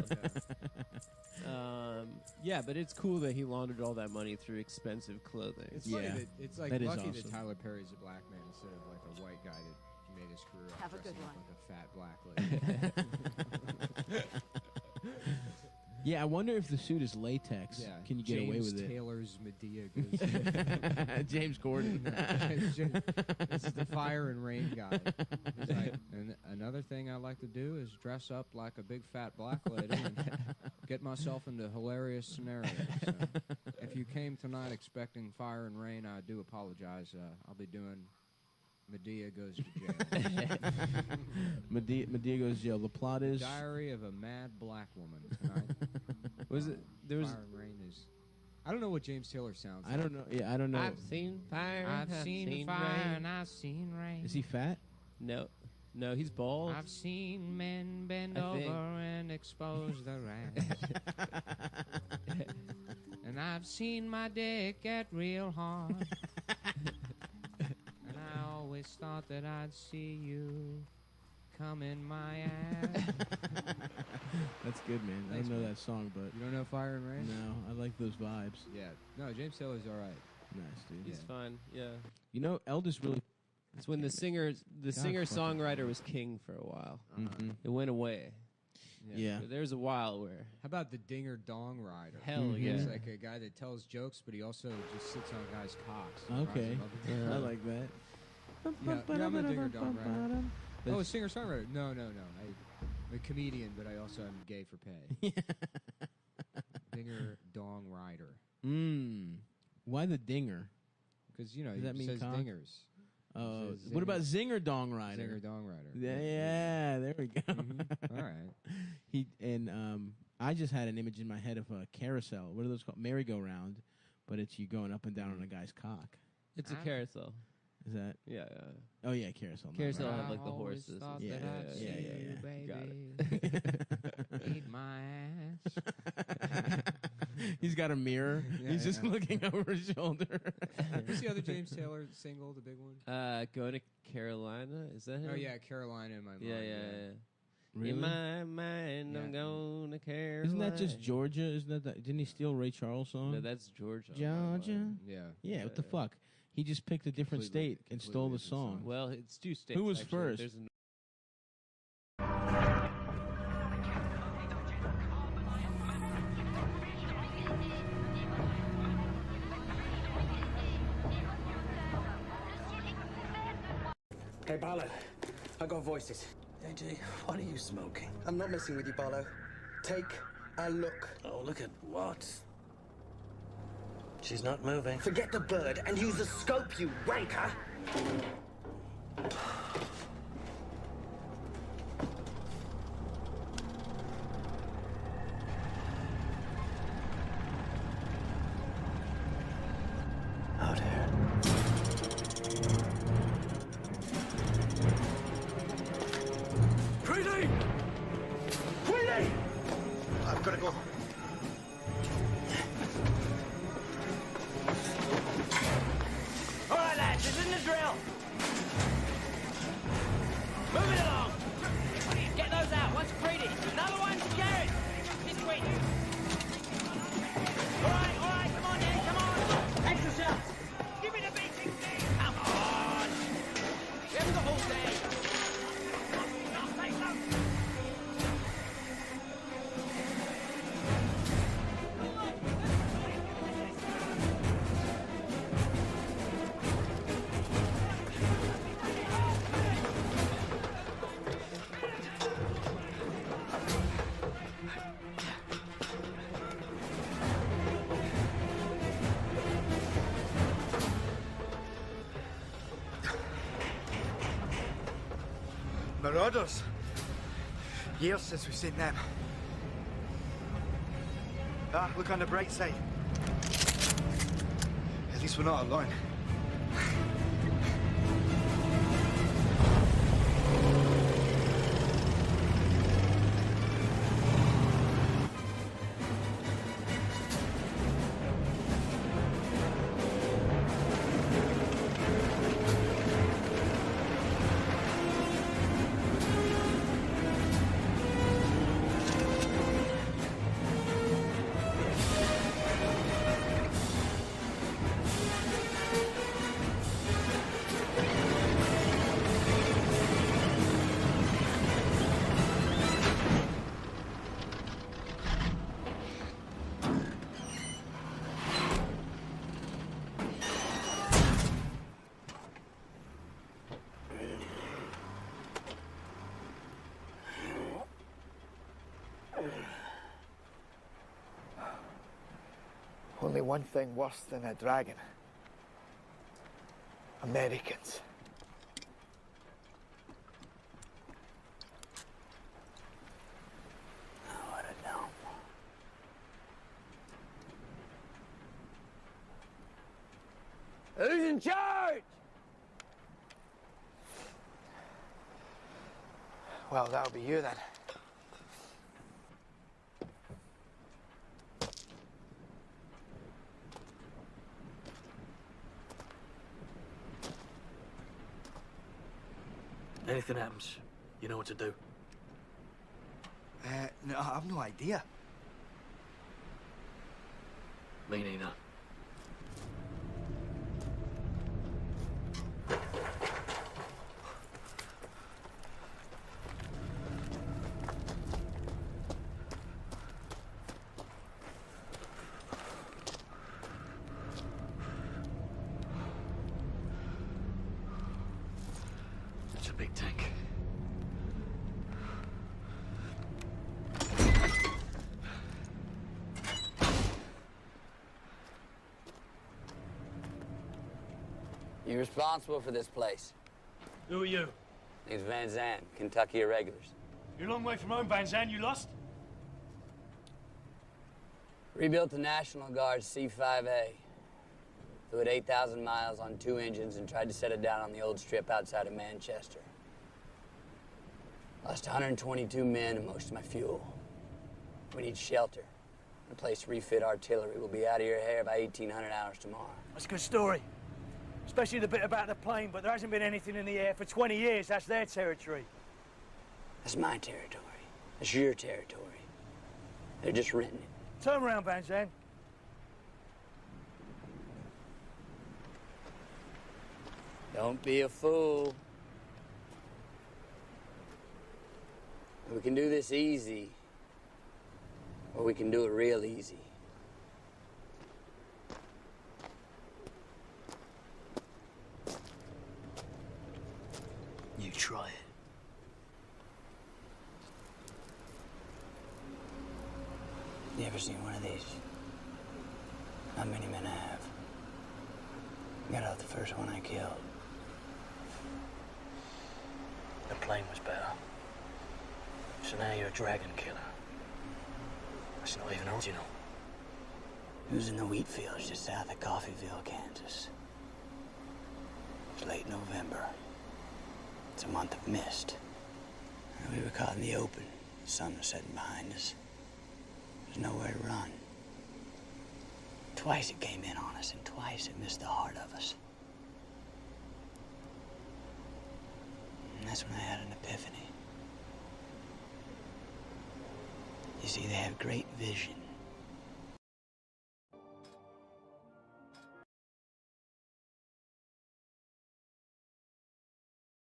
Yeah, but it's cool that he laundered all that money through expensive clothing. It's Yeah. funny that it's like That is lucky awesome. that Tyler Perry's a black man instead of like a white guy that made his career off Have a dressing good up one. like a fat black lady. Yeah, I wonder if the suit is latex. Yeah, Can you get away James with Taylor's Medea goes. it? James Gordon. This is the fire and rain guy. He's like, and another thing I like to do is dress up like a big fat black lady and get myself into hilarious scenarios. So if you came tonight expecting fire and rain, I do apologize. I'll be doing Medea Goes to Jail. Medea goes to jail. The plot is Diary of a Mad Black Woman tonight. Was it? There was. Fire and rain is. I don't know what James Taylor sounds like. I don't know. Yeah, I don't know. I've seen fire. I've seen fire rain. and I've seen rain. Is he fat? No, he's bald. I've seen men bend I over think. and expose the rags. And I've seen my dick get real hard. And I always thought that I'd see you come in my ass. That's good, man. I Thanks, don't know man. that song, but You don't know Fire and Rain? no, I like those vibes. Yeah. No, James Taylor's all right. Nice, dude. He's fun. Yeah. You know, Eldest really. It's when the singer songwriter was king for a while. Mhm. It went away. Yeah. There's a while where How about the Dinger Dong Rider? hell yeah. He's like a guy that tells jokes, but he also just sits on guys' cocks. and rides Okay. them up and down. I like that. Yeah, I'm a dinger dong rider. Oh, a singer-songwriter? No. I'm a comedian, but I also am gay for pay. Dinger Dong Rider. Why the dinger? Because, you know, Does that he mean says cock? dingers. Oh, says what about zinger. Zinger Dong Rider? Zinger Dong Rider. Yeah, there we go. All right. I just had an image in my head of a carousel. What are those called? Merry-go-round, but it's you going up and down on a guy's cock. It's a carousel. Is that? Yeah. Oh yeah, carousel. not Carousel right. have like the always horses. thought Yeah, that I'd yeah, see yeah, you, yeah. baby. Got Eat my ass. He's got a mirror. Yeah, He's just yeah. looking over his shoulder. What's the other James Taylor single, the big one? Go to Carolina. Is that him? Oh, yeah, Carolina in my mind. Yeah. In my mind, I'm gonna care. Isn't that just Georgia? Isn't that didn't he steal Ray Charles' song? No, that's Georgia. Georgia. Yeah. Yeah. What the fuck? He just picked a different state and stole the song. Well, it's two states. Who was actually. first? There's Hey, Barlow, I got voices. AJ, what are you smoking? I'm not messing with you, Barlow. Take a look. Oh, look at what? She's not moving. Forget the bird and use the scope, you wanker! Oh, dear. Greedy! Greedy! I've got to go. All right, lads, this isn't a drill. Move it along. Get those out. One's Greedy. Another one's Garrett. This way. All right, come on, Dan, come on. Extra shots. Give me the beating, Steve. Come on. We haven't got all day. I'll say something. Marauders. Years since we've seen them. Ah, look on the bright side. At least we're not alone. Only one thing worse than a dragon. Americans. Oh, what a dump. Who's in charge? Well, that'll be you then. Anything happens, you know what to do. No, I have no idea. Me neither. It's a big tank. You responsible for this place? Who are you? Name's Van Zandt, Kentucky Irregulars. You're a long way from home, Van Zandt. You lost? Rebuilt the National Guard C-5A. Flew it 8,000 miles on 2 engines and tried to set it down on the old strip outside of Manchester. Lost 122 men and most of my fuel. We need shelter. A place to refit artillery. We'll be out of your hair by 1800 hours tomorrow. That's a good story. Especially the bit about the plane, but there hasn't been anything in the air for 20 years. That's their territory. That's my territory. That's your territory. They're just renting it. Turn around, Van Zandt. Don't be a fool. We can do this easy, or we can do it real easy. You try it. You ever seen one of these? Not many men have. Got out the first one I killed. The plane was better. So now you're a dragon killer. That's not even original. It was in the wheat fields just south of Coffeeville, Kansas. It's late November. It's a month of mist. And we were caught in the open. The sun was setting behind us. There's nowhere to run. Twice it came in on us, and twice it missed the heart of us. And that's when I had an epiphany. You see, they have great vision.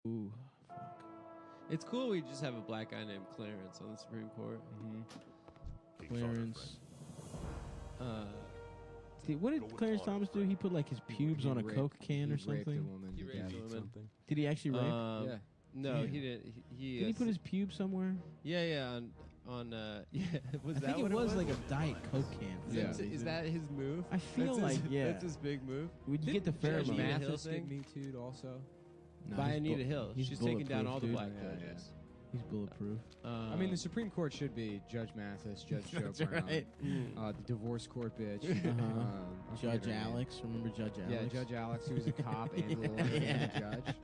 Ooh, fuck. It's cool we just have a black guy named Clarence on the Supreme Court. Clarence. What did Clarence Thomas do? He put like his pubes on a Coke can or something. Raped a woman. He to raped death. a woman. Did he actually rape? Yeah. No, he didn't. He Did he put his pubes somewhere? Yeah, on yeah. Was I that think it what was like a Diet Coke can. Is that his move? I feel That's like, his, yeah. That's his big move. Would you get the Judge pheromone? Anita Hill Mathis thing? get Me Too'd also. No, By he's Anita Hill. he's She's taking down all the bulletproof, black dude. judges. He's bulletproof. I mean, the Supreme Court should be Judge Mathis, Judge Joe That's Brown, right. the divorce court bitch, I Judge forget her name. Alex. Remember Judge Alex? Yeah, Judge Alex, who was a cop and a little judge.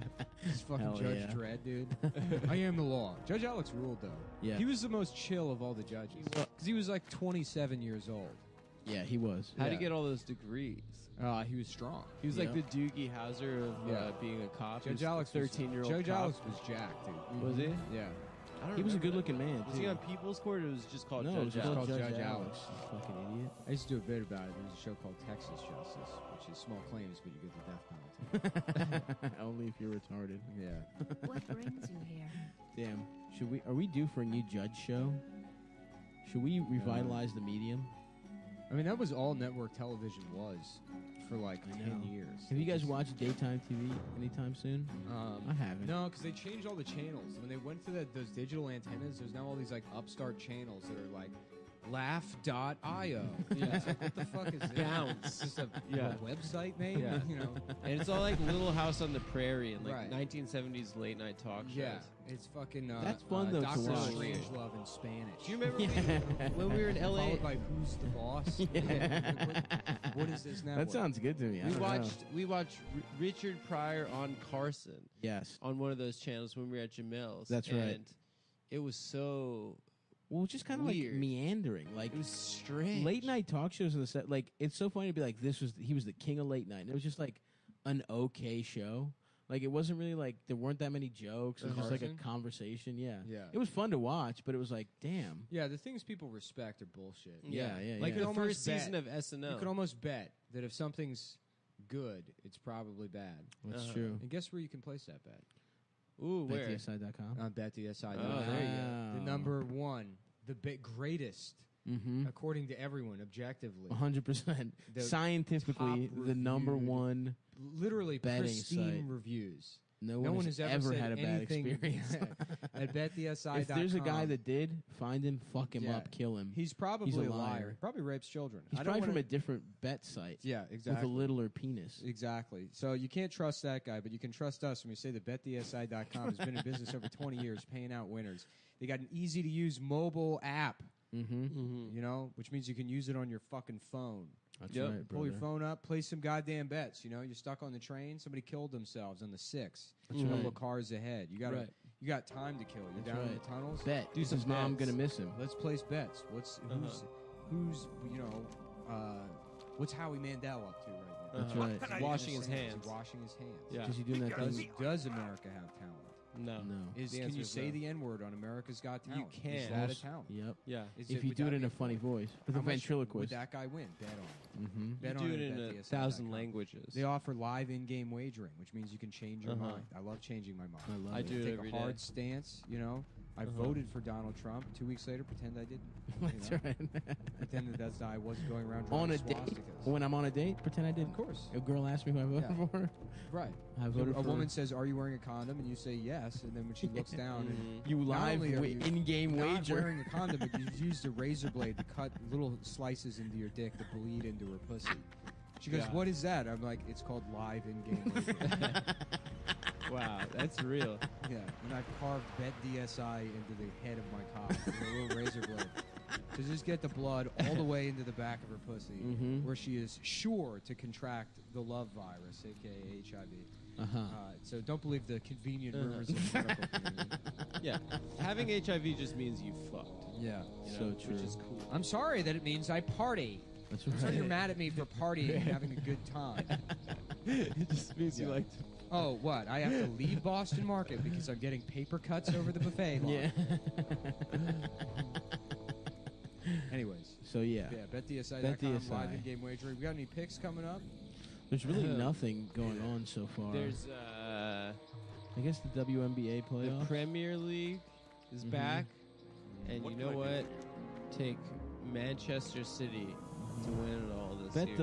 He's fucking Hell Judge yeah. Dredd, dude. I am the law. Judge Alex ruled, though. Yeah. He was the most chill of all the judges. Because he was like 27 years old. Yeah, he was. How'd he Yeah. get all those degrees? He was strong. He was Yeah. like the Doogie Howser of being a cop. Judge He was Alex a 13-year-old Judge cop. Alex was jacked, dude. Was he? Yeah. I don't He was a remember good-looking man, Was too. he on People's Court, or was it just called No, it was Judge just Alex? called Judge Judge Alex. Alex. You fucking idiot. I used to do a bit about it. There was a show called Texas Justice, which is small claims, but you get the death penalty. Only if you're retarded. Yeah. What brings you here? Damn. Are we due for a new judge show? Should we revitalize the medium? I mean, that was all network television was for like I 10 know. years. Have you guys watched daytime TV anytime soon? I haven't. No, because they changed all the channels. When they went to those digital antennas, there's now all these like upstart channels that are like laugh.io. Yeah. It's like, what the fuck is this? Bounce. It's just a Yeah. website name? Yeah. You know? And it's all like Little House on the Prairie and like Right. 1970s late night talk shows. Yeah. It's fucking That's fun, though, to Dr. watch. Strangelove in Spanish. Do you remember when we were in LA? Followed by Who's the Boss? What is this network? That sounds good to me. I don't know. We watched Richard Pryor on Carson. Yes. On one of those channels when we were at Jamel's. That's right. And it was so Well, just kind of like weird. meandering. Like it was strange. late night talk shows in the set. Like it's so funny to be like, he was the king of late night. And it was just like an okay show. Like it wasn't really like there weren't that many jokes. It was just like a Carson? conversation. Yeah. Yeah. It was fun to watch, but it was like, damn. Yeah, the things people respect are bullshit. Yeah. Like You the can first almost season bet- of SNL. You can almost bet that if something's good, it's probably bad. That's true. And guess where you can place that bet? Ooh, where? BetTheSide.com. On BetTheSide. Oh, there you go. The number one, the greatest, Mm-hmm. according to everyone, objectively. 100%. The Scientifically, top the number reviewed, one literally betting pristine site. reviews. No one has ever said had a bad anything experience. at BetTheSide.com. If there's a guy that did, find him, fuck him up, kill him. He's probably He's a a liar. liar. Probably rapes children. He's I don't probably from wanna- a different bet site. Yeah, exactly. With a littler penis. Exactly. So you can't trust that guy, but you can trust us when we say that BetTheSide.com has been in business over 20 years, paying out winners. They got an easy-to-use mobile app, you know, which means you can use it on your fucking phone. That's Yep. right, Pull your brother. phone up, play some goddamn bets. You know, you're stuck on the train. Somebody killed themselves on the 6. That's a couple right. of cars ahead. You got Right. you got time to kill. You're That's down in right. the tunnels. Bet. Do Is some his mom bets. gonna miss him? Let's place bets. Who's you know what's Howie Mandel up to right now? That's right. He's washing his Is he hands. washing his hands? Yeah. Is he doing that Does, thing? does America have talent? No. Is The can answer you is say no. the N word on America's Got Talent? You can. Is that a talent? Yep. Yeah. If you do it in a funny voice with a Would ventriloquist. that guy win? Bet on it. Mm-hmm. Bet You on do it at in betdsi.com. 1,000 languages. They offer live in-game wagering, which means you can change your mind. I love changing my mind. I love I it. do it Take every a day. hard stance, you know. I voted for Donald Trump. 2 weeks later, pretend I didn't. That's you know? right. Pretend that I wasn't going around drawing On a date. swastikas. When I'm on a date, pretend I didn't. Of course. A girl asks me who I voted for. Right. I So voted a for woman says, "Are you wearing a condom?" And you say yes. And then when she looks down, and You not live only are you in-game not wager. wearing a condom, but you've used a razor blade to cut little slices into your dick to bleed into her pussy. She goes, Yeah. "What is that?" I'm like, "It's called live in-game wagering." Wow, that's real. Yeah, and I've carved Bet DSI into the head of my cock with a little razor blade to just get the blood all the way into the back of her pussy, where she is sure to contract the love virus, aka HIV. So don't believe the convenient rumors of the medical community. Yeah. Having HIV just means you fucked. Yeah, You So know, true. Which is cool. I'm sorry that it means I party. That's I'm sorry right. you're mad at me for partying and having a good time. It just means you Yeah. like to. Oh, what? I have to leave Boston Market because I'm getting paper cuts over the buffet line. Yeah. Anyways. So yeah. Yeah, betdsi.com, BetDSI. live in-game wagering. We got any picks coming up? There's really nothing going on so far. There's I guess the WNBA the playoffs. Premier League is back, and you know what? Take Manchester City to win it all this Bet year.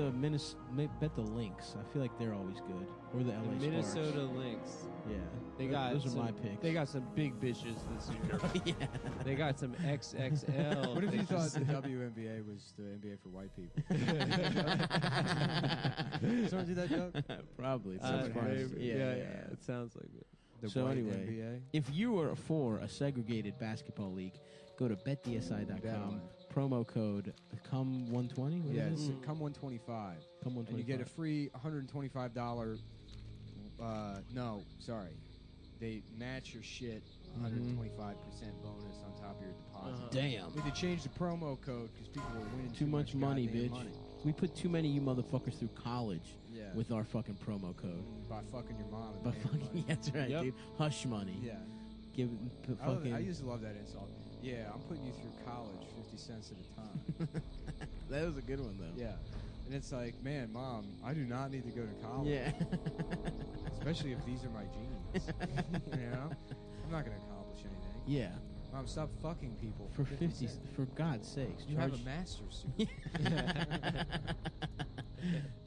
bet the Lynx. I feel like they're always good. Or the LA The Minnesota Sparks. Lynx. Yeah. They got those some, are my picks. They got some big bitches this year. yeah. They got some XXL. What if you thought bitches. the WNBA was the NBA for white people? Someone do that joke? Probably. Someone has to. Yeah. It sounds like it. The So white anyway, NBA? if you were for a segregated basketball league, go to Bet betdsi.com. on Promo code COME120. What Yeah, is it's it? come 125. Come 125. And you get a free $125. No, sorry. They match your shit 125% bonus on top of your deposit. Damn. We need to change the promo code because people are winning Too much money, goddamn bitch. money. We put too many of you motherfuckers through college Yeah. with our fucking promo code. By fucking your mom. And But paying her fucking, money. that's right, Yep. dude. Hush money. Yeah. Give I, love it. fucking. I used to love that insult. Yeah, I'm putting you through college 50 cents at a time. That was a good one though. Yeah. And it's like, man, Mom, I do not need to go to college. Yeah. Especially if these are my genes. You know? I'm not going to accomplish anything. Yeah. Mom, stop fucking people. For 50, cents. for God's sakes, You have a master's degree.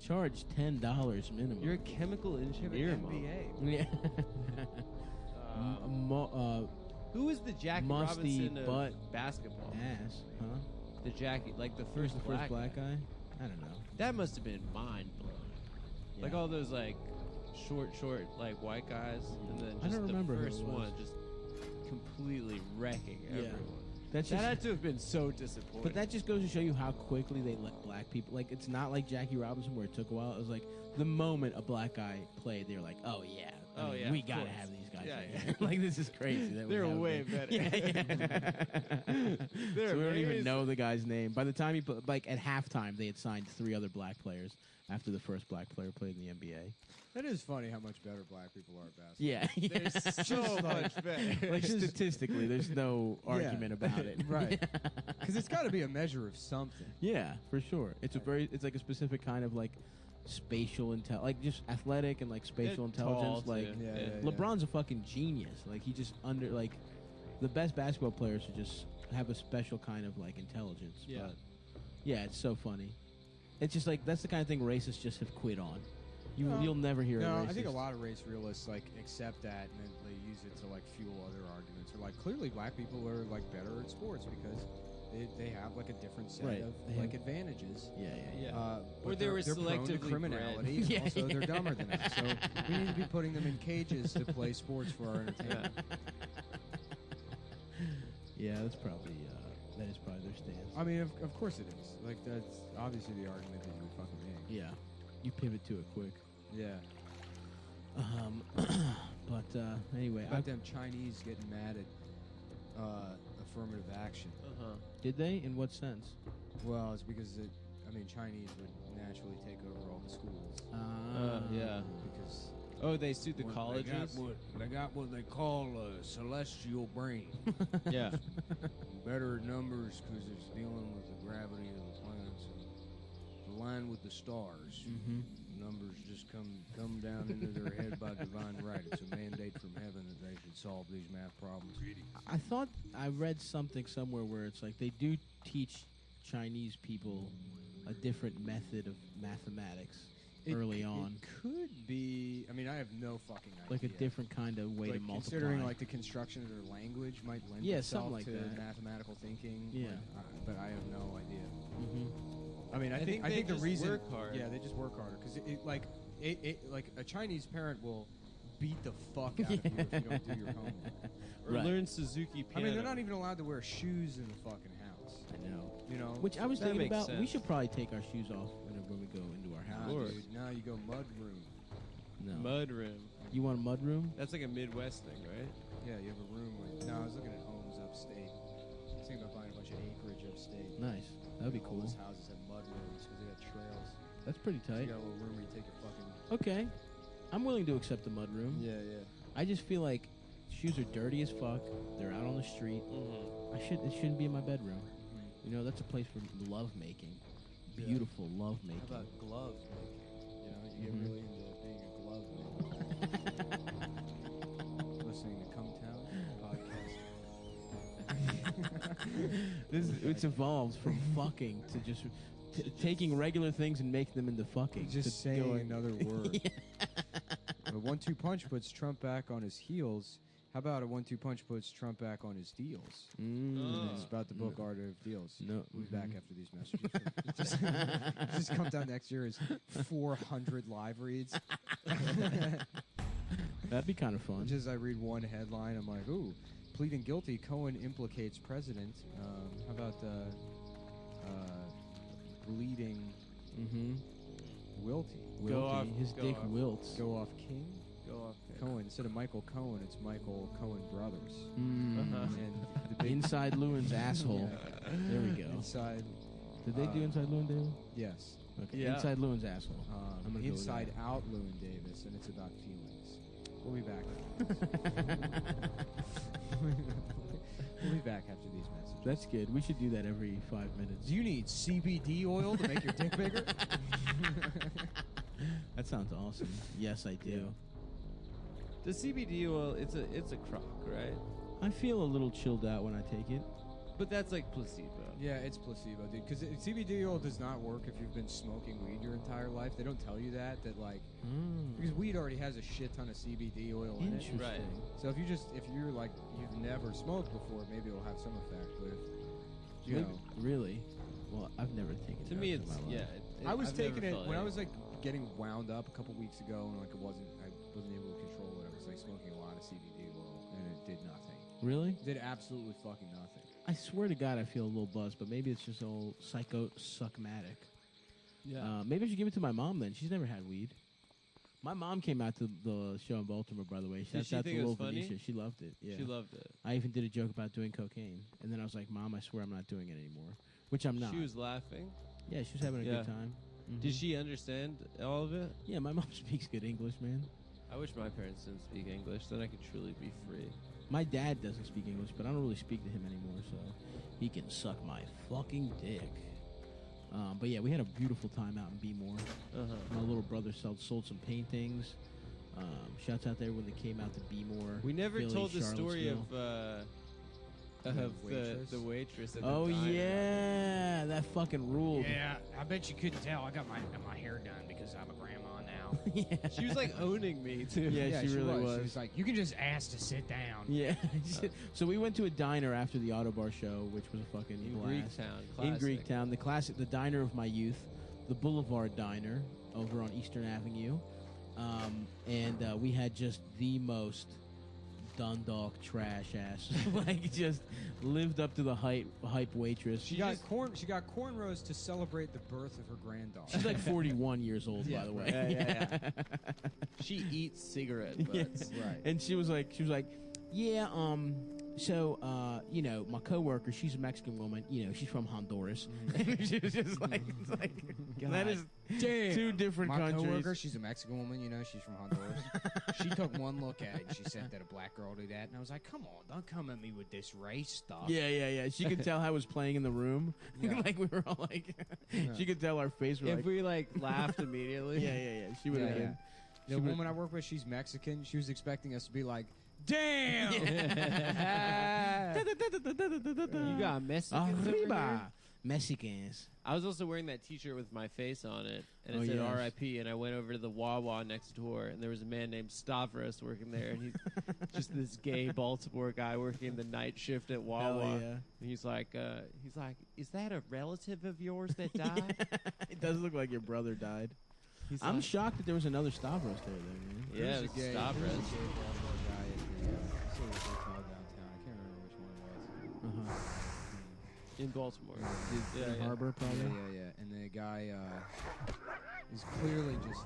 charge $10 minimum. You're a chemical engineer, Mom. MBA. Yeah. Who is the Jackie musty Robinson of butt basketball? ass, huh? The Jackie, like the Who's first the first black guy? I don't know. That must have been mind blowing. Like all those like short, like white guys, and then I just don't the remember who first it was. one just completely wrecking everyone. That's That just, had to have been so disappointing. but that just goes to show you how quickly they let black people. Like, it's not like Jackie Robinson where it took a while. It was like the moment a black guy played, they were like, "Oh yeah, Oh, yeah, we of gotta course. have these guys Yeah, right yeah. here." Like, this is crazy. That we They're have way them. better. Yeah, yeah. They're So we don't even amazing. know the guy's name. By the time he put, like at halftime, they had signed 3 other black players after the first black player played in the NBA. That is funny how much better black people are at basketball. Yeah, They're so much better. like statistically, there's no argument about it. Right. Because it's got to be a measure of something. Yeah, for sure. It's it's like a specific kind of like spatial like just athletic and like spatial They're tall, intelligence. Like too. Yeah. LeBron's a fucking genius. Like he just like the best basketball players who just have a special kind of like intelligence. Yeah. But yeah, it's so funny. It's just like that's the kind of thing racists just have quit on. You'll never hear. No, a racist. I think a lot of race realists like accept that and then they use it to like fuel other arguments. Or like clearly black people are like better at sports because they have like a different set Right. of They like have- advantages. Yeah. Or Or they were they're prone to selectively criminality, bred. and Yeah, also they're yeah. dumber than us. So we need to be putting them in cages to play sports for our entertainment. Yeah, that's probably that is probably their stance. I mean, of course it is. Like that's obviously the argument that you would fucking make. Yeah, you pivot to it quick. Yeah. But anyway, About them Chinese getting mad at affirmative action. did they? In what sense? Well, it's because Chinese would naturally take over all the schools. Yeah. Because Oh, they sued the colleges. They got what they call a celestial brain. Yeah. Better at numbers because it's dealing with the gravity of the planets and the line with the stars. Mm-hmm. Numbers just come down into their head by divine right. It's a mandate from heaven that they should solve these math problems. I thought I read something somewhere where it's like they do teach Chinese people a different method of mathematics early on. It could be. I mean, I have no fucking idea. Like a different kind of way to multiply. Considering like the construction of their language might lend itself like to that. mathematical thinking. Yeah. But I have no idea. Mm-hmm. I mean, I think they the just reason. work hard. Yeah, they just work harder because like a Chinese parent will beat the fuck out of you if you don't do your homework. Or learn Suzuki piano. I mean, they're not even allowed to wear shoes in the fucking house. I know. You know. Which I was That thinking makes about. We sense. should probably take our shoes off when we go into our house. Nah, dude, now you go mud room. No. Mud room. You want a mud room? That's like a Midwest thing, right? Yeah, you have a room with. No, I was looking at homes upstate. I was thinking about buying a bunch of acreage upstate. Nice. That'd be All cool. those houses have mud rooms because they got trails. That's pretty So you tight. got a little room where you take your fucking. Okay. I'm willing to accept the mud room. Yeah, yeah. I just feel like shoes are dirty as fuck. They're out on the street. Mm-hmm. It shouldn't be in my bedroom. You know, that's a place for love making. Beautiful love making. How about glove making? You know, you get Mhm. really into being a glove maker. Listening to Come Town podcast. It's evolved from fucking to just taking regular things and making them into fucking. Just to saying going- another word. A 1-2 punch puts Trump back on his heels. How about a 1-2 punch puts Trump back on his deals? It's about the book Art of Deals. No. We'll be back after these messages. just come down next year is 400 live reads. That'd be kind of fun. Just I read one headline, I'm like, ooh, pleading guilty, Cohen implicates president. How about bleeding Wilty? Go off. His Go dick off. wilts. Go off King? Go off. Cohen. Instead of Michael Cohen, it's Michael Cohen Brothers. Mm. And the big Inside Lewin's asshole. There we go. Inside. Did they do Inside Lewin, David? Yes. Okay. Yeah. Inside Lewin's asshole. I'm gonna go with Inside that. Out Lewin Davis, and it's about feelings. We'll be back. We'll be back after these messages. That's good. We should do that every 5 minutes. Do you need CBD oil to make your dick bigger? That sounds awesome. Yes, I do. The CBD oil, it's a crock, right? I feel a little chilled out when I take it. But that's like placebo. Yeah, it's placebo, dude. Because CBD oil does not work if you've been smoking weed your entire life. They don't tell you that like because weed already has a shit ton of CBD oil in it. Interesting. Right. So if you're like you've never smoked before, maybe it'll have some effect. But if you Maybe- know, Really? Well, I've never taken it. To me, in it's my life. yeah. I was I've never taking it felt when I any- was like getting wound up a couple weeks ago, and like I wasn't able to control it. I was like smoking a lot of CBD oil, and it did nothing. Really? It did absolutely fucking nothing. I swear to God, I feel a little buzzed, but maybe it's just all psychosuckmatic. Yeah. Maybe I should give it to my mom then. She's never had weed. My mom came out to the show in Baltimore, by the way. Did she out think to it was Little funny? Venetia. She loved it. Yeah. She loved it. I even did a joke about doing cocaine, and then I was like, "Mom, I swear I'm not doing it anymore," which I'm not. She was laughing. Yeah, she was having a Yeah. good time. Did she understand all of it? Yeah, my mom speaks good English, man. I wish my parents didn't speak English. Then I could truly be free. My dad doesn't speak English, but I don't really speak to him anymore, so he can suck my fucking dick. But yeah, we had a beautiful time out in Bmore. My little brother sold some paintings. Shouts out to everyone that came out to Bmore. We never Philly, told the story of waitress? the waitress. At the Oh diner. yeah, that fucking ruled. Yeah, I bet you couldn't tell. I got my hair done because I'm a grandma now. Yeah. She was like owning me too. Yeah, she really was. She was like, you can just ask to sit down. Yeah. So we went to a diner after the Auto Bar show, which was a fucking In blast. Greektown. In Classic. Greektown, the diner of my youth, the Boulevard Diner over on Eastern Avenue, and we had just the most Dundalk trash ass, like just lived up to the hype waitress. She got cornrows to celebrate the birth of her granddaughter. She's like 41 years old, by the way. Yeah. She eats cigarette butts. Right. And she was like, yeah, So, you know, my coworker, she's a Mexican woman. You know, she's from Honduras. She was just like, it's like that is two different My countries. coworker, she's a Mexican woman. You know, she's from Honduras. She took one look at it and she said that a black girl do that, and I was like, "Come on, don't come at me with this race stuff." Yeah. She could tell I was playing in the room. Yeah. Like we were all like, she could tell our face were If like, we like laughed immediately. yeah. She would have been. The woman I work with, she's Mexican. She was expecting us to be like, "Damn!" You got Mexicans over Arriba, here? Mexicans. I was also wearing that T-shirt with my face on it, and it Oh, said yes. R.I.P. And I went over to the Wawa next door, and there was a man named Stavros working there, and he's just this gay Baltimore guy working the night shift at Wawa. Hell yeah. And he's like, is that a relative of yours that died? It does look like your brother died. He's I'm like- shocked that there was another Stavros there, though, man. Yeah, it was Stavros. There was a gay Baltimore guy at the sort of hotel downtown. I can't remember which one it was. Uh-huh. In Baltimore. In Harbor, probably. Yeah. And the guy is clearly just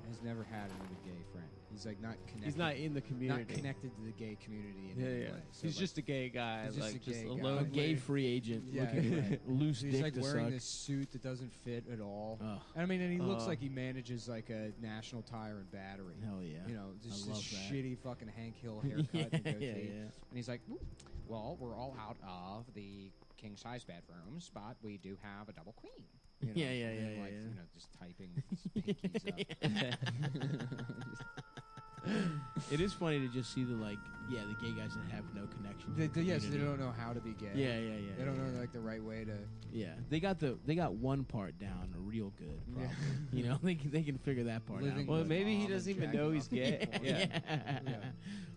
has never had another gay friend. He's like not connected. He's not in the community. Not connected to the gay community in any way. So He's like, just a gay guy, he's just like a just gay a guy. lone A gay free agent looking right. loose He's dick like to wearing suck. this suit that doesn't fit at all. Ugh. And I mean, and he looks like he manages like a national tire and battery. Hell yeah. You know, just I this love that. shitty fucking Hank Hill haircut and goatee. yeah. And he's like, well, we're all out of the king size bedrooms, but we do have a double queen. You know? Yeah. And then, like, Yeah. you know, just typing with his pinkies up. It is funny to just see the the gay guys that have no connection. To the Yes, they community. don't know how to be gay. Yeah. They don't know like the right way to. Yeah, they got one part down real good. Probably. You know, they can figure that part Living out. Well, with maybe he mom doesn't and even jacking know he's off gay. porn. Yeah.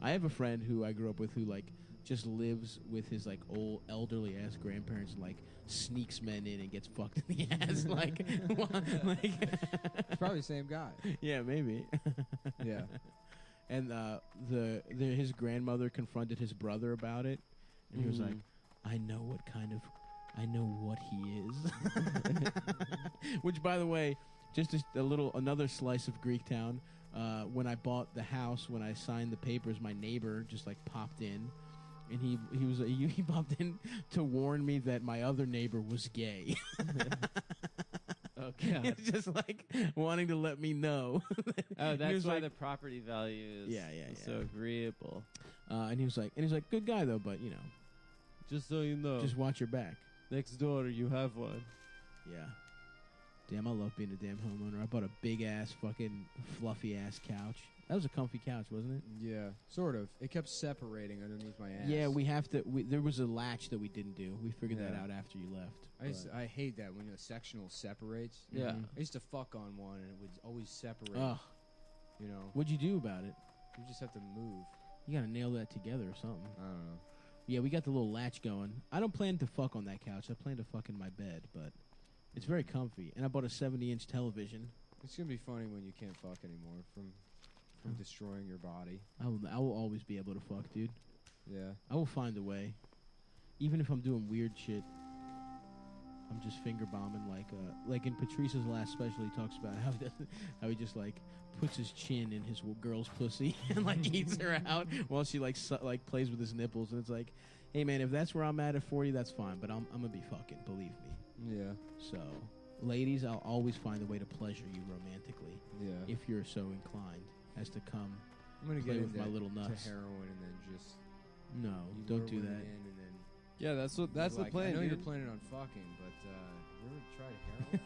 I have a friend who I grew up with who like just lives with his like old elderly ass grandparents and like sneaks men in and gets fucked in the ass like It's probably the same guy. yeah, maybe. Yeah. And his grandmother confronted his brother about it, and he was like, I know what he is. Which, by the way, just another slice of Greektown. When I bought the house, when I signed the papers, my neighbor just like popped in, and he popped in to warn me that my other neighbor was gay. Oh god. It's just like wanting to let me know. Oh, He that's was why like- the property value is so agreeable. and he was like, good guy though, but you know, Just so you know, just watch your back. next door you have one. Yeah. Damn, I love being a damn homeowner. I bought a big ass fucking fluffy ass couch. That was a comfy couch, wasn't it? Yeah, sort of. It kept separating underneath my ass. Yeah, there was a latch that we didn't do. We figured that Yeah. out after you left. I hate that when the sectional separates. Yeah. I used to fuck on one and it would always separate. Ugh. You know, What'd you do about it? you just have to move. You gotta nail that together or something. I don't know. Yeah, we got the little latch going. I don't plan to fuck on that couch. I plan to fuck in my bed, but it's very comfy. And I bought a 70-inch television. It's gonna be funny when you can't fuck anymore from destroying your body. I will always be able to fuck, dude. Yeah. I will find a way. Even if I'm doing weird shit, I'm just finger bombing like in Patrice's last special. He talks about how he just like puts his chin in his girl's pussy and like eats her out while she like plays with his nipples. And it's like, hey man, if that's where I'm at 40, that's fine. But I'm gonna be fucking, believe me. Yeah. So, ladies, I'll always find a way to pleasure you romantically. Yeah. If you're so inclined as to come. I'm gonna play get with into my little nuts. to heroin and then just No, you don't lure do women that. in and then Yeah, that's the like, plan. I know dude. you're planning on fucking, but you ever tried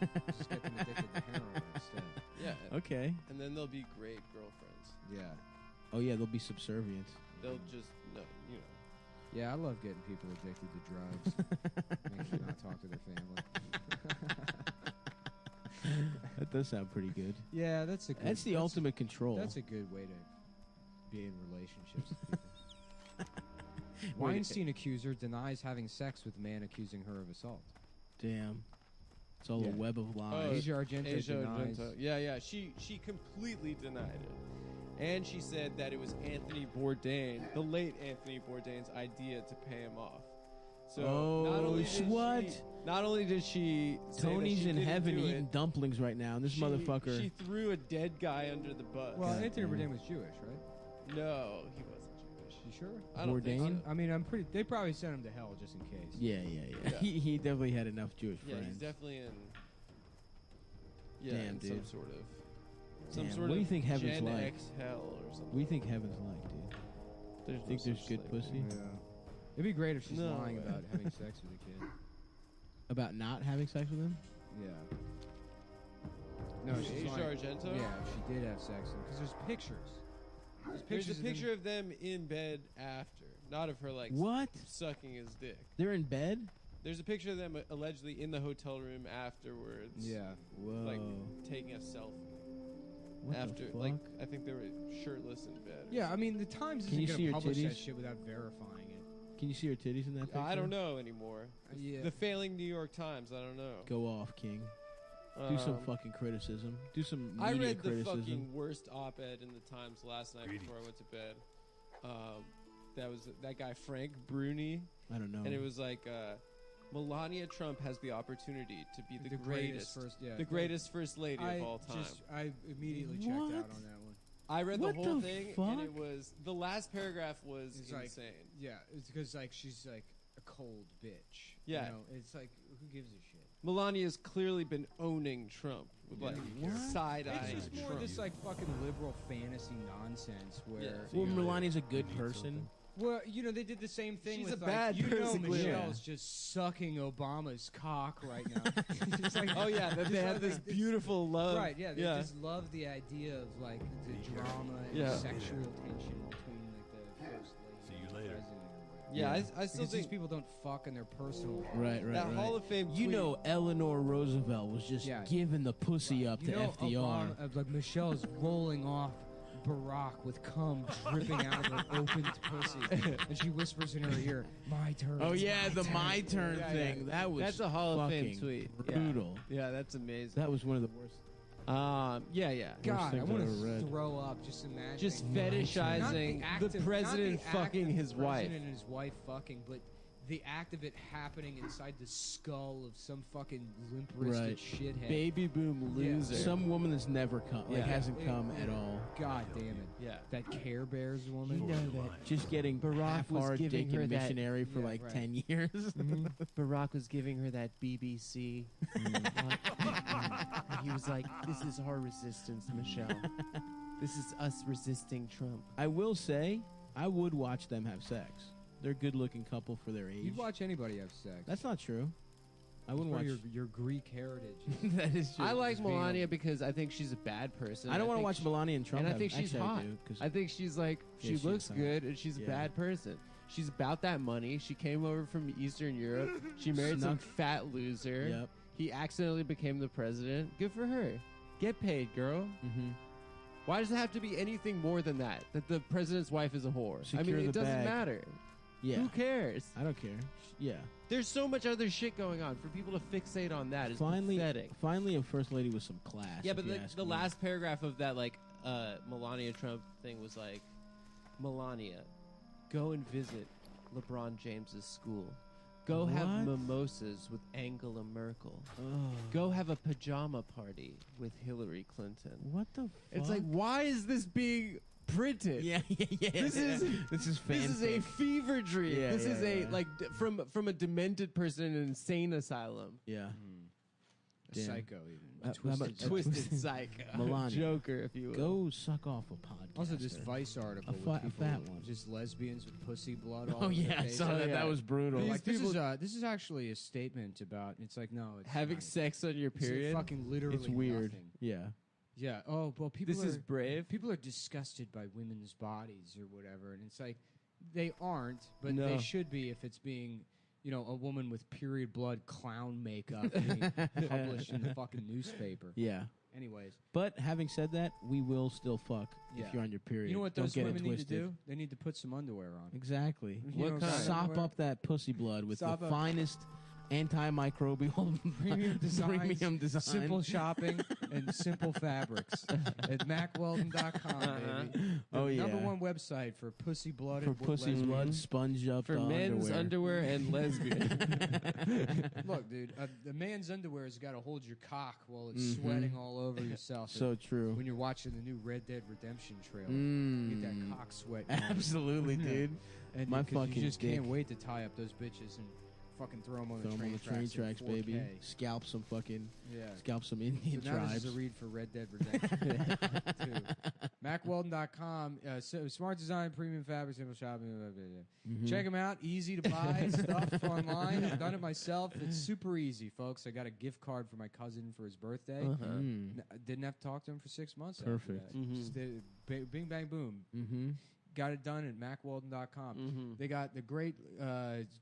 heroin? Just get them addicted to heroin instead. Yeah. Okay. And then they'll be great girlfriends. Yeah. Oh yeah, they'll be subservient. They'll just no, you know. Yeah, I love getting people addicted to drugs. Makes them not talk to their family. That does sound pretty good. Yeah, that's the ultimate control. That's a good way to be in relationships with people. Wait, Weinstein accuser denies having sex with man accusing her of assault. Damn. It's all Yeah. a web of lies. Asia Argento denies. Yeah. She completely denied it, and she said that it was Anthony Bourdain, the late Anthony Bourdain's idea to pay him off. So not only did she say that Tony's she in didn't heaven do eating it, dumplings right now, and this motherfucker. She threw a dead guy under the bus. Well, God Anthony damn. Bourdain was Jewish, right? No, he wasn't Jewish. You sure? I don't think Bourdain? so. I mean, I'm pretty. They probably sent him to hell just in case. Yeah. Yeah. He definitely had enough Jewish Yeah, friends. he's definitely in. Yeah, Damn, in dude. some sort of. Some Damn, sort what of do you think heaven's Gen like? X hell or something. What do you think heaven's like, dude? There's Think no there's such good thing. pussy? Yeah. It'd be great if she's No lying way. about having sex with a kid. About not having sex with him? Yeah. No, Who, she's Asia lying. Argento? Yeah, she did have sex because there's pictures. There's a of them- picture of them in bed after, not of her like What? sucking his dick. They're in bed? There's a picture of them allegedly in the hotel room afterwards. Yeah. Whoa. Like taking a selfie. What the after, fuck? like, I think they were shirtless in bed. Yeah, I mean, the Times Can you isn't see going her to publish that titties? shit without verifying it. Can you see her titties in that picture? I don't know anymore. Yeah. The failing New York Times. I don't know. Go off, King. Do some fucking criticism. Do some media I read the criticism. fucking worst op-ed in the Times last night before I went to bed. That was that guy Frank Bruni. I don't know. And it was like Melania Trump has the opportunity to be the greatest greatest first lady of all time. I immediately checked out on that one. I read What the whole the thing, fuck? and it was the last paragraph was It's insane. like, yeah, it's because like she's like a cold bitch. Yeah. You know, it's like who gives a shit? Melania's clearly been owning Trump with like side eye. It's just more this like fucking liberal fantasy nonsense where. Well, Melania's a good person. Well, you know, they did the same thing She's with a bad like, you know, person, clearly. Michelle's just sucking Obama's cock right now. It's like, Oh yeah, that they have this beautiful love. Right, yeah, they just love the idea of like the drama and sexual tension between like the first lady. See you later. Yeah, I still Because these think people don't fuck in their personal life. Right. that Hall of Fame. You tweet- know, Eleanor Roosevelt was just giving the pussy up to You know, FDR. Obama, like Michelle is rolling off Barack with cum dripping out of her opened pussy, and she whispers in her ear, "My turn." Oh it's yeah, the turn." my turn Yeah, thing. yeah. That was That's a Hall of Fame fucking tweet. Yeah. brutal. Yeah, that's amazing. That was one of the worst. Yeah. God, I things want I've ever read. to throw up just imagining. Just Not fetishizing act the of- president not the act fucking of his the wife. president and his wife fucking, but the act of it happening inside the skull of some fucking limp-wristed Right. shithead. Baby boom Yeah. loser. Some woman that's never come, like Yeah. hasn't come at all. God damn it. Yeah. That Care Bears woman. Just getting Barack was half-hard giving dick her and that- missionary for Yeah, like right. 10 years. Barack was giving her that BBC. He was like, "This is our resistance, Michelle. This is us resisting Trump." I will say, I would watch them have sex. They're a good-looking couple for their age. You'd watch anybody have sex. That's not true. I wouldn't part watch. of your Greek heritage. That is true. I like Just being Melania because I think she's a bad person. I don't want to think watch she- Melania and Trump. And I have- think she's actually, hot. I do, 'cause- I think she's like Yeah, she she looks is hot. good and she's a Yeah. bad person. She's about that money. She came over from Eastern Europe. She married some Snuck- fat loser. Yep. He accidentally became the president. Good for her. Get paid, girl. Mhm. Why does it have to be anything more than that? That the president's wife is a whore. I Secure mean, the it doesn't bag. matter. Yeah. Who cares? I don't care. Yeah. There's so much other shit going on. For people to fixate on that is pathetic. Finally, a first lady with some class. Yeah, if but you the ask me. last paragraph of that Melania Trump thing was like, Melania, go and visit LeBron James's school. Go have What? mimosas with Angela Merkel. Ugh. Go have a pajama party with Hillary Clinton. What the fuck? It's like, why is this being printed? Yeah. This is this is this is a fanfic. fever dream. Yeah, this is yeah, a yeah. like from a demented person in an insane asylum. Yeah. A Damn. psycho, even. How about Twisted. Twisted psycho. Melania. Joker, if you will. Go suck off a podcast. Also, this Vice article A with fa- a people, fat one. just lesbians with pussy blood all Oh over their yeah, I face. saw that. yeah. That was brutal. They're These like, this people- is actually a statement about. It's like, no, it's Having not. sex on your It's period. fucking literally It's weird. nothing. Yeah. Yeah. Oh well, people. This are, is brave. People are disgusted by women's bodies or whatever, and it's like they aren't, but No. they should be if it's being, you know, a woman with period blood clown makeup being published in the fucking newspaper. Yeah. Anyways, But having said that, we will still fuck Yeah. if you're on your period. you know what Don't those get it women need to twisted. do? They need to put some underwear on. Exactly. You know what kind? Sop Underwear? up that pussy blood with Sop the up. finest Antimicrobial Premium designs, premium design. simple shopping, and simple fabrics at MacWeldon.com, baby. The number one website for pussy blood for and pussy lesbian. blood sponge up For men's underwear and lesbian. Look, dude, the man's underwear has got to hold your cock while it's sweating all over yourself. So true. When you're watching the new Red Dead Redemption trailer, get that cock sweat. Absolutely, dude. And My 'cause fucking you just dick. can't wait to tie up those bitches and fucking throw them on Throw the 'em train on the train tracks, in baby. 4K. Scalp some fucking, Yeah. scalp some Indian So now tribes. this is a read for Red Dead Redemption 2. MacWeldon.com, smart design, premium fabric, simple shopping. Blah, blah, blah. Check them out. Easy to buy stuff online. I've done it myself. It's super easy, folks. I got a gift card for my cousin for his birthday. Didn't have to talk to him for 6 months. Perfect. After that. Just did it, bing, bang, boom. Got it done at MacWeldon.com. They got the great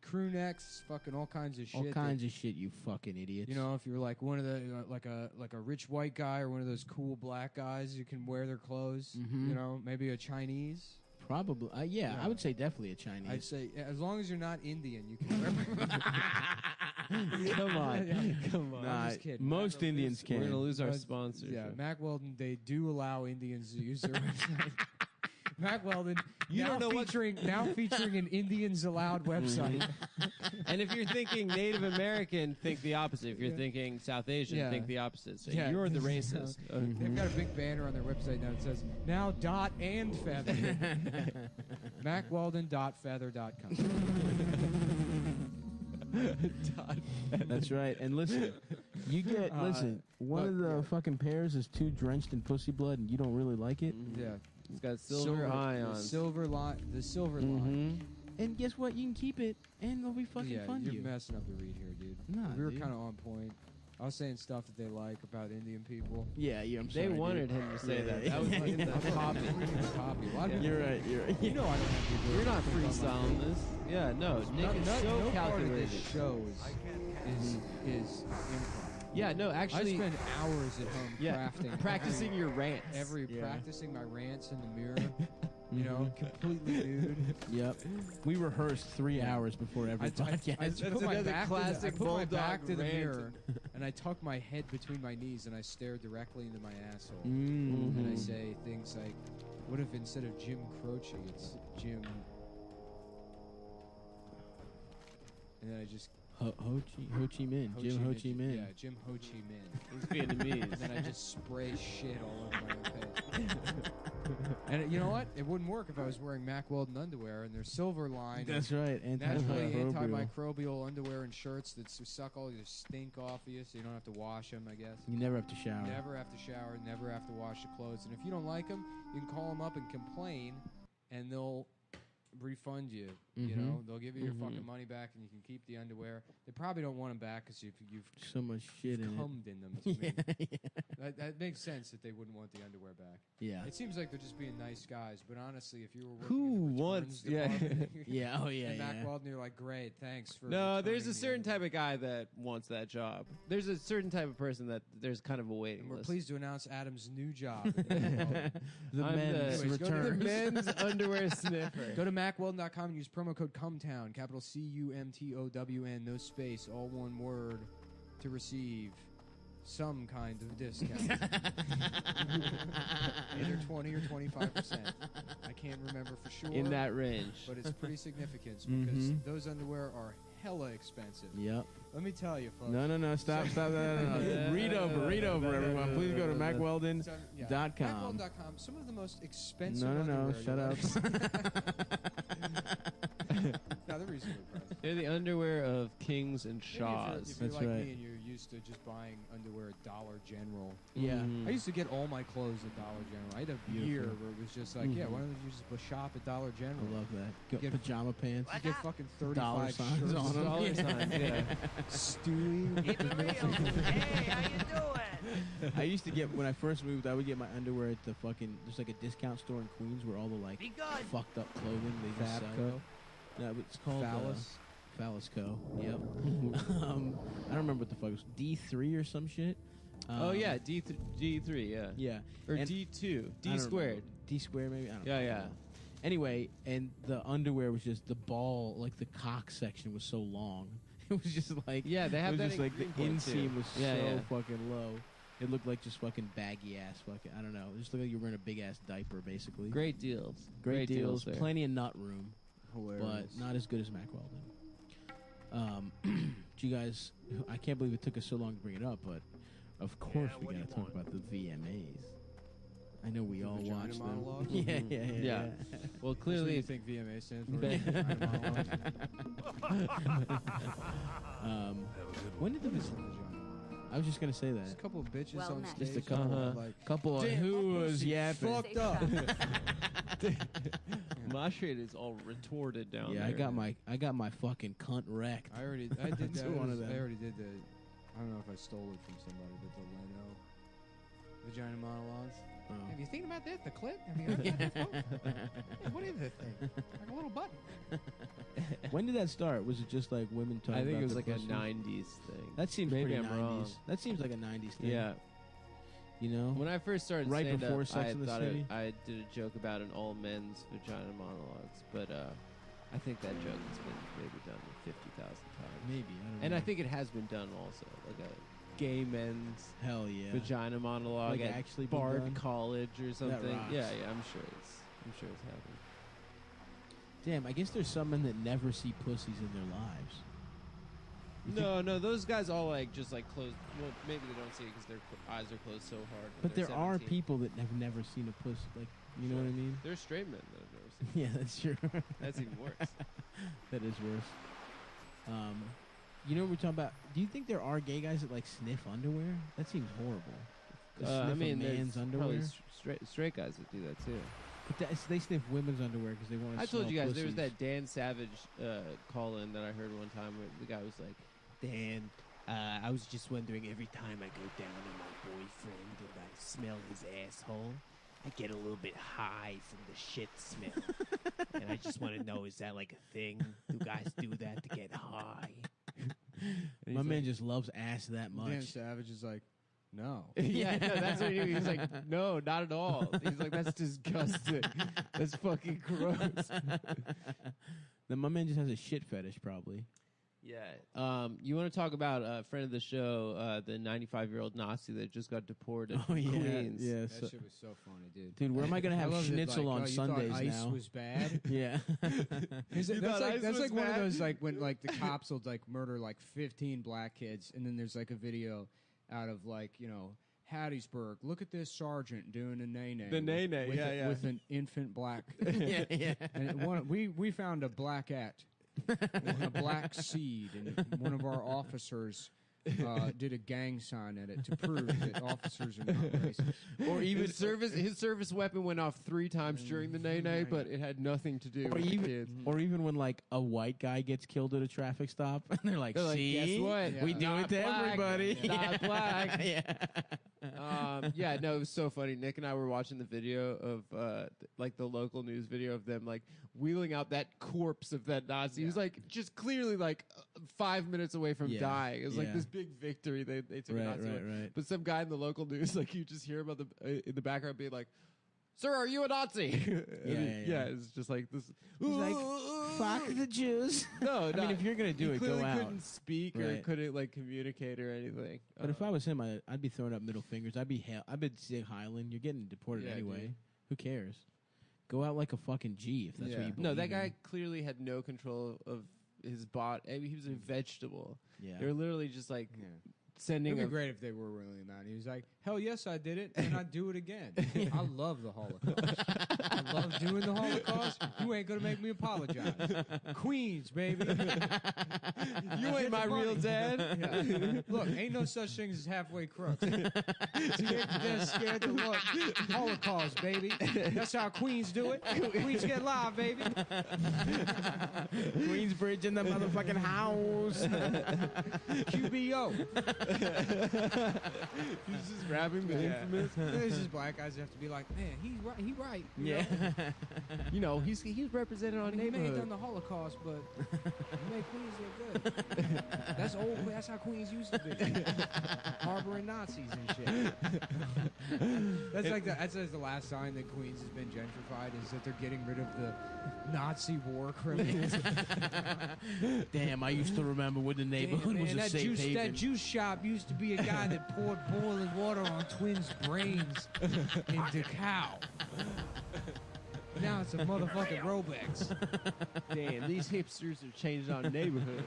crew necks, fucking all kinds of shit. All kinds of shit, you fucking idiots. You know, if you're like one of the like a rich white guy or one of those cool black guys, you can wear their clothes. You know, maybe a Chinese. Probably, yeah, I would say definitely a Chinese. I'd say as long as you're not Indian, you can wear. Come on, come on. I'm just kidding. Most Indians can. We're gonna lose our sponsors. Yeah, Mac Weldon. They do allow Indians to use their website. Mac Weldon, now featuring an Indians allowed website. And if you're thinking Native American, think the opposite. If you're thinking South Asian, think the opposite. So you're the racist. They've got a big banner on their website now that says, now dot and feather. MacWeldon.feather.com. That's right. And listen, you get one of the fucking pairs is too drenched in pussy blood, and you don't really like it. Yeah, it's got silver ions. The silver line. And guess what? You can keep it, and they'll be fucking fun to you. You're messing up the read here, dude. Nah, we were dude. kind of on point. I was saying stuff that they like about Indian people. Yeah, I'm sorry. They wanted him to say that. That was like the copy. Copy. A lot of You're right. You know I don't have people. You're not freestyling this. Yeah, no. Nick is so no calculated. part of this show is improv. Yeah, no, actually. I spend hours at home crafting. Practicing your rants. Practicing my rants in the mirror. You know, completely nude. Yep. We rehearsed 3 hours before every podcast. I put my back to the rant. mirror, and I tuck my head between my knees, and I stare directly into my asshole. And I say things like, what if instead of Jim Croce, it's Jim... And then I just... Ho Chi Minh. Jim Ho Chi Minh. Yeah, Jim Ho Chi Minh. He's Vietnamese. And then I just spray shit all over my own face. And you know what? It wouldn't work if I was wearing Mac Weldon underwear and they're silver lined. That's right. Naturally antimicrobial underwear and shirts that suck all your stink off of you, so you don't have to wash them, I guess. You never have to shower. Never have to shower, never have to wash the clothes. And if you don't like them, you can call them up and complain, and they'll refund you. You know, they'll give you your fucking money back, and you can keep the underwear. They probably don't want them back because you've so much shit in cummed it. in them. To me. That makes sense that they wouldn't want the underwear back. Yeah. It seems like they're just being nice guys, but honestly, if you were working Who in the wants? department, Yeah. Oh yeah. and Mac Yeah. Weldon, you're like, great, thanks for. No, there's a returning certain the type of guy that wants that job. There's a certain type of person that there's kind of a waiting And we're list. pleased to announce Adam's new job. The I'm men's the return. men's underwear sniffer. Go to MacWeldon.com and use promo code CUMTOWN, capital CUMTOWN, no space, all one word, to receive some kind of discount. Either 20 or 25%. I can't remember for sure. In that range. But it's pretty significant because those underwear are hella expensive. Yep. Let me tell you, folks. No. Stop. No. Read over, everyone. Please go to MacWeldon.com. MacWeldon.com. Some of the most expensive No. underwear Shut up. No, they're reasonably priced. They're the underwear of kings and Maybe shaws. if you're That's like right. me and you're used to just buying underwear at Dollar General. Yeah. I used to get all my clothes at Dollar General. I had a year where it was just like, yeah, why don't you just shop at Dollar General? I love that. Get Pajama pants. You get fucking Dollar 35 signs shirts. on them. Dollar signs, yeah. Stewie. Keep it real. Hey, how you doing? I used to get, when I first moved, I would get my underwear at the fucking, there's like a discount store in Queens where all the like Be good. fucked up clothing they just sell. Fabco. No, it's called Phallus. Phallus Co. Yep. I don't remember what the fuck it was. D3 or some shit. Oh yeah, D3, yeah. Yeah. Or And D2, I D don't squared. remember. D squared maybe? I don't Yeah, know. yeah. Anyway, and the underwear was just the ball, like the cock section was so long. It was just like Yeah, they have it was that just in like the Greenpoint, too. inseam was Yeah, so yeah. fucking low. It looked like just fucking baggy ass fucking. I don't know. It just looked like you were wearing a big ass diaper, basically. Great deals. Great deals. there. Plenty of nut room, Hilarious. but not as good as Mac Weldon. Do you guys? I can't believe it took us so long to bring it up, but of course we gotta talk about the VMAs. I know we all Vagina watched them. monologues? Yeah. Well, That's what clearly, you think VMA stands for? Vagina monologues? When did the I was just gonna say Just a that. couple of bitches Well on met. stage. Just a couple, like, couple of damn, who my was pussy yapping? fucked up. My shit is all retorted down Yeah, there. I got my fucking cunt wrecked. I did To that. one of I them. already did the. I don't know if I stole it from somebody, but the Leno vagina monologues. Oh. Have you thinking about that? The clip? Have you heard that before? Yeah, what is this thing? Like a little button. When did that start? Was it just like women talking I think about it was their like a pussies? 90s thing. That seems Maybe pretty I'm 90s. wrong. That seems like a 90s thing. Yeah. You know? when I first started Right stand-up, before Sex I and the thought City? I did a joke about an all men's vagina monologues, but I think that joke has been maybe done 50,000 times. Maybe. I don't And know. I think it has been done also, like a gay men's Hell yeah. vagina monologue Like at actually been Bard done? College or something. rocks. Yeah, I'm sure it's happened. Damn, I guess there's some men that never see pussies in their lives. No, those guys all like just like close. Well, maybe they don't see it because their eyes are closed so hard. when But they're there are 17. people that have never seen a pussy. Like, you know what I mean? There's straight men that have never seen. Yeah, that's true. That's even worse. That is worse. You know what we're talking about? Do you think there are gay guys that like sniff underwear? That seems horrible. To sniff I mean, a man's there's underwear. probably straight guys that do that too. But they sniff women's underwear because they want to. I told you guys there was pussies. that Dan Savage call-in that I heard one time where the guy was like, Dan, I was just wondering, every time I go down on my boyfriend and I smell his asshole, I get a little bit high from the shit smell. And I just want to know, is that like a thing? Do guys do that to get high? My man just loves ass that much. Dan Savage is like, no. Yeah, no, that's what he was like. No, not at all. He's like, that's disgusting. That's fucking gross. Then my man just has a shit fetish, probably. Yeah. You want to talk about a friend of the show, the 95-year-old Nazi that just got deported Oh from yeah, Queens? yeah. That So, shit was so funny, dude. dude, where am I gonna I have loved it, schnitzel like, on oh, you Sundays thought ice now? was bad. Yeah. That's thought like ice that's was like one of bad? those like when like the cops will like murder like 15 black kids, and then there's like a video out of like, you know, Hattiesburg. Look at this sergeant doing a nay-nay. The nay-nay, with, yeah. with an infant black. yeah. And we found a blackette, a black seed, and one of our officers did a gang sign at it to prove that officers are not racist. Or even his service weapon went off 3 times during the nay-nay, but it had nothing to do with the kids. Or even when like a white guy gets killed at a traffic stop, and they're like, "See, guess what? We do it to everybody. Not black." yeah. Yeah, no, it was so funny. Nick and I were watching the video of like the local news video of them like wheeling out that corpse of that Nazi. He was like just clearly like 5 minutes away from Yeah. dying. It was like Yeah. this big victory. They took a Nazi away. Right. But some guy in the local news, like you just hear about in the background being like, "Sir, are you a Nazi?" Yeah. It's just like this. He's like, fuck the Jews. No, I mean, if you're gonna do he it, go clearly out. couldn't speak or Right. couldn't like communicate or anything. But if I was him, I'd be throwing up middle fingers. I'd be Sig Heiland. You're getting deported Yeah, anyway. dude. Who cares? Go out like a fucking G if that's what you believe No, that in. guy clearly had no control of his body. I mean, he was a vegetable. Yeah. They were literally just like sending It'd be a great if they were really mad. He was like, "Hell yes, I did it, and I'd do it again." I love the Holocaust. I love doing the Holocaust. You ain't gonna make me apologize. Queens, baby. You ain't my real dad. Yeah. Look, ain't no such thing as halfway crooks. Scared to death, scared to look. Holocaust, baby. That's how Queens do it. Queens get live, baby. Queensbridge in the motherfucking house. QBO. He's just grabbing the infamous. There's just black guys that have to be like, man, he's right. He right. You Yeah. know? You know, he's represented on He may have neighborhood. done the Holocaust, but he made Queens look good. That's old. That's how Queens used to be. Harboring Nazis and shit. That's like that's the last sign that Queens has been gentrified is that they're getting rid of the Nazi war criminals. Damn, I used to remember when the neighborhood Damn, was man, a safe haven. that juice shop used to be a guy that poured boiling water on twins' brains into cow. Now it's a motherfucking Robex. Damn, these hipsters have changed our neighborhood.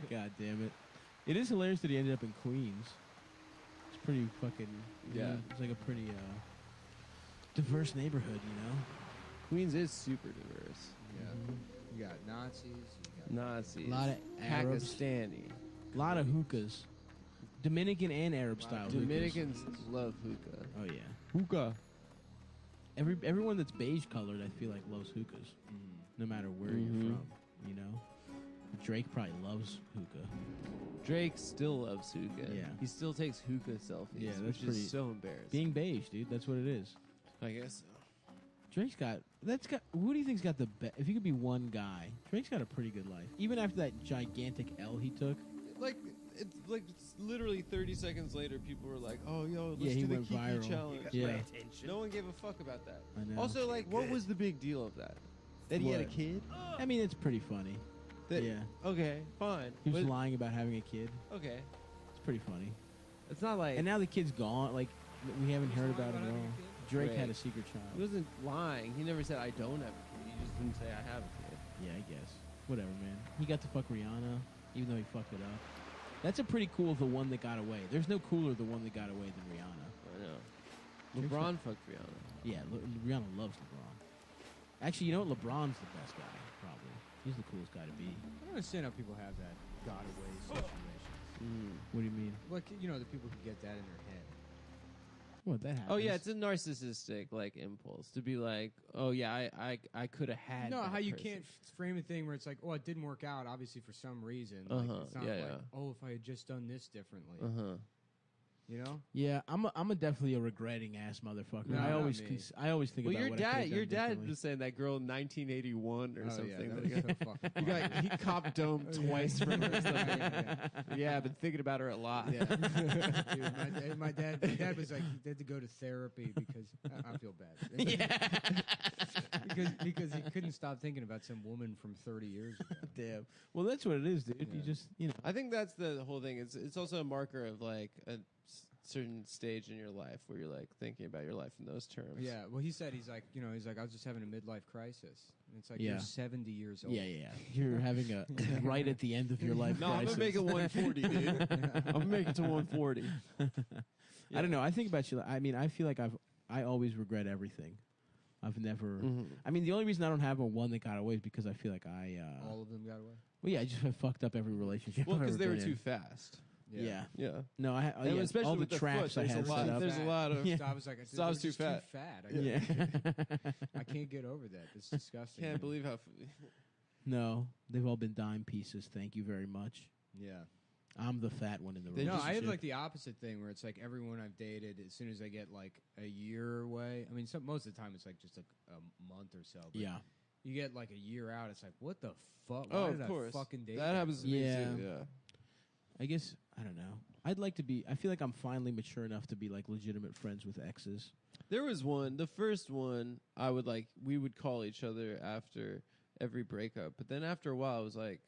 God damn it. It is hilarious that he ended up in Queens. It's pretty fucking, you know, it's like a pretty diverse neighborhood, you know? Queens is super diverse. Yeah. You got Nazis. You got Nazis. A lot of Arabs. Pakistani. A lot of hookahs. Dominican and Arab style Dominicans love hookah. Oh, yeah. Hookah. Everyone that's beige colored, I feel like, loves hookahs. No matter where you're from, you know? Drake probably loves hookah. Drake still loves hookah. Yeah. He still takes hookah selfies, Yeah, that's which pretty- is so embarrassing. Being beige, dude, that's what it is. I guess so. Drake's got, who do you think's got the best? If you could be one guy, Drake's got a pretty good life. Even after that gigantic L he took. It's literally 30 seconds later, people were like, "Oh, yo, Yeah, let's he do the went Kiki viral. challenge." Yeah. No one gave a fuck about that. I know. Also, like, what was the big deal of that? That he had a What? kid? I mean, it's pretty funny. That, Yeah. Okay, fine. He was But- lying about having a kid. Okay. It's pretty funny. It's not like And now the kid's gone. Like, we haven't heard about it at all. Drake had a Drake. secret he child. wasn't lying. He never said I don't have a kid. He just didn't say I have a kid. Yeah, I guess. Whatever, man. He got to fuck Rihanna, even though he fucked it up. That's a pretty cool the one that got away. There's no cooler the one that got away than Rihanna. I know. LeBron fucked Rihanna. Yeah, Rihanna loves LeBron. Actually, you know what? LeBron's the best guy, probably. He's the coolest guy to be. I don't understand how people have that got away situation. What do you mean? Like, you know, the people who get that in their head. What, that happens? Oh yeah, it's a narcissistic like impulse to be like, oh yeah, I could have had. No, that how you person. can't frame a thing where it's like, oh, it didn't work out, obviously for some reason. Like, it's not Yeah, like, yeah. oh, if I had just done this differently. You know? Yeah, I'm a definitely a regretting ass motherfucker. No, I not always me. I always think Well, about what I could've your done dad differently. was saying that girl in 1981 or Oh, yeah, something. that that was he so got, fucking he copped dome twice from her. Or something. Yeah, I've been thinking about her a lot. Yeah. Dude, my dad was like, he had to go to therapy because I feel bad. Yeah. because he couldn't stop thinking about some woman from 30 years ago. Damn. Well, that's what it is, dude. You just, you know. I think that's the whole thing. It's also a marker of like a certain stage in your life where you're like thinking about your life in those terms. Yeah, well, he's like, I was just having a midlife crisis. And it's like, Yeah. you're 70 years old. Yeah. You're having a right at the end of your life. No, I'm gonna make it 140, dude. I'm gonna make it to 140. I don't know. I think about you. I mean, I feel like I always regret everything. I've never. I mean, the only reason I don't have a one that got away is because I feel like All of them got away? Well, yeah, I just have fucked up every relationship. Well, I've because ever they were been too in. fast. Yeah. Yeah. No, I And yeah, especially all the with the traps foot, I there's had a lot- set up. there's a lot of- So I was like, So I was too fat. I can't get over that. It's disgusting. Can't believe how. No, they've all been dime pieces. Thank you very much. Yeah. I'm the fat one in the No, relationship. I have like the opposite thing where it's like everyone I've dated, as soon as I get like a year away, I mean, most of the time it's like just a month or so. But Yeah. You get like a year out, it's like, what the fuck? Oh, Why of did course. I fucking date That happens to me Yeah. too. Yeah. I guess I don't know. I'd like to be. I feel like I'm finally mature enough to be like legitimate friends with exes. There was one, the first one, I would like, we would call each other after every breakup. But then after a while, it was like,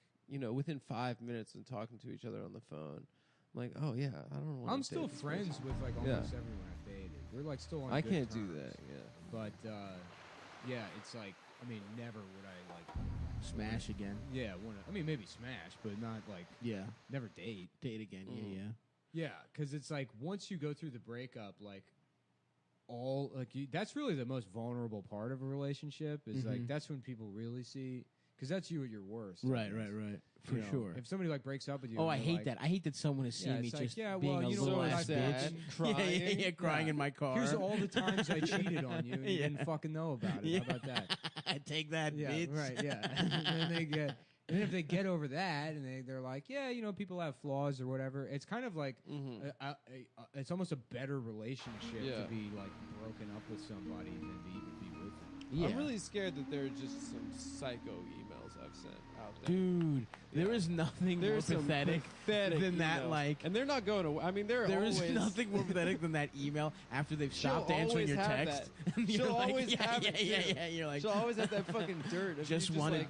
within 5 minutes of talking to each other on the phone, I'm like, oh yeah, I don't want to I'm still friends with like almost everyone I've dated. We're like still on I good can't terms. do that, yeah. But yeah, it's like, I mean, never would I like Smash again. Yeah, I mean, maybe smash, but not like never date. Date again. Yeah. Yeah, because it's like once you go through the breakup, like that's really the most vulnerable part of a relationship. Is like that's when people really see, because that's you at your worst. Right. For sure. If somebody like breaks up with you, Oh, and I they're hate like, that. I hate that someone has seen Yeah, me it's like, just yeah, being well, a you know little what, ass I'm bitch. sad, Crying. Yeah, crying Yeah. in my car. Here's all the times I cheated on you, and you didn't fucking know about it. Yeah. How about that? Take that, Yeah, bitch. right. Yeah, and then they get. And if they get over that and they're like, yeah, you know, people have flaws or whatever, it's kind of like it's almost a better relationship to be like broken up with somebody than to even be with them. Yeah. I'm really scared that there are just some psycho emails I've sent out there. Dude, there is nothing more pathetic than that. Emails. Like, and they're not going away. I mean, there is nothing more pathetic than that email after they've stopped answering your text. And She'll you're always like, have it. yeah. You're like, she'll always have that fucking dirt. just wanted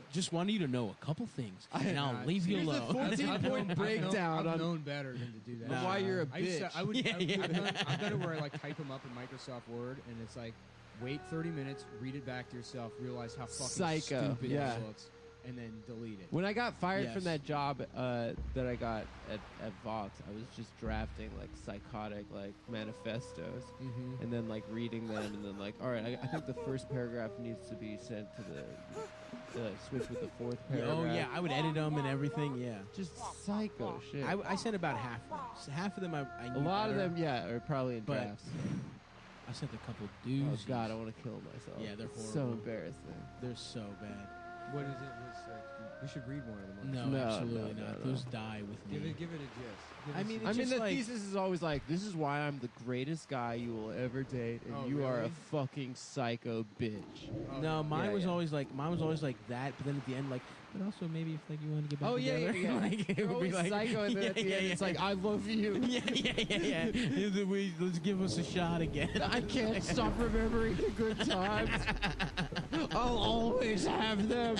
you to know a couple things, and I'll leave you Here's alone. a 14-point breakdown I've on known better than to do that. on why you're a bitch. I've done it where I like type them up in Microsoft Word, and it's like, wait 30 minutes, read it back to yourself, realize how fucking Psycho. stupid Yeah. it looks, and then delete it. When I got fired from Yes. that job that I got at Vox, I was just drafting like psychotic like manifestos, and then like reading them, and then like, all right, I think the first paragraph needs to be sent to the switch with the fourth paragraph. Oh yeah, I would edit them and everything. Yeah, just psycho shit. I sent about half of them. Half of them I a knew lot of better, them, yeah, are probably in but drafts. I sent a couple doozies. Oh God, I want to kill myself. Yeah, they're It's horrible. so embarrassing. They're so bad. What is it? We should read one of them. No, No, absolutely no, not. no. Those die with me. Give it a gist. I mean, I it's mean, just the like, thesis is always like, this is why I'm the greatest guy you will ever date, and Oh, you are a really? fucking psycho bitch. no, mine was yeah. always like that, but then at the end, like, but also maybe if like you want to get back Oh yeah, together, yeah, yeah. like, it You're would be always like psycho, and then at the end, it's like, I love you. yeah. Let's give us a shot again. I can't stop remembering the good times. I'll always have them.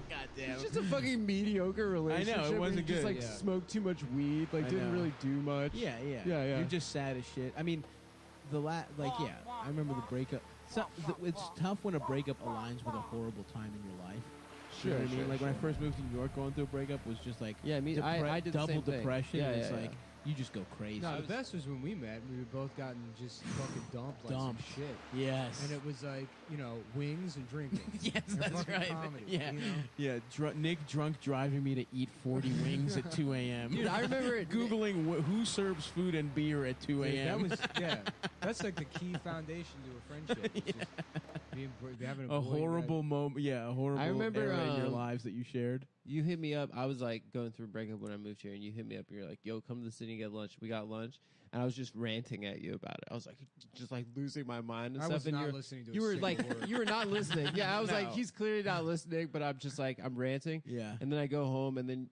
God damn. It's just a fucking mediocre relationship. it where wasn't you just good, like yeah. smoked too much weed, like I didn't know. really do much. Yeah. Yeah. You're just sad as shit. I mean, I remember the breakup. It's tough when a breakup aligns with a horrible time in your life. You know what I mean? Like when I first moved to New York, going through a breakup was just like Yeah, I mean, I did the double same thing. depression. Yeah, and it's yeah, like you just go crazy. No, the best was when we met. We were both gotten just fucking dumped like Dumped. some shit. Yes. And it was like, you know, wings and drinking. Yes, And that's fucking right. comedy, Yeah, you know? yeah. Nick drunk driving me to eat 40 wings at 2 a.m. Dude, I remember it. Googling who serves food and beer at 2 Dude, a.m. That's like the key foundation to a friendship. It's just having a horrible moment. Yeah, a horrible I remember, era in your lives that you shared. You hit me up. I was like going through a breakup when I moved here, and you hit me up. And you're like, "Yo, come to the city and get lunch." We got lunch, and I was just ranting at you about it. I was like, just like losing my mind and I stuff. was and not you're, listening to a you were single like, word. you were not listening. Yeah, I was like, No. he's clearly not listening, but I'm just like, I'm ranting. Yeah. And then I go home, and then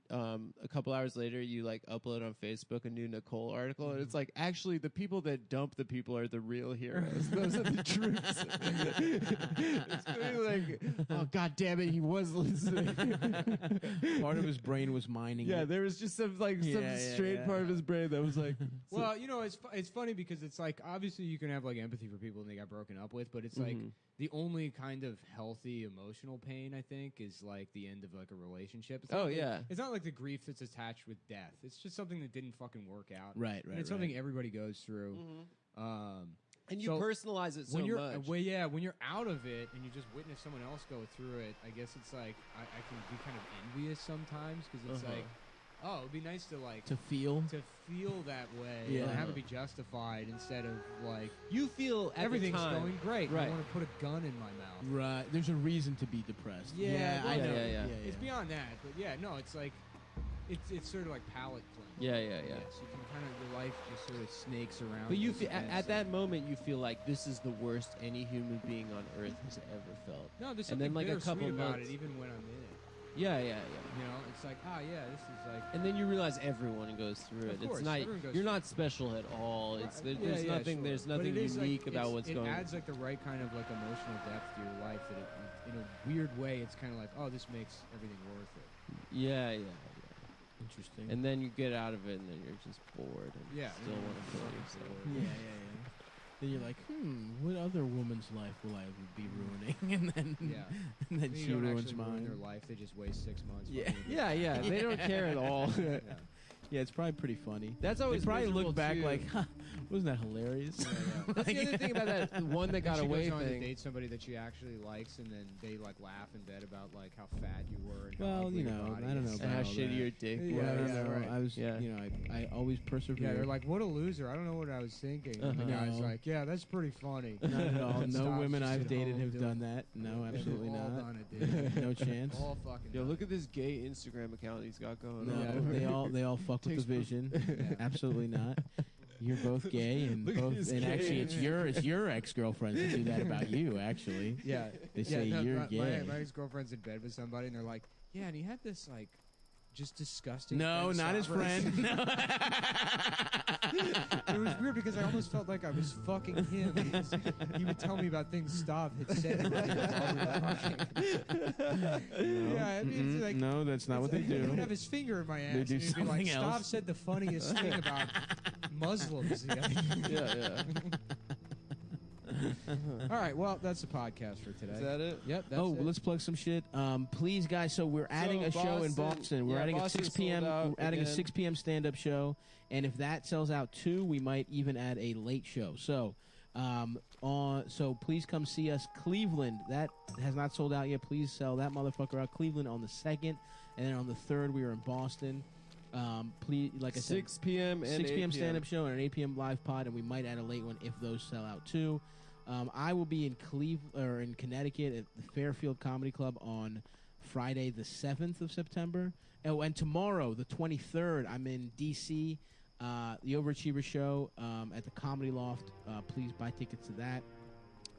a couple hours later, you like upload on Facebook a new Nicole article, and it's like, actually, the people that dump the people are the real heroes. Those are the troops. It's clearly like, oh god damn it, he was listening. Part of his brain was mining. Yeah, it. there was just some like some Yeah, straight part of his brain that was like, Well, you know, it's funny because it's like obviously you can have like empathy for people and they got broken up with, but it's like the only kind of healthy emotional pain I think is like the end of like a relationship. It's not like, it's not like the grief that's attached with death. It's just something that didn't fucking work out. Right. And it's something everybody goes through. and you personalize it so when you're, much. when you're out of it and you just witness someone else go through it, I guess it's like I can be kind of envious sometimes because it's like, oh, it'd be nice to like to feel that way, Yeah. and have it be justified instead of like you feel at everything's the time, going great. right? I want to put a gun in my mouth. Right. There's a reason to be depressed. Yeah, I know. yeah. It's beyond that, but yeah, no, it's like it's sort of like palate cleanse. Yeah. Yes, you can kind of your life just sort of snakes around. But you those feel, events at that moment you feel like this is the worst any human being on earth has ever felt. No, there's and something then like a couple bittersweet about months, it, even when I'm in it. Yeah. You know, it's like, this is like. And then you realize everyone goes through it. Of course, it's not everyone goes you're through not special at all. It's Right. there's Yeah, nothing sure. there's But nothing it is, unique like, about what's it going on. It adds like the right kind of like emotional depth to your life that in a weird way it's kind of like, oh, this makes everything worth it. Yeah. Interesting. And then you get out of it, and then you're just bored and Yeah, still and want to kill you're yourself. Yeah. Then you're like, what other woman's life will I be ruining? And then, and then You she don't ruins actually ruin mine. their life. They just waste 6 months. Yeah. fucking with Yeah. They don't care at all. Yeah. Yeah, it's probably pretty funny. That's always they probably miserable, look back too. like, huh, wasn't that hilarious? That's the other thing about that one that got she away goes on thing. to date somebody that she actually likes, and then they like laugh in bed about like how fat you were. And how Well, ugly you your know, body I don't know is. about And how all shitty that. your dick Yeah, was. I don't yeah, know. right. I was, Yeah. you know, I always persevere. Yeah, they're like, "What a loser!" I don't know what I was thinking. And the Uh-huh. guy's No. like, "Yeah, that's pretty funny." Not at all. And No Stav's women just I've at dated home have doing- done that. No, They've absolutely all not. done it, dude. No chance. All fucking. Yo, done look it. at this gay Instagram account he's got going No, on. they all fuck with the vision. Absolutely not. You're both gay, and Look at both, this and gay actually, it's your ex-girlfriends that do that about you. Actually, Yeah, they say you're gay. My ex-girlfriend's in bed with somebody, and they're like, "Yeah, and he had this like, just disgusting." No, friend not his stopper." friend. No. It was weird because I almost felt like I was fucking him. Because he would tell me about things Stav had said. while we were fucking. Yeah, I mean, it's like, No, that's not what they He would do. have his finger in my ass. They and do he'd be like, something Stav else. said the funniest thing about Muslims. the other day." Yeah. All right, well, that's the podcast for today. Is that it? Yep. That's Oh, it. let's plug some shit. Please, guys. So we're adding a show in Boston. We're yeah, adding Boston a 6 p.m. sold out We're adding a again. 6 p.m. stand-up show, and if that sells out too, we might even add a late show. So, so please come see us. Cleveland, that has not sold out yet. Please sell that motherfucker out. Cleveland on the 2nd, and then on the 3rd we are in Boston. Please, like I said, 6 p.m. and 6 8 p.m. p.m. stand-up show and an 8 p.m. live pod, and we might add a late one if those sell out too. I will be in in Connecticut at the Fairfield Comedy Club on Friday the 7th of September. Oh, and tomorrow, the 23rd, I'm in D.C., the Overachiever Show at the Comedy Loft. Please buy tickets to that.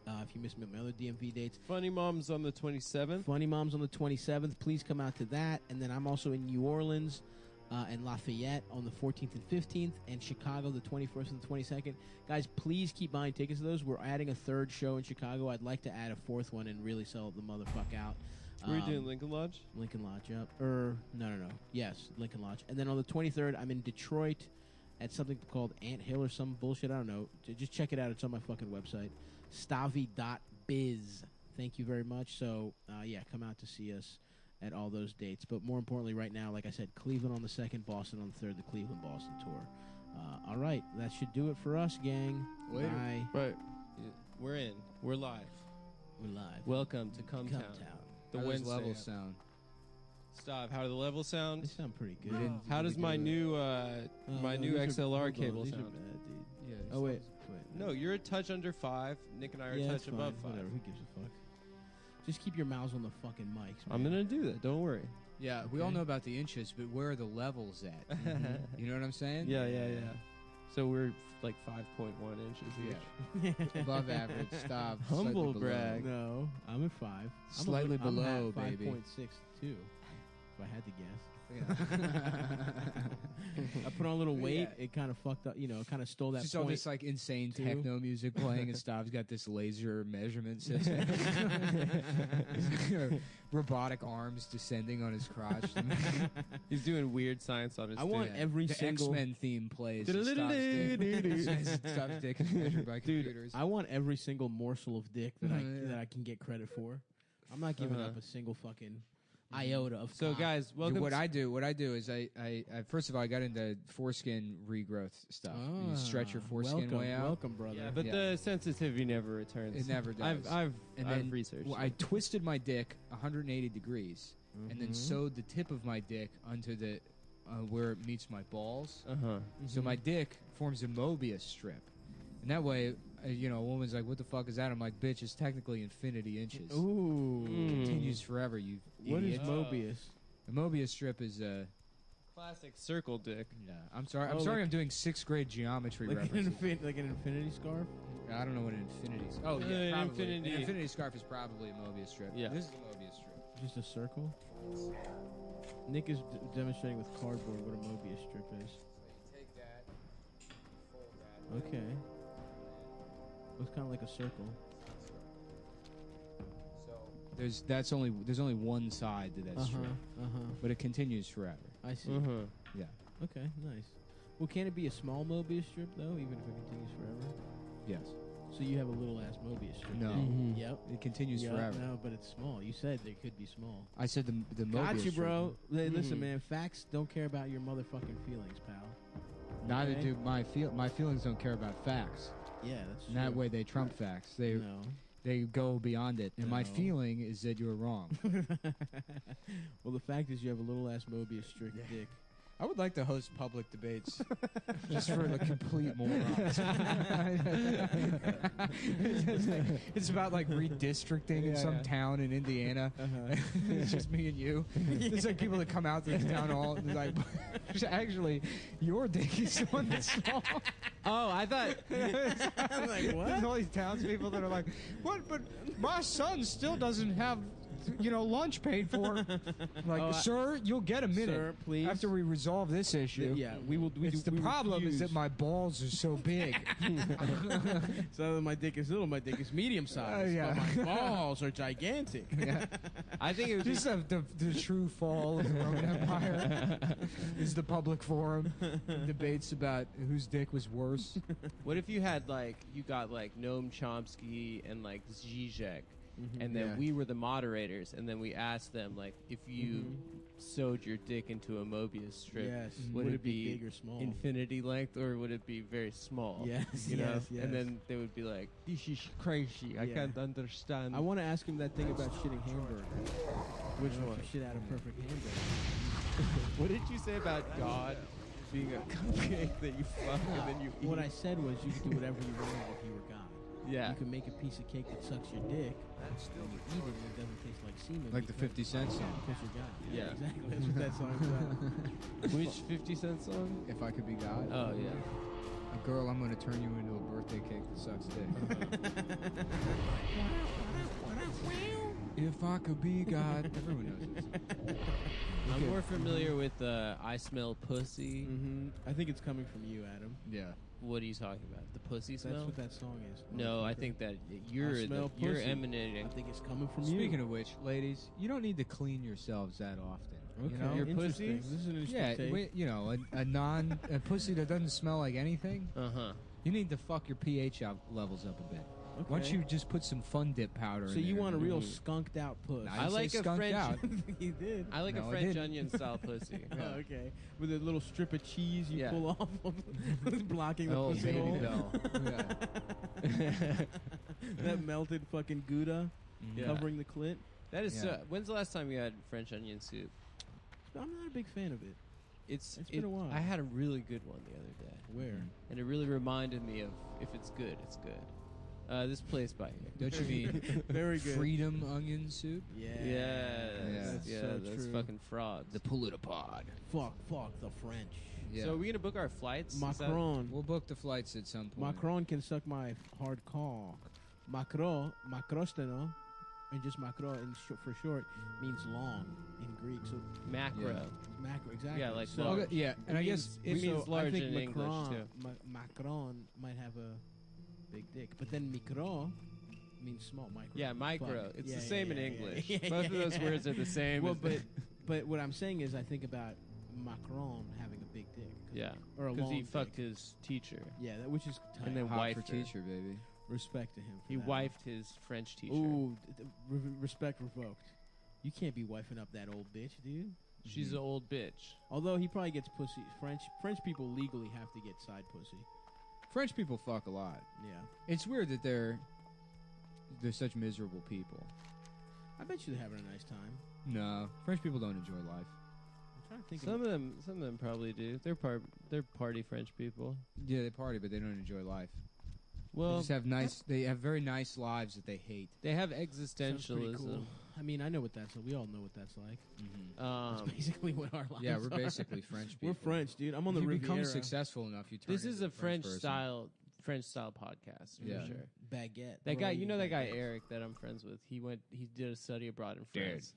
If you missed me at my other DMV dates. Funny Moms on the 27th. Funny Moms on the 27th. Please come out to that. And then I'm also in New Orleans and Lafayette on the 14th and 15th, and Chicago the 21st and the 22nd. Guys, please keep buying tickets to those. We're adding a 3rd show in Chicago. I'd like to add a 4th one and really sell the motherfucker out. Were you doing Lincoln Lodge? Lincoln Lodge, yep. No. Yes, Lincoln Lodge. And then on the 23rd, I'm in Detroit at something called Ant Hill or some bullshit. I don't know. Just check it out. It's on my fucking website. Stavi.biz. Thank you very much. So, yeah, come out to see us at all those dates. But more importantly, right now, like I said, Cleveland on the 2nd, Boston on the 3rd, the Cleveland-Boston tour. All right, that should do it for us, gang. Later. Bye. Right. We're in. We're live. We're live. Welcome to Come Town. The How does Wednesday levels app. sound? Stop. How do the levels sound? They sound pretty good. How does my new my new XLR cable these are sound? bad, dude. Yeah. Oh, wait. No, you're a touch under 5. Nick and I are Yeah, a it's touch above fine. 5. Whatever. Who gives a fuck? Just keep your mouths on the fucking mics, man. I'm gonna do that. Don't worry. Yeah, we all know about the inches, but where are the levels at? You know what I'm saying? Yeah. So we're like 5.1 inches each. Yeah. Above average. Stop. Humble Slightly below. brag. No, I'm at 5. Slightly I'm below, at baby. 5.6 too. If I had to guess. I put on a little weight. Yeah. It kind of fucked up. You know, it kind of stole that Just all point. this like insane too. techno music playing, and Stav's got this laser measurement system. Robotic arms descending on his crotch. He's doing weird science on his I want dick. every the single X-Men theme plays. and Stav's dick is measured by Dude, computers. I want every single morsel of dick that I can get credit for. I'm not giving up a single fucking iota of. So cock. guys, welcome. What I do is I first of all I got into foreskin regrowth stuff. You stretch your foreskin way out. Welcome, brother. Yeah, but the sensitivity never returns. It never does. I've then researched. I twisted my dick 180 degrees and then sewed the tip of my dick onto the where it meets my balls. So my dick forms a Mobius strip, and that way, a woman's like, "What the fuck is that?" I'm like, "Bitch, it's technically infinity inches. Ooh. It continues forever." You What is idiot. Mobius? A Mobius strip is a. Classic circle dick. Yeah, I'm sorry. I'm Oh, sorry. like- I'm doing 6th grade geometry Like an, references. like an infinity scarf? I don't know what an infinity. Oh An yeah, probably. infinity- An infinity scarf is probably a Mobius strip. Yeah. This is a Mobius strip. Just a circle? Nick is demonstrating with cardboard what a Mobius strip is. So you take that, fold that. Okay. Looks kind of like a circle. So there's only one side to that strip, but it continues forever. I see. Yeah. Okay, nice. Well, can it be a small Mobius strip, though, even if it continues forever? Yes. So you have a little ass Mobius strip. No. dick. Yep. It continues Yep, forever. No, but it's small. You said they could be small. I said the Mobius Got you, strip. bro. Listen, man. Facts don't care about your motherfucking feelings, pal. Neither Okay? do my feelings don't care about facts. Yeah, that's In true. that way, they trump facts. They go beyond it. And my No. feeling is that you're wrong. Well, the fact is you have a little ass Mobius strip dick. I would like to host public debates just for the complete morons. It's about like redistricting in some town in Indiana. It's just me and you. It's like people that come out to the town hall and they're like, actually, your dick is the one that's small. Oh, I thought. I'm like, what? There's all these townspeople that are like, what? But my son still doesn't have, lunch paid for. Like, sir, you'll get a minute. Sir, please. After we resolve this issue. Yeah, we will. The problem is that my balls are so big. So my dick is little, my dick is medium sized. Yeah. But my balls are gigantic. Yeah. I think it would Just the true fall of the Roman Empire is the public forum. Debates about whose dick was worse. What if you had you got Noam Chomsky and Zizek, and then we were the moderators, and then we asked them if you sewed your dick into a Mobius strip, Yes. would it be big or small? infinity length or would it be very small? Yes, you know. yes, yes. And then they would be like, "This is crazy. I Yeah. can't understand." I want to ask him that thing about shitting hamburgers. Which You know, one? if you shit out a perfect hamburger. What did you say about God being a cupcake that you fuck and then you eat? What I said was you could do whatever you wanted if you were God. Yeah. You can make a piece of cake that sucks your dick. That's still you eat it and it doesn't taste like semen. Like the 50 Cent song. Because you're God. Yeah. Exactly. That's what that song's about. Which 50 Cent song? If I could be God. Oh yeah. A girl, I'm going to turn you into a birthday cake that sucks dick. If I could be God. Everyone knows this. I'm more familiar with I Smell Pussy. I think it's coming from you, Adam. Yeah. What are you talking about? The pussy smell? That's what that song is. No, I think that you're smell you're pussy. emanating. I think it's coming from Speaking you. of which, ladies, you don't need to clean yourselves that often. Okay. You know? Your Interesting. pussies? This is an interesting Yeah, take. a pussy that doesn't smell like anything. Uh-huh. You need to fuck your pH levels up a bit. Okay. Once you just put some Fun Dip powder in So you there, want a real skunked out puss? I like a French. out. You did. I like No, a I French didn't. onion style pussy. Oh, okay. With a little strip of cheese you Yeah. pull off of blocking the Oh, pussy baby hole. bell. Yeah. That melted fucking Gouda Yeah. covering the clit. That is. Yeah. When's the last time you had French onion soup? I'm not a big fan of it. It's been a while. I had a really good one the other day, Where? and it really reminded me of if it's good, it's good. This place by here. Don't you mean Very good. Freedom onion soup? Yeah. Yes. That's so that's true. fucking frauds. The Politopod. Fuck the French. Yeah. So are we gonna book our flights? Is that- Macron. We'll book the flights at some point. Macron can suck my hard cock. Makrosteno, and just macro for short means long in Greek. So macro. Yeah. macro, exactly. Yeah, like so, large. Okay, yeah, and I guess it means so large I think in English Macron, too. Macron might have a big dick, but then micro means small. Micro. Yeah, micro. Fuck. It's Yeah, the yeah, same yeah, in yeah, English. yeah, Both of those yeah. words are the same. Well, as but what I'm saying is I think about Macron having a big dick. yeah, Or a because long he fucked dick. his teacher, Yeah, which is tight. and then hot wifed for her. teacher, baby. Respect to him. For He that. wifed his French teacher. Ooh, respect revoked. You can't be wifing up that old bitch, dude. She's an old bitch. Although he probably gets pussy. French people legally have to get side pussy. French people fuck a lot. Yeah. It's weird that they're such miserable people. I bet you they're having a nice time. No, French people don't enjoy life. I'm trying to think. Some of them probably do. They're party French people. Yeah, they party, but they don't enjoy life. They Well, just have they have very nice lives that they hate. they have Sounds pretty existentialism. cool. I mean, I know what that's like. We all know what that's like. That's Um, basically what our lives Yeah, we're are. basically French people. We're French, dude. I'm on If the you become Riviera. successful enough, you turn this is into a French person. style podcast for Yeah. sure. Baguette. That We're guy, all you know that eating guy baguettes. Eric that I'm friends with. He did a study abroad in Dude. France,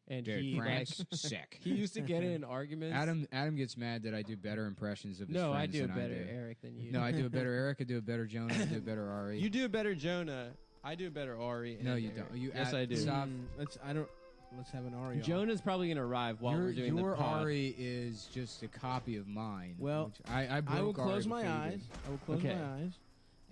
and Dude, he France, sick. he used to get in arguments. Adam gets mad that I do better impressions of his no, I friends do a than better I do. Eric than you. No, I do a better Eric. I do a better Jonah. I do a better Ari. You do a better Jonah. I do a better Ari. No, and you Eric. don't. You yes, I do. Stop. Let's have an Ari. on. Jonah's probably gonna arrive while we're doing your the pod. Ari is just a copy of mine. Well, which I I will broke Ari close my before you eyes. did. I will close Okay. my eyes,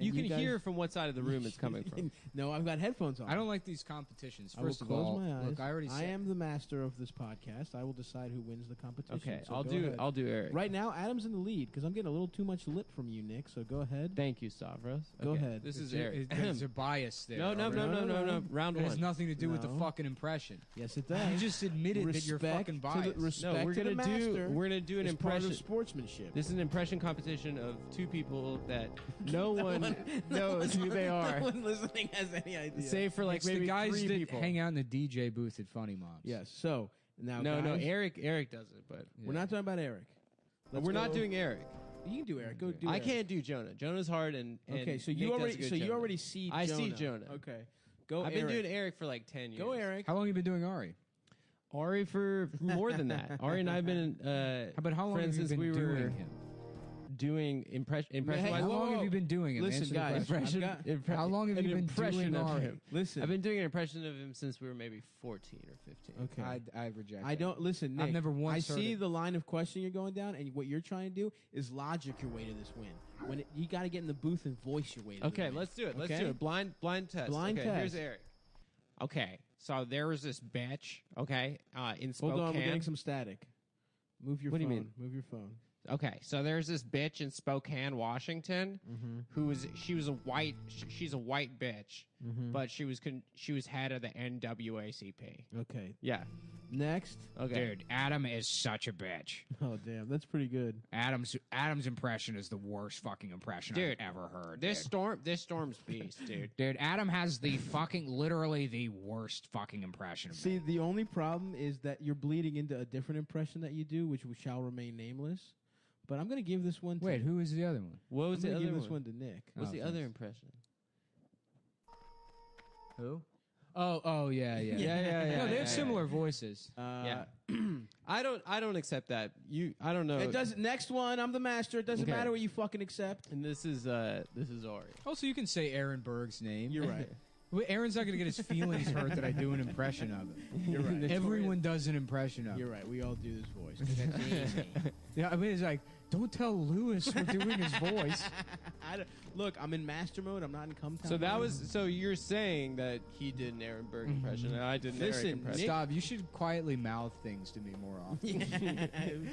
You can guys- hear from what side of the room it's coming from. No, I've got headphones on. I don't like these competitions. I will First of close all, my eyes. look, I already said. I am the master of this podcast. I will decide who wins the competition. Okay, so I'll go do ahead. I'll do Eric. Right now, Adam's in the lead because I'm getting a little too much lip from you, Nick. So go ahead. Thank you, Stavros. Go Okay, ahead. This is There- Eric. There's a bias there. No. Round It has one. nothing to do with the No. fucking impression. Yes, it does. You just admitted that you're Respect fucking to the- biased. respect No, we're to the gonna do master we're gonna do an is part impression. of sportsmanship. This is an impression competition of two people that no one knows who they are. No one listening has any idea. Save for like It's maybe the guys 3 that people. hang out in the DJ booth at Funny Moms. Yes. So now, No, guys, Eric does it, but we're not talking about Eric. we're not doing Eric. You can do Eric. Go do. I Eric. can't do Jonah. Jonah's hard, and Okay, so Nick you does already good so you Jonah. already see. I Jonah. see Jonah. Okay, go. I've Eric. been doing Eric for like 10 years. Go Eric. How long have you been doing Ari? Ari for more than that. Ari and I have been But how long friends have you since been we doing were him? doing impression. Hey, How whoa, long whoa. have you been doing him? Listen, Answer the guys, question. I've got- How long have an you been impression doing of Ari? him? Listen, I've been doing an impression of him since we were maybe 14 or 15. okay. I reject. I don't listen. Nick, I've never once I see heard it. the line of question you're going down, and what you're trying to do is logic your way to this win. When you got to get in the booth and voice your way to Okay, the win. let's do it. Let's Okay? do it. Blind test. Blind okay, Here's test. Eric. Okay, so there was this bitch. Okay, in Spokane. Hold on, we're getting some static. Move your What do phone. you mean? Move your phone. Okay, so there's this bitch in Spokane, Washington, she's a white bitch, but she was head of the NAACP. Okay. Yeah. Next. Okay. Dude, Adam is such a bitch. Oh damn, that's pretty good. Adam's impression is the worst fucking impression Dude, I've ever heard. This dude. storm's beast, dude. Dude, Adam has the fucking literally the worst fucking impression of See, the only problem is that you're bleeding into a different impression that you do, which shall remain nameless. But I'm gonna give this one. To Wait, who is the other one? What was I'm the gonna other give one? this one to Nick. What's Oh, the thanks. other impression? Who? Oh, yeah. Yeah. No, they have yeah. similar voices. Yeah. I don't accept that. I don't know. It doesn't. Next one. I'm the master. It doesn't Okay. matter what you fucking accept. And this is Ari. Also, you can say Aaron Berg's name. You're right. Well, Aaron's not going to get his feelings hurt that I do an impression of him. You're right. Everyone does an impression of him. You're right. We all do this voice. That's easy. Yeah, I mean, it's like, don't tell Lewis we're doing his voice. Look, I'm in master mode. I'm not in come So that was. So you're saying that he did an Aaron Berg impression, and I did an Eric Listen, impression. Stop. You should quietly mouth things to me more often.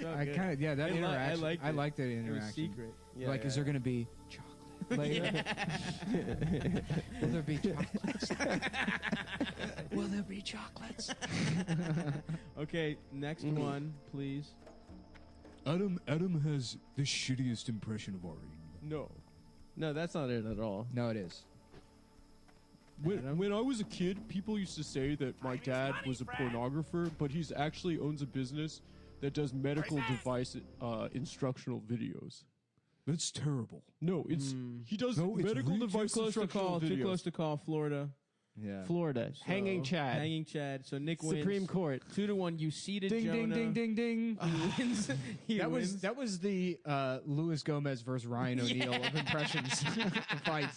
I good. kind of, that I interaction. liked I it. like that It was interaction. secret. Yeah, Like, is there going to be chocolate later? Will there be chocolates? Will there be chocolates? Okay, next one, please. Adam has the shittiest impression of Ari. No, that's not it at all. No, it is. When I was a kid, people used to say that my dad was a pornographer, but he's actually owns a business that does medical device instructional videos. That's terrible. No, it's he does medical device instructional videos. Too close to call. Florida. Yeah. Florida. Hanging Chad. Hanging Chad. So Nick wins. Supreme Court. 2-1. You seated Ding, Jonah. ding, ding, ding, ding. He wins. He wins. That was the Luis Gomez versus Ryan O'Neal of impressions fights.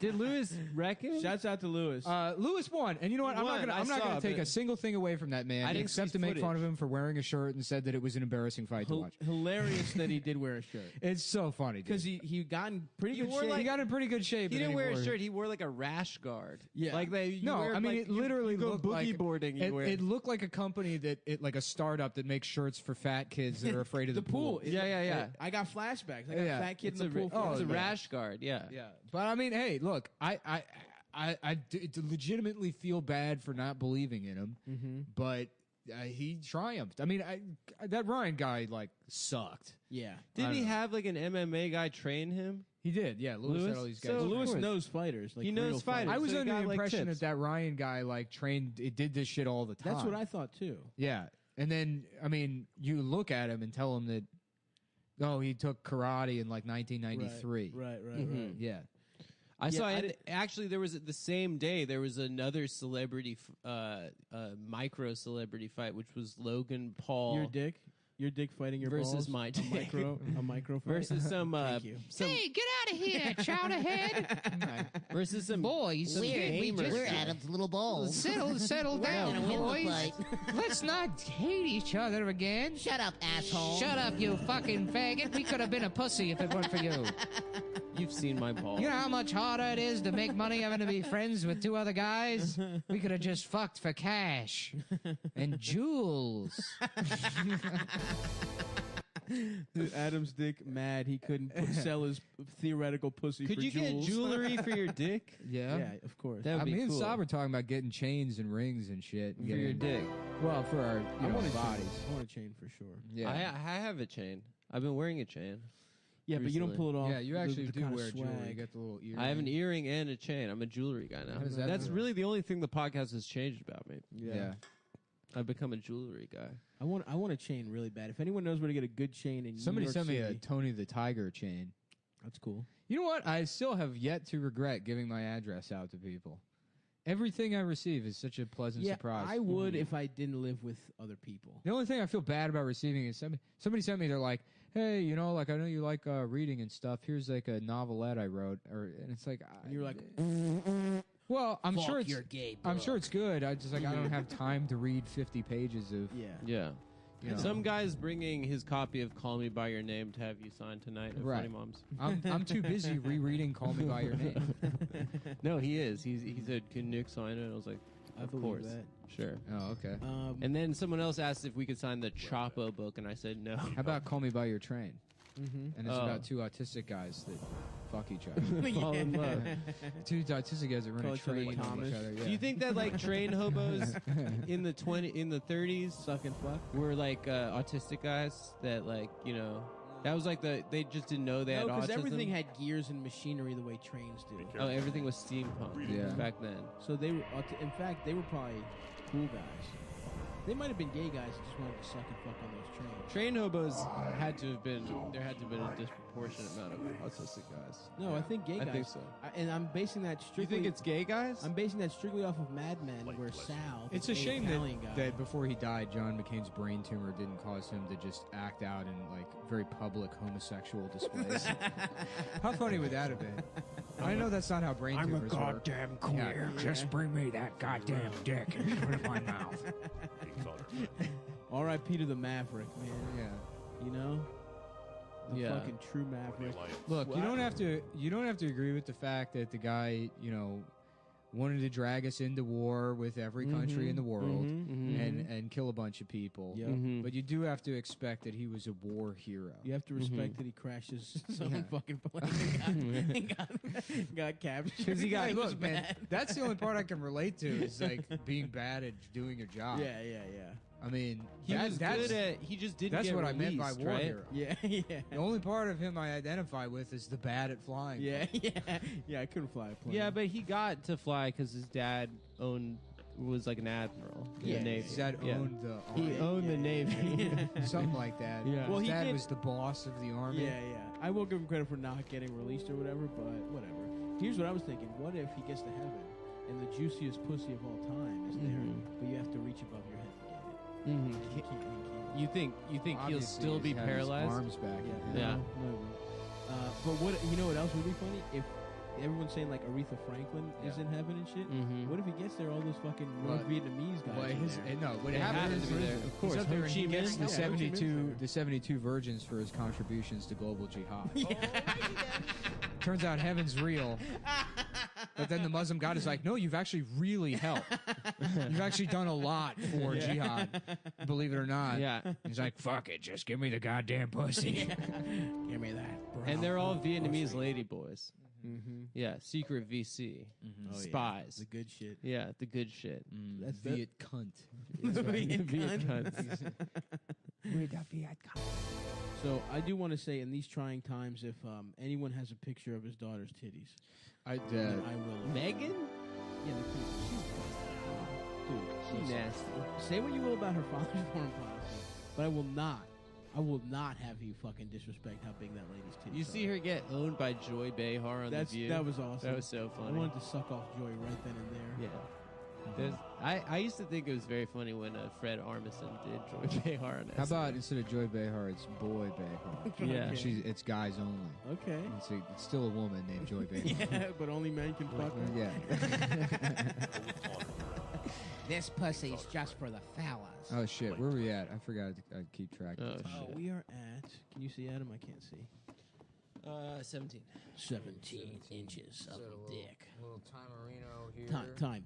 Did Lewis reckon? Shouts out to Lewis. Lewis won, and you know what? I'm won, not I gonna saw, take but a single thing away from that man, I didn't except see to make fun footage. of him for wearing a shirt and said that it was an embarrassing fight to watch. Hilarious that he did wear a shirt. It's so funny Because he got in pretty good shape. he got in pretty good shape. He and didn't then wear a wore- shirt. He wore like a rash guard. Yeah. Like you No, wear, I mean like, it literally you go looked boogie like boarding. You wear. it looked like a company like a startup that makes shirts for fat kids that are afraid of the pool. Yeah. I got flashbacks. I got Yeah. fat kid It's in the pool. it's a flashback. rash guard. Yeah. Yeah, but I mean, hey, look, I legitimately feel bad for not believing in him, but he triumphed. I mean, that Ryan guy like sucked. Yeah. Didn't he have like an MMA guy train him? He did, yeah. Lewis had all these guys. So Lewis Lewis knows fighters. Like He knows real fighters. I was So he under the got, like, impression tips. that Ryan guy like trained, it did this shit all the time. That's what I thought too. Yeah, and then I mean, you look at him and tell him that, oh, he took karate in like 1993. Right. Yeah. I Yeah, saw. I And did- actually, there was the same day. There was another celebrity, micro celebrity fight, which was Logan Paul Your dick fighting your versus balls. my dick. a micro fight. versus some. Thank you. some Hey, get out of here, chowderhead. versus some Boys, some gamers. We're Adam's little balls. Settle down, gonna win the boys. fight. Let's not hate each other again. Shut up, asshole. Shut up, you fucking faggot. We could have been a pussy if it weren't for you. You've seen my balls. You know how much harder it is to make money having to be friends with two other guys? We could have just fucked for cash and jewels. Dude, Adam's dick mad he couldn't sell his theoretical pussy Could for you get jewels. jewelry for your dick? Yeah. Yeah, of course. That would be Me and cool. Saab were talking about getting chains and rings and shit. For your dick. Well, for our I want a bodies. chain. I want a chain for sure. Yeah. I have a chain. I've been wearing a chain. Yeah, but you don't recently. pull it off. Yeah, you actually the do kinda wear jewelry. You swag. got the little earring. I have an earring and a chain. I'm a jewelry guy now. How does that That's feel? really the only thing the podcast has changed about me. Yeah. I've become a jewelry guy. I want a chain really bad. If anyone knows where to get a good chain in Somebody New York sent me a City, Tony the Tiger chain. That's cool. You know what? I still have yet to regret giving my address out to people. Everything I receive is such a pleasant Yeah, surprise. I would if I didn't live with other people. The only thing I feel bad about receiving is somebody sent me. They're like, "Hey, you know, like I know you like reading and stuff. Here's like a novelette I wrote," and it's like, And you're like, well, I'm Fuck sure it's your gay I'm book. sure it's good. I just like I don't have time to read 50 pages of. yeah. Yeah. You know. Some guy's bringing his copy of Call Me By Your Name to have you sign tonight at Right. Funny Moms. I'm too busy rereading Call Me By Your Name. No, he is. He said, "Can Nick sign it?" I was like, I "Of believe course, that. sure." Oh, okay. And then someone else asked if we could sign the Chapo book, and I said no. How about Call Me By Your Train? Mm-hmm. And it's Oh. about two autistic guys that fuck each other. Fall in love. Two autistic guys that run Call a each other train on Thomas. each other. Yeah. Do you think that like train hobos in the 30s Suck and fuck. were like autistic guys that like that was like they just didn't know they had No, because autism? everything had gears and machinery the way trains do. Oh, everything was steampunk Yeah. back then. So they were, in fact, they were probably cool guys. They might have been gay guys that just wanted to suck and fuck on those trains. Train hobos had to have been a disproportionate amount of autistic guys. No, I think gay guys. I think so. And I'm basing that Do you strictly. think it's gay guys? I'm basing that strictly off of Mad Men, where Sal. the It's a gay shame Italian guy, that before he died, John McCain's brain tumor didn't cause him to just act out in like very public homosexual displays. How funny would that have been? I know that's not how brain I'm a tumors work. goddamn queer. Just bring me that goddamn dick and put it in my mouth. R.I.P. to the Maverick, man. Yeah. You know, the Yeah. fucking true Maverick. Look, you don't have to agree with the fact that the guy, wanted to drag us into war with every country in the world and kill a bunch of people. Yep. But you do have to expect that he was a war hero. You have to respect that he crashes some fucking plane and got captured. Because he got was look, man. mad. That's the only part I can relate to is like being bad at doing your job. Yeah. I mean, He was good at. He just didn't. That's get what I meant by released, war right? hero. Yeah. The only part of him I identify with is the bad at flying. Yeah. I couldn't fly a plane. Yeah, but he got to fly because his dad was like an admiral in Yeah, the Navy. His dad Yeah. owned the He army. owned the Navy. Something like that. Yeah. Well, His he dad did- was the boss of the army. Yeah. I will give him credit for not getting released or whatever, but whatever. Here's what I was thinking: what if he gets to heaven and the juiciest pussy of all time is there, but you have to reach above your head to get it? Mhm. You can't. You think he'll Obviously, still be he's had his paralyzed? arms back. Yeah. No. But what what else would be funny if everyone's saying like Aretha Franklin is in heaven and shit? Mhm. What if he gets there, all those fucking North Vietnamese guys? Well, are his, there? no, what They have happens to be is there. Of course, he's up there Ho and Chi he gets Minh? the Yeah, Ho Chi Minh's 72 there. the 72 virgins for his contributions to global jihad. Turns out heaven's real. But then the Muslim God is like, no, you've actually really helped. You've actually done a lot for jihad, believe it or not. Yeah. He's like, fuck it, just give me the goddamn pussy. Give me that. Bro. And they're all Vietnamese lady boys. Mm-hmm. Yeah, secret VC, Oh, yeah. spies. The good shit. Yeah, the good shit. That's Viet cunt. The Viet Viet cunt. cunts. We're the Viet Cong. So I do want to say, in these trying times, if anyone has a picture of his daughter's titties, I then I will. Megan? Yeah, dude, She's nasty. say what you will about her father's foreign policy, but I will not have you fucking disrespect how big that lady's titties You see are. her get owned by Joy Behar on That's The View? that was awesome. That was so I funny. wanted to suck off Joy right then and there. Yeah. I used to think it was very funny when Fred Armisen did Joy Behar on How SNL. about instead of Joy Behar, it's Boy Behar? Yeah. Okay. It's guys only. Okay. It's still a woman named Joy Behar. Yeah, but only men can fuck her. Yeah. This pussy's just for the fellas. Oh shit, where were we at? I forgot to keep track of the Oh, time. We are at. Can you see Adam? I can't see. 17. 17 inches of dick. Little timerino here. Timer.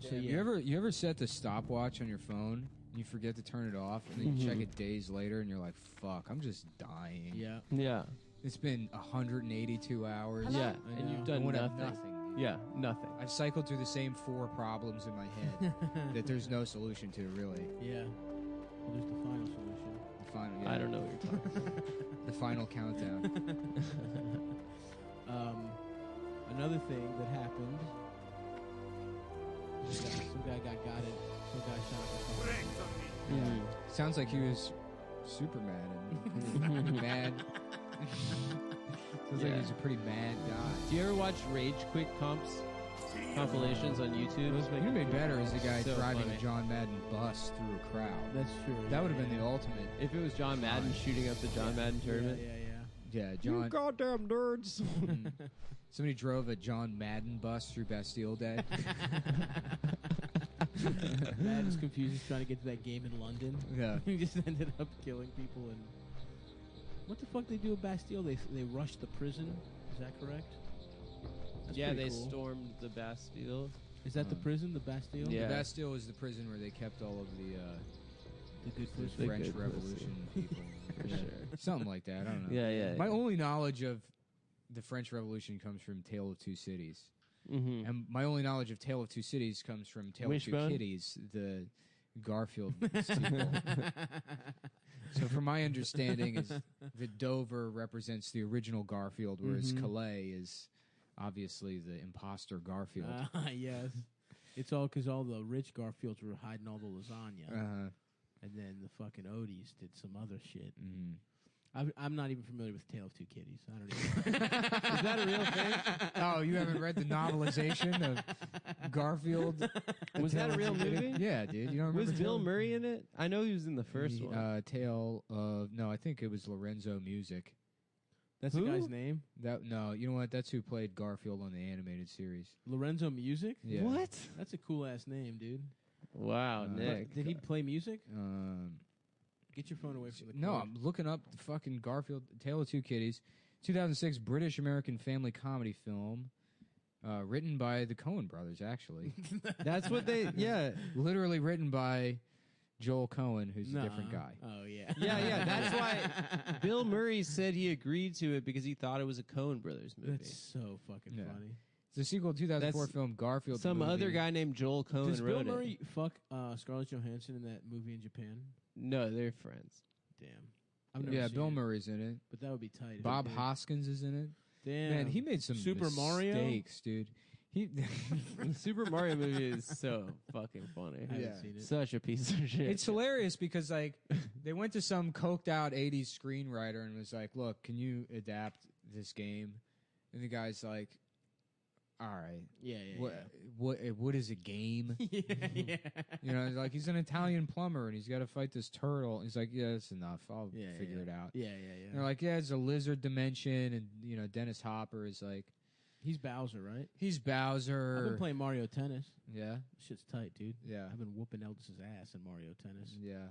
So yeah. You ever set the stopwatch on your phone and you forget to turn it off and then you check it days later and you're like, fuck, I'm just dying. Yeah. Yeah. It's been 182 hours. Yeah, and you've done nothing. nothing. Yeah, nothing. I've cycled through the same 4 problems in my head that there's no solution to, really. Yeah. Well, there's the final solution. The final, yeah. I don't know what you're talking about. The final countdown. Another thing that happened. Some guy got it. Some guy shot up the phone. Yeah. Sounds like he was super mad and mad. Sounds like he's a pretty mad guy. Do you ever watch Rage Quit compilations on YouTube? What would be better is the guy So driving funny. a John Madden bus through a crowd. That's true. That would have been the ultimate. If it was John Madden shooting up the John Madden tournament. Yeah, John. You goddamn nerds. Somebody drove a John Madden bus through Bastille Day. Madden's confused. He's trying to get to that game in London. Yeah. He just ended up killing people. And what the fuck they do at Bastille? They rushed the prison. Is that correct? That's Yeah, pretty they cool. stormed the Bastille. Is that the prison, the Bastille? Yeah. The Bastille is the prison where they kept all of the good pussy. the French good Revolution pussy. people. For Yeah. sure. Something like that. I don't know. Yeah. My only knowledge of the French Revolution comes from Tale of Two Cities. Mm-hmm. And my only knowledge of Tale of Two Cities comes from Tale of Two Wishbone? Kitties, the Garfield sequel. So from my understanding is that Dover represents the original Garfield, whereas Calais is obviously the imposter Garfield. Yes. It's all because all the rich Garfields were hiding all the lasagna. And then the fucking Odies did some other shit. I'm not even familiar with Tale of Two Kitties. I don't even. Is that a real thing? Oh, you haven't read the novelization of Garfield? Was that a real movie? Yeah, dude. You don't remember? Was Bill Murray in it? I know he was in the first one. Tale of no, I think it was Lorenzo Music. That's the guy's name? No, you know what? That's who played Garfield on the animated series. Lorenzo Music? Yeah. What? That's a cool ass name, dude. Wow, Nick. Did he play music? Get your phone away from the No, cord. I'm looking up the fucking Garfield Tale of Two Kitties, 2006 British American family comedy film, written by the Coen brothers. Actually, That's what they. Yeah, literally written by Joel Coen, who's a different guy. Oh yeah. yeah. That's why Bill Murray said he agreed to it because he thought it was a Coen Brothers movie. That's so fucking funny. It's the sequel to 2004 That's film Garfield. Some movie. other guy named Joel Coen Does wrote Bill Murray it. fuck Scarlett Johansson in that movie in Japan? No, they're friends. Damn. I've never seen Bill it, Murray's in it. but that would be tight. if Bob he did. Hoskins is in it. Damn. Man, he made some Super Mario? mistakes, dude. He The Super Mario movie is so fucking funny. I haven't seen it. Such a piece of shit. It's hilarious because like they went to some coked out 80s screenwriter and was like, "Look, can you adapt this game?" And the guy's like, "All right, Yeah. what is a game?" Yeah. You know, like he's an Italian plumber and he's got to fight this turtle. And he's like, "Yeah, that's enough. I'll Yeah, figure it out." Yeah. And they're like, "Yeah, it's a lizard dimension," and you know, Dennis Hopper is like, He's Bowser, right? "He's Bowser." I've been playing Mario Tennis. Yeah, Shit's tight, dude. yeah, I've been whooping Eldis's ass in Mario Tennis. yeah,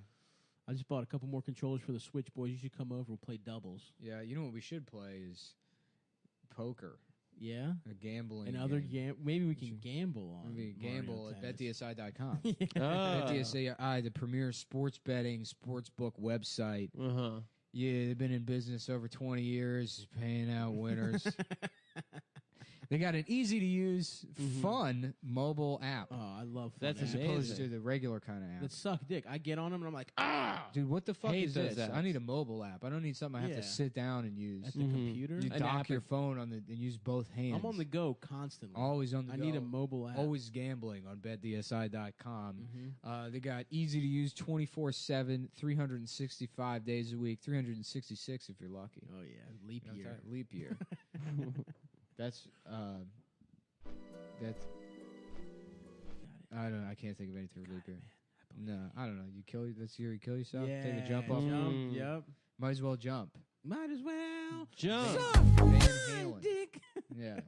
I just bought a couple more controllers for the Switch, boys. You should come over. We'll play doubles. yeah. You know what we should play is poker, Yeah. a gambling, And other game. maybe we can gamble on. We gamble Mario at Tennis. betdsi.com. Oh. BetDSI, the premier sports betting sportsbook website. Uh-huh. Yeah, they've been in business over 20 years, paying out winners. They got an easy-to-use, fun mobile app. Oh, I love fun That's as apps. opposed amazing. to the regular kind of app. That suck dick. I get on them and I'm like, ah! Dude, what the fuck Hate is this? those apps. I need a mobile app. I don't need something I have Yeah. to sit down and use. At the computer? You An dock app your at- phone on and use both hands. I'm on the go constantly. Always on the I go. need a mobile app. Always gambling on betdsi.com. Mhm. They got easy to use 24/7, 365 days a week, 366 if you're lucky. Oh, yeah. Leap You know what I'm year. talking- Leap year. That's I don't know. I can't think of anything for leap year. No, I don't know. You kill. That's year you kill yourself. Yeah. Take a jump off. Jump. Yep. Might as well jump. Might as well. Jump. Van Suck Halen. dick. Yeah.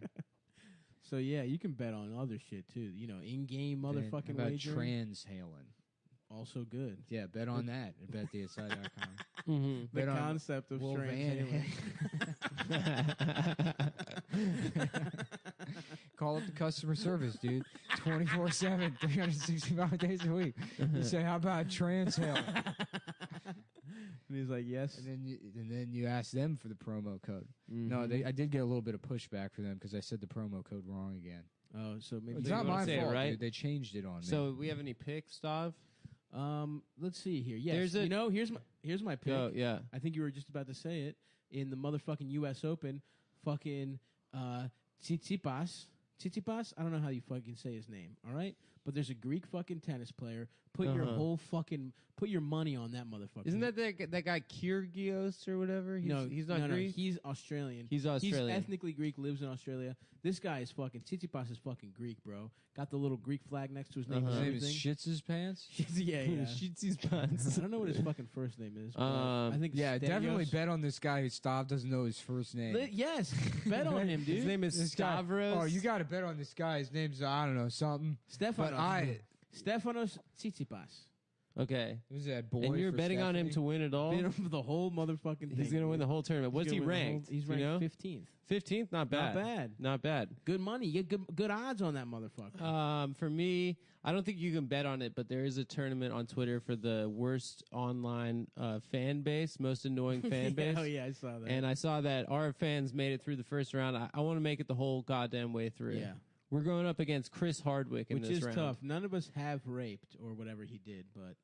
So, yeah, you can bet on other shit, too. You know, in-game How motherfucking about wagering. Transhalen? Also good. Yeah, bet on that at betdsi.com. Mm-hmm. The concept of strange Call up the customer service, dude. 24/7, 365 days a week. You say, "How about Transhail?" And he's like, "Yes." And then you ask them for the promo code. No, I did get a little bit of pushback for them because I said the promo code wrong again. Oh, so maybe it's not my fault, right? dude. They changed it on me. So we have any picks, Stav? Let's see here. Yes, here's my pick. Oh, yeah. I think you were just about to say it in the motherfucking U.S. Open. Fucking Tsitsipas. I don't know how you fucking say his name. All right, but there's a Greek fucking tennis player. Put your money on that motherfucker. Isn't that guy Kyrgios or whatever? He's not Greek. He's Australian. He's Australian. He's ethnically Greek. Lives in Australia. This guy is fucking Tsitsipas is fucking Greek, bro. Got the little Greek flag next to his name. His name is Shits his pants. yeah. Shits his pants. I don't know what his fucking first name is. I think definitely bet on this guy who Stav doesn't know his first name. Yes, bet on him, dude. His name is Stavros. Oh, you got to bet on this guy. His name's I don't know something. Stefanos Tsitsipas. Okay. Who's that boy? And you're betting on him to win it all? Betting for the whole motherfucking thing. He's going to win the whole tournament. What's he ranked? He's ranked 15th. 15th? Not bad. Not bad. Good money. You get good odds on that motherfucker. For me, I don't think you can bet on it, but there is a tournament on Twitter for the worst online fan base, most annoying fan base. Oh, yeah, I saw that. And I saw that our fans made it through the first round. I want to make it the whole goddamn way through. Yeah. We're going up against Chris Hardwick in this round. Which is tough. None of us have raped or whatever he did, but...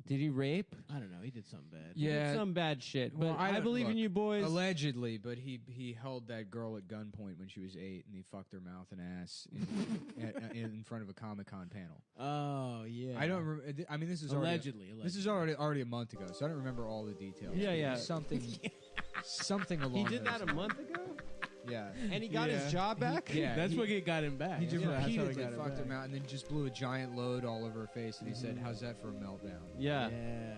Did he rape? I don't know. He did something bad. Yeah. He did some bad shit. But I believe in you boys. Allegedly, but he held that girl at gunpoint when she was 8, and he fucked her mouth and ass in front of a Comic-Con panel. Oh, yeah. I don't remember. I mean, this is allegedly. This is already a month ago, so I don't remember all the details. Yeah. Something along He did that those a month ago? Yeah. And he got his job back? That's what got him back. He just That's how repeatedly got him fucked back. him out and then just blew a giant load all over her face, and he said, "How's that for a meltdown?" Yeah.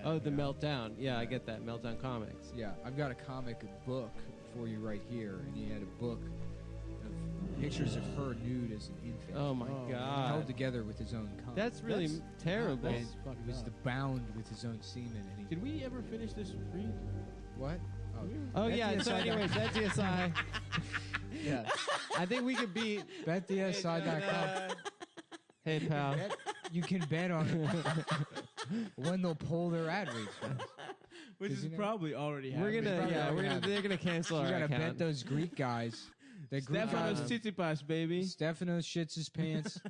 Oh, the Meltdown. Yeah, I get that. Meltdown Comics. Yeah, I've got a comic book for you right here, and he had a book of pictures of her nude as an infant. Oh, my God. Held together with his own cum. That's really terrible. And it was bound with his own semen. And Did we ever finish this read? What? Oh, yeah. So anyways, that's DSI. Yeah. I think we could beat BetDSI.com. Hey, pal. You can bet on when they'll pull their ad reads from us. Which is probably already happening. They're gonna cancel our account. You gotta bet those Greek guys. Stefanos Tsitsipas, baby. Stefanos shits his pants.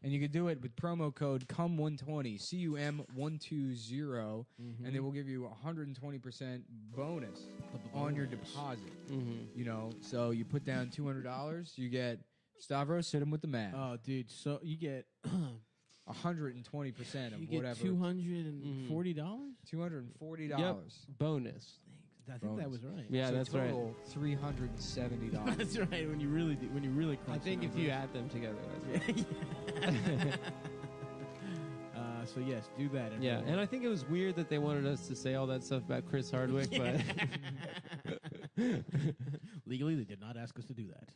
And you can do it with promo code CUM120, CUM120, and they will give you 120% bonus on your deposit. You know, so you put down $200, you get Stavros, hit him with the math. Oh, dude, so you get 120% of you get whatever. $240? $240. Yep. Bonus. I think that was right. Yeah, so that's right. $370. That's right. When you really I think if you add them together, that's right. So yes, do that. Yeah, everyone. and I think it was weird that they wanted us to say all that stuff about Chris Hardwick, but legally they did not ask us to do that.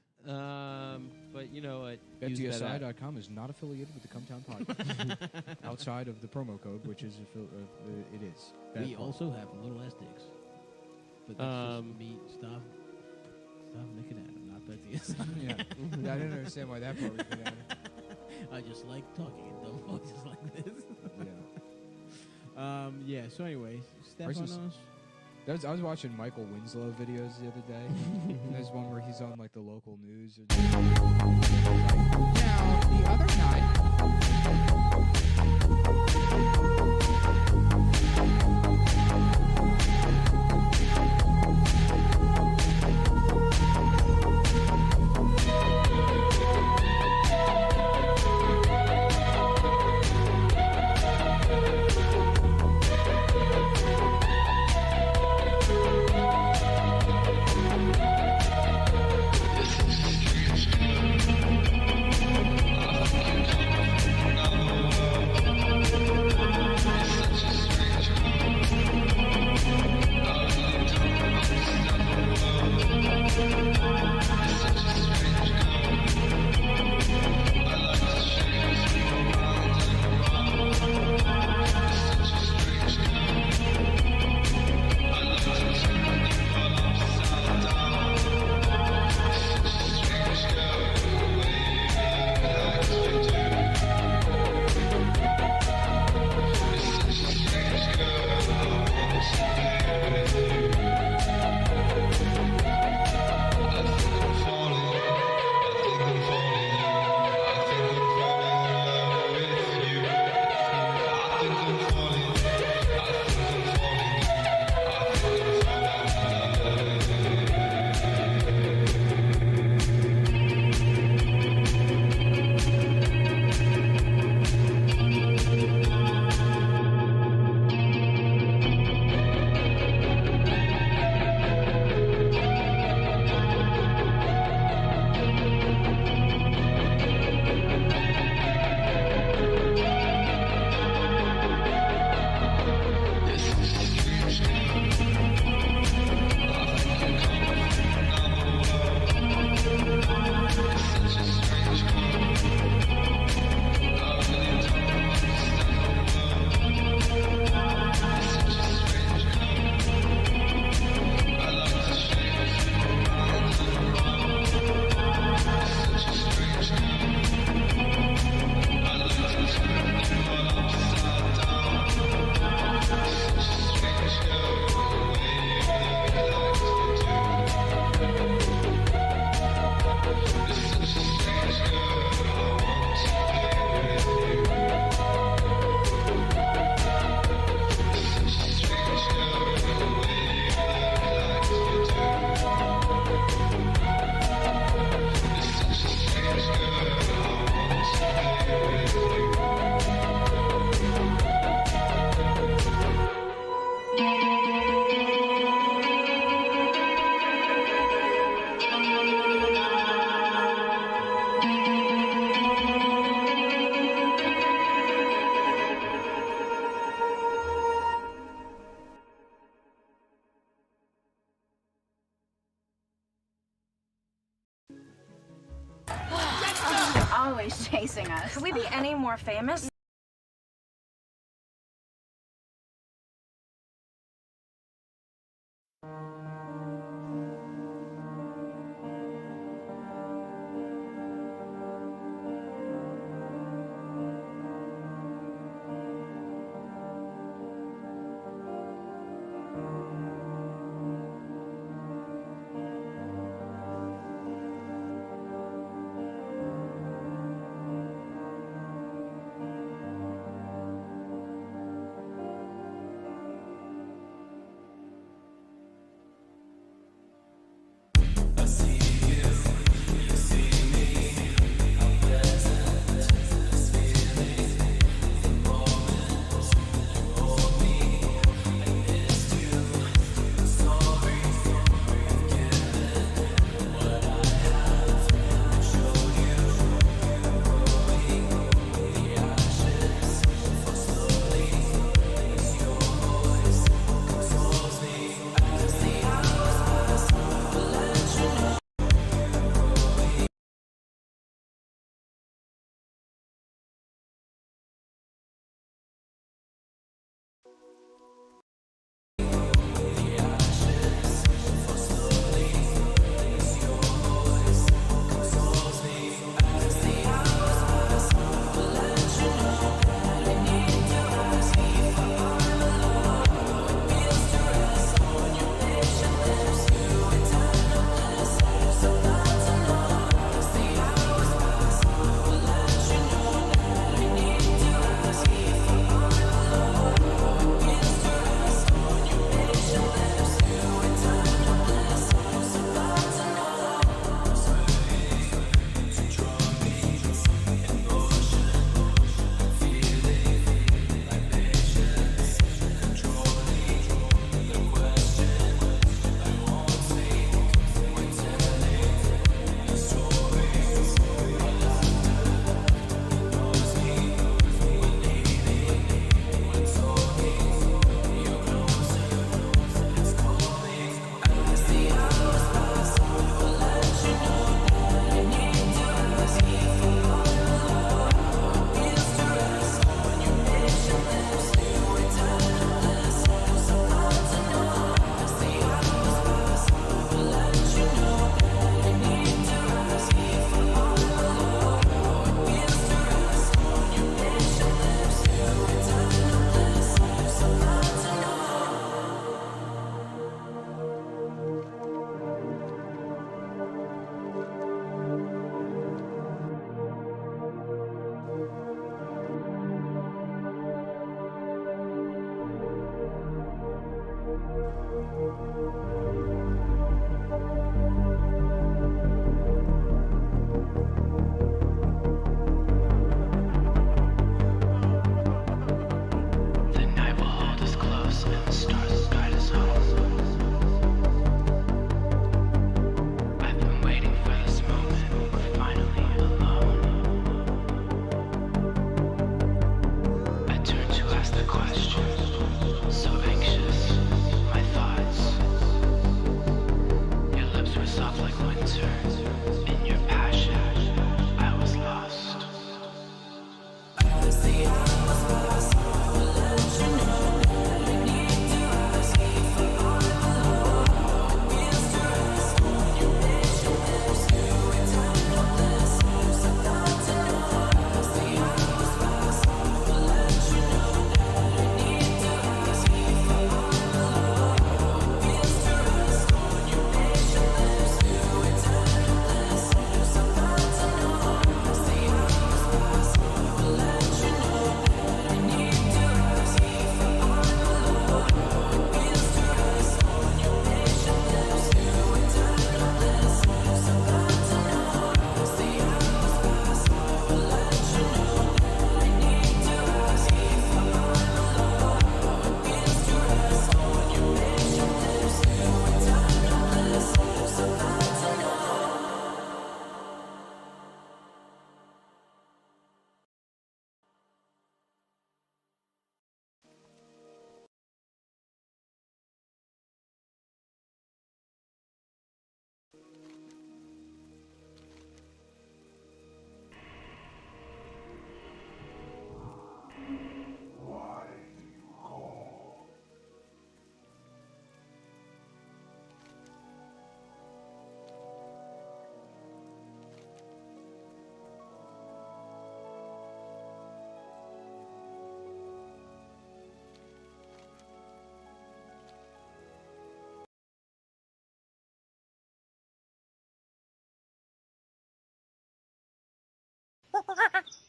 But you know what? BetDSI.com is not affiliated with the Cumtown Podcast outside of the promo code, which is it is. We also have little ass dicks. But that's just me. Stop making at him, not BetDSI. Yeah, I didn't understand why that part was good. I just like talking in dumb voices like this. Yeah. So anyway, Stefanos. I was watching Michael Winslow videos the other day. There's one where he's on like the local news. Now the other always chasing us. Could we be any more famous?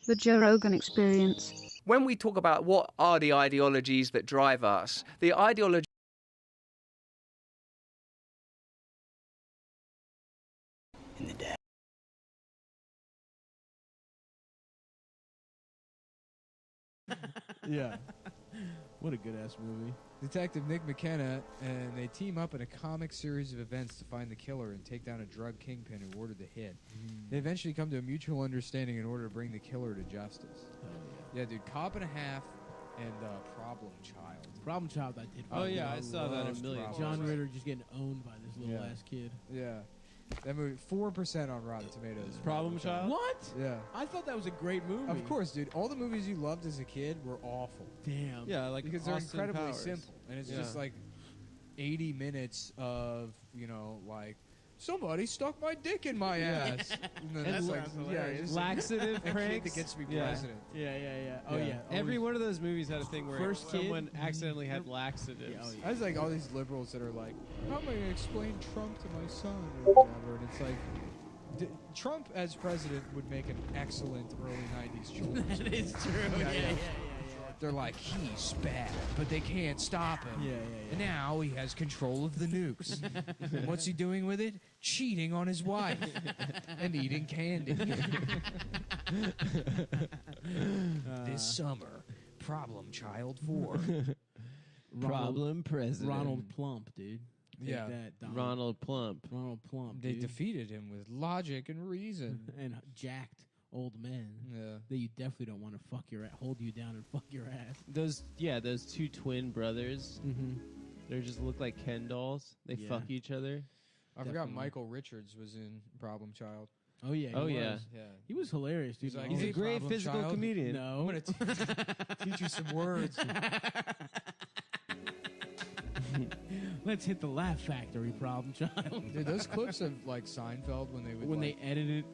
The Joe Rogan Experience. When we talk about what are the ideologies that drive us, the ideology In the day. Yeah. What a good ass movie. Detective Nick McKenna, and they team up in a comic series of events to find the killer and take down a drug kingpin who ordered the hit. They eventually come to a mutual understanding in order to bring the killer to justice. Yeah, dude, Cop and a Half and Problem Child. Problem Child, I did. Oh, yeah, I saw that a million times. John Ritter just getting owned by this little ass kid. Yeah. That movie, 4% on Rotten Tomatoes. Problem Child? What? Yeah. I thought that was a great movie. Of course, dude. All the movies you loved as a kid were awful. Damn. Yeah, like because they're Austin incredibly Powers. simple, and it's just like 80 minutes of like somebody stuck my dick in my ass. And then it's like just laxative a pranks. kid that gets to be Yeah. president. Yeah. Oh yeah. Every one of those movies had a thing where First kid. someone accidentally had laxatives. I was like all these liberals that are like, how am I going to explain Trump to my son or whatever? And it's like, Trump as president would make an excellent early 90s choice. That is true. Yeah. They're like, he's bad, but they can't stop him. Yeah. And now he has control of the nukes. And what's he doing with it? Cheating on his wife and eating candy. This summer, Problem Child 4. Problem president. Ronald Plump, dude. Take Yeah. that, Donald. Ronald Plump. Ronald Plump. They dude. defeated him with logic and reason. And jacked old men. Yeah. That you definitely don't want to hold you down and fuck your ass. Those two twin brothers. Mm-hmm. They just look like Ken dolls. They Yeah. fuck each other. I forgot Michael Richards was in Problem Child. Oh yeah. Oh, he yeah. was. Yeah. He was hilarious, dude. He's like, He's a great Problem physical Child? comedian. No. I'm going to teach you some words. Let's hit the laugh factory, Problem Child. Dude, those clips of like Seinfeld when they would when like, they edited.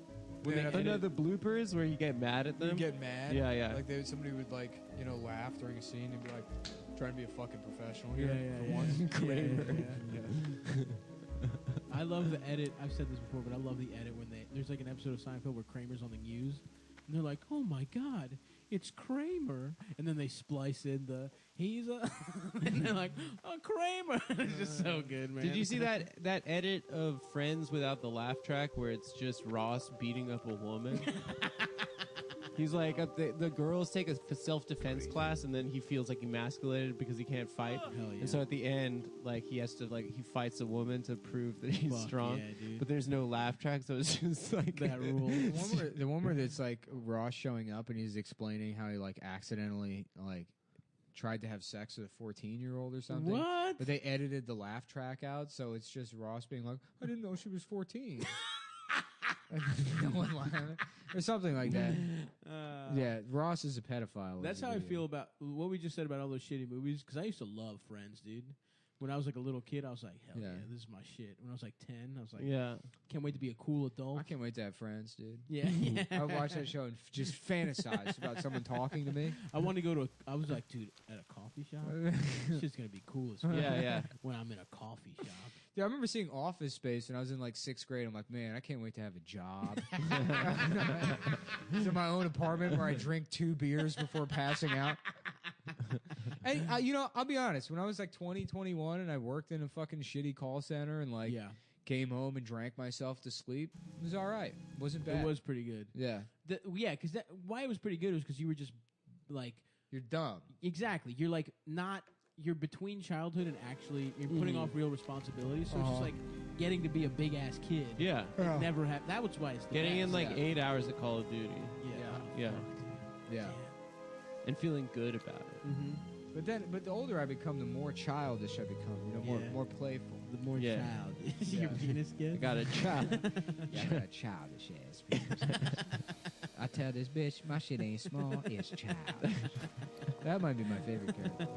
when they Oh no, the bloopers where you get mad at them. you get mad. Yeah. Like somebody would like laugh during a scene and be like trying to be a fucking professional here for Yeah. once. Kramer. I love the edit. I've said this before, but I love the edit when there's like an episode of Seinfeld where Kramer's on the news, and they're like, "Oh my God, it's Kramer," and then they splice in he's a, and they're like, "Oh, Kramer." It's just so good, man. Did you see that edit of Friends without the laugh track where it's just Ross beating up a woman? He's like, the girls take a self-defense class, and then he feels like emasculated because he can't fight. Hell yeah. And so at the end, like he has to he fights a woman to prove that he's Fuck strong. yeah, dude. But there's no laugh track, so it's just like That rule. The one where it's like Ross showing up and he's explaining how he like accidentally like tried to have sex with a 14-year-old or something. What? But they edited the laugh track out, so it's just Ross being like, "I didn't know she was 14." No one laughing. Or something like that. Yeah, Ross is a pedophile. That's how I feel about what we just said about all those shitty movies. Because I used to love Friends, dude. When I was like a little kid, I was like, hell yeah, this is my shit. When I was like 10, I was like, yeah, can't wait to be a cool adult. I can't wait to have friends, dude. Yeah. I would watch that show and just fantasize about someone talking to me. I wanted to go to I was like, dude, at a coffee shop? This shit's going to be cool as fuck. Yeah. When I'm in a coffee shop. Yeah, I remember seeing Office Space when I was in like 6th grade. I'm like, man, I can't wait to have a job. It's in my own apartment where I drink 2 beers before passing out. And I'll be honest. When I was like 20, 21, and I worked in a fucking shitty call center and like came home and drank myself to sleep, it was all right. Wasn't bad. It was pretty good. Yeah. Because why it was pretty good was because you were just like you're dumb. Exactly. You're like not. You're between childhood and actually you're putting off real responsibilities. So it's just like getting to be a big ass kid. Yeah. Never have. That was why it's the getting best. in like 8 hours of Call of Duty. Yeah. And feeling good about it. Mm-hmm. But the older I become, the more childish I become. More playful. The more child. Your penis gets. I got a child. I got a childish ass penis. I tell this bitch, my shit ain't small, it's child. That might be my favorite character.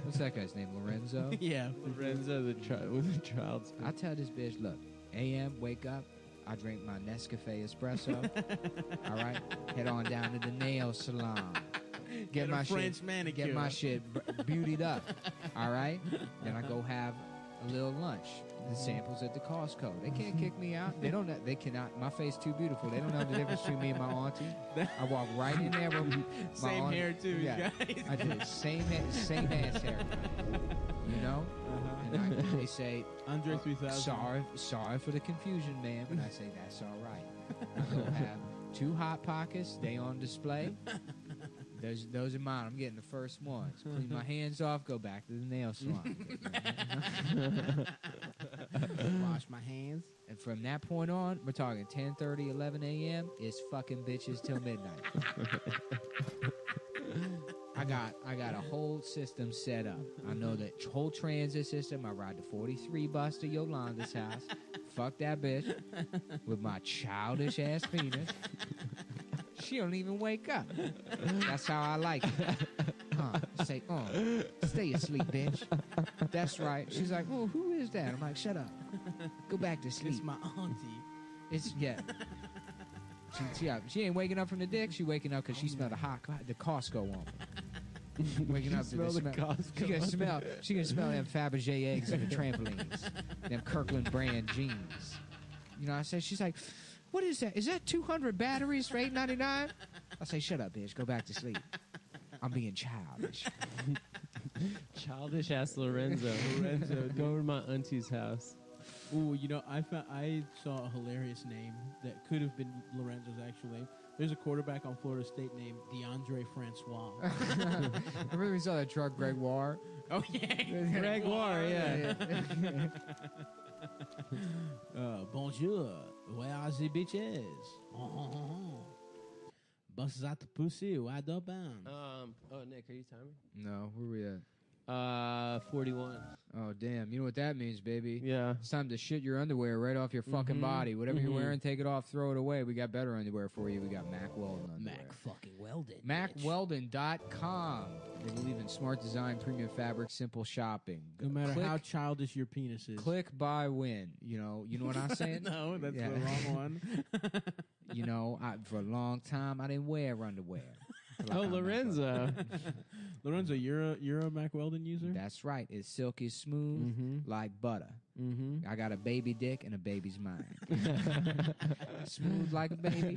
What's that guy's name? Lorenzo? Yeah. Lorenzo the child with the child's. I tell this bitch, look, AM, wake up. I drink my Nescafe espresso. All right, head on down to the nail salon. Get my French shit, manicure. get my shit beautied up. All right, then I go have a little lunch. The samples at the Costco. They can't kick me out. They don't. They cannot. My face too beautiful. They don't know the difference between me and my auntie. I walk right in there with my Same auntie. hair too, Yeah, guys. I did same ass hair. You know. And they say Andre 3000. Sorry for the confusion, ma'am. And I say that's all right. I go have 2 hot pockets. They on display. Those are mine. I'm getting the first ones. Clean my hands off. Go back to the nail salon. Wash my hands. And from that point on, we're talking 10:30, 11 a.m. It's fucking bitches till midnight. I got a whole system set up. I know the whole transit system. I ride the 43 bus to Yolanda's house. Fuck that bitch with my childish ass penis. She don't even wake up. That's how I like it. Say, stay asleep, bitch. That's right. She's like, oh, who is that? I'm like, shut up. Go back to sleep. It's my auntie. Yeah. She ain't waking up from the dick. She waking up because she smelled the Costco woman. Waking up to the smell. Costco. She can smell them Fabergé eggs and the trampolines. Them Kirkland brand jeans. You know, I said, she's like, what is that? Is that 200 batteries for $8.99? I say, shut up, bitch. Go back to sleep. I'm being childish. Childish ass Lorenzo. Go over to my auntie's house. Ooh, you know, I saw a hilarious name that could have been Lorenzo's actual name. There's a quarterback on Florida State named DeAndre Francois. Remember we saw that truck, Gregoire? Oh, yeah. Gregoire, yeah. Bonjour. Where are the bitches? Buses out the pussy. Wide open. Nick, are you timing? No, where we at? 41. Oh, damn. You know what that means, baby. Yeah. It's time to shit your underwear right off your fucking body. Whatever you're wearing, take it off, throw it away. We got better underwear for you. We got Mack Weldon underwear. Mack fucking Weldon. MackWeldon.com. They believe in smart design, premium fabric, simple shopping. No matter how childish your penis is. Click, buy, win. You know what I'm saying? No, that's the wrong one. You know, for a long time, I didn't wear underwear. Lorenzo. Lorenzo, you're a Mack Weldon user? That's right. It's silky smooth like butter. I got a baby dick and a baby's mind. Smooth like a baby,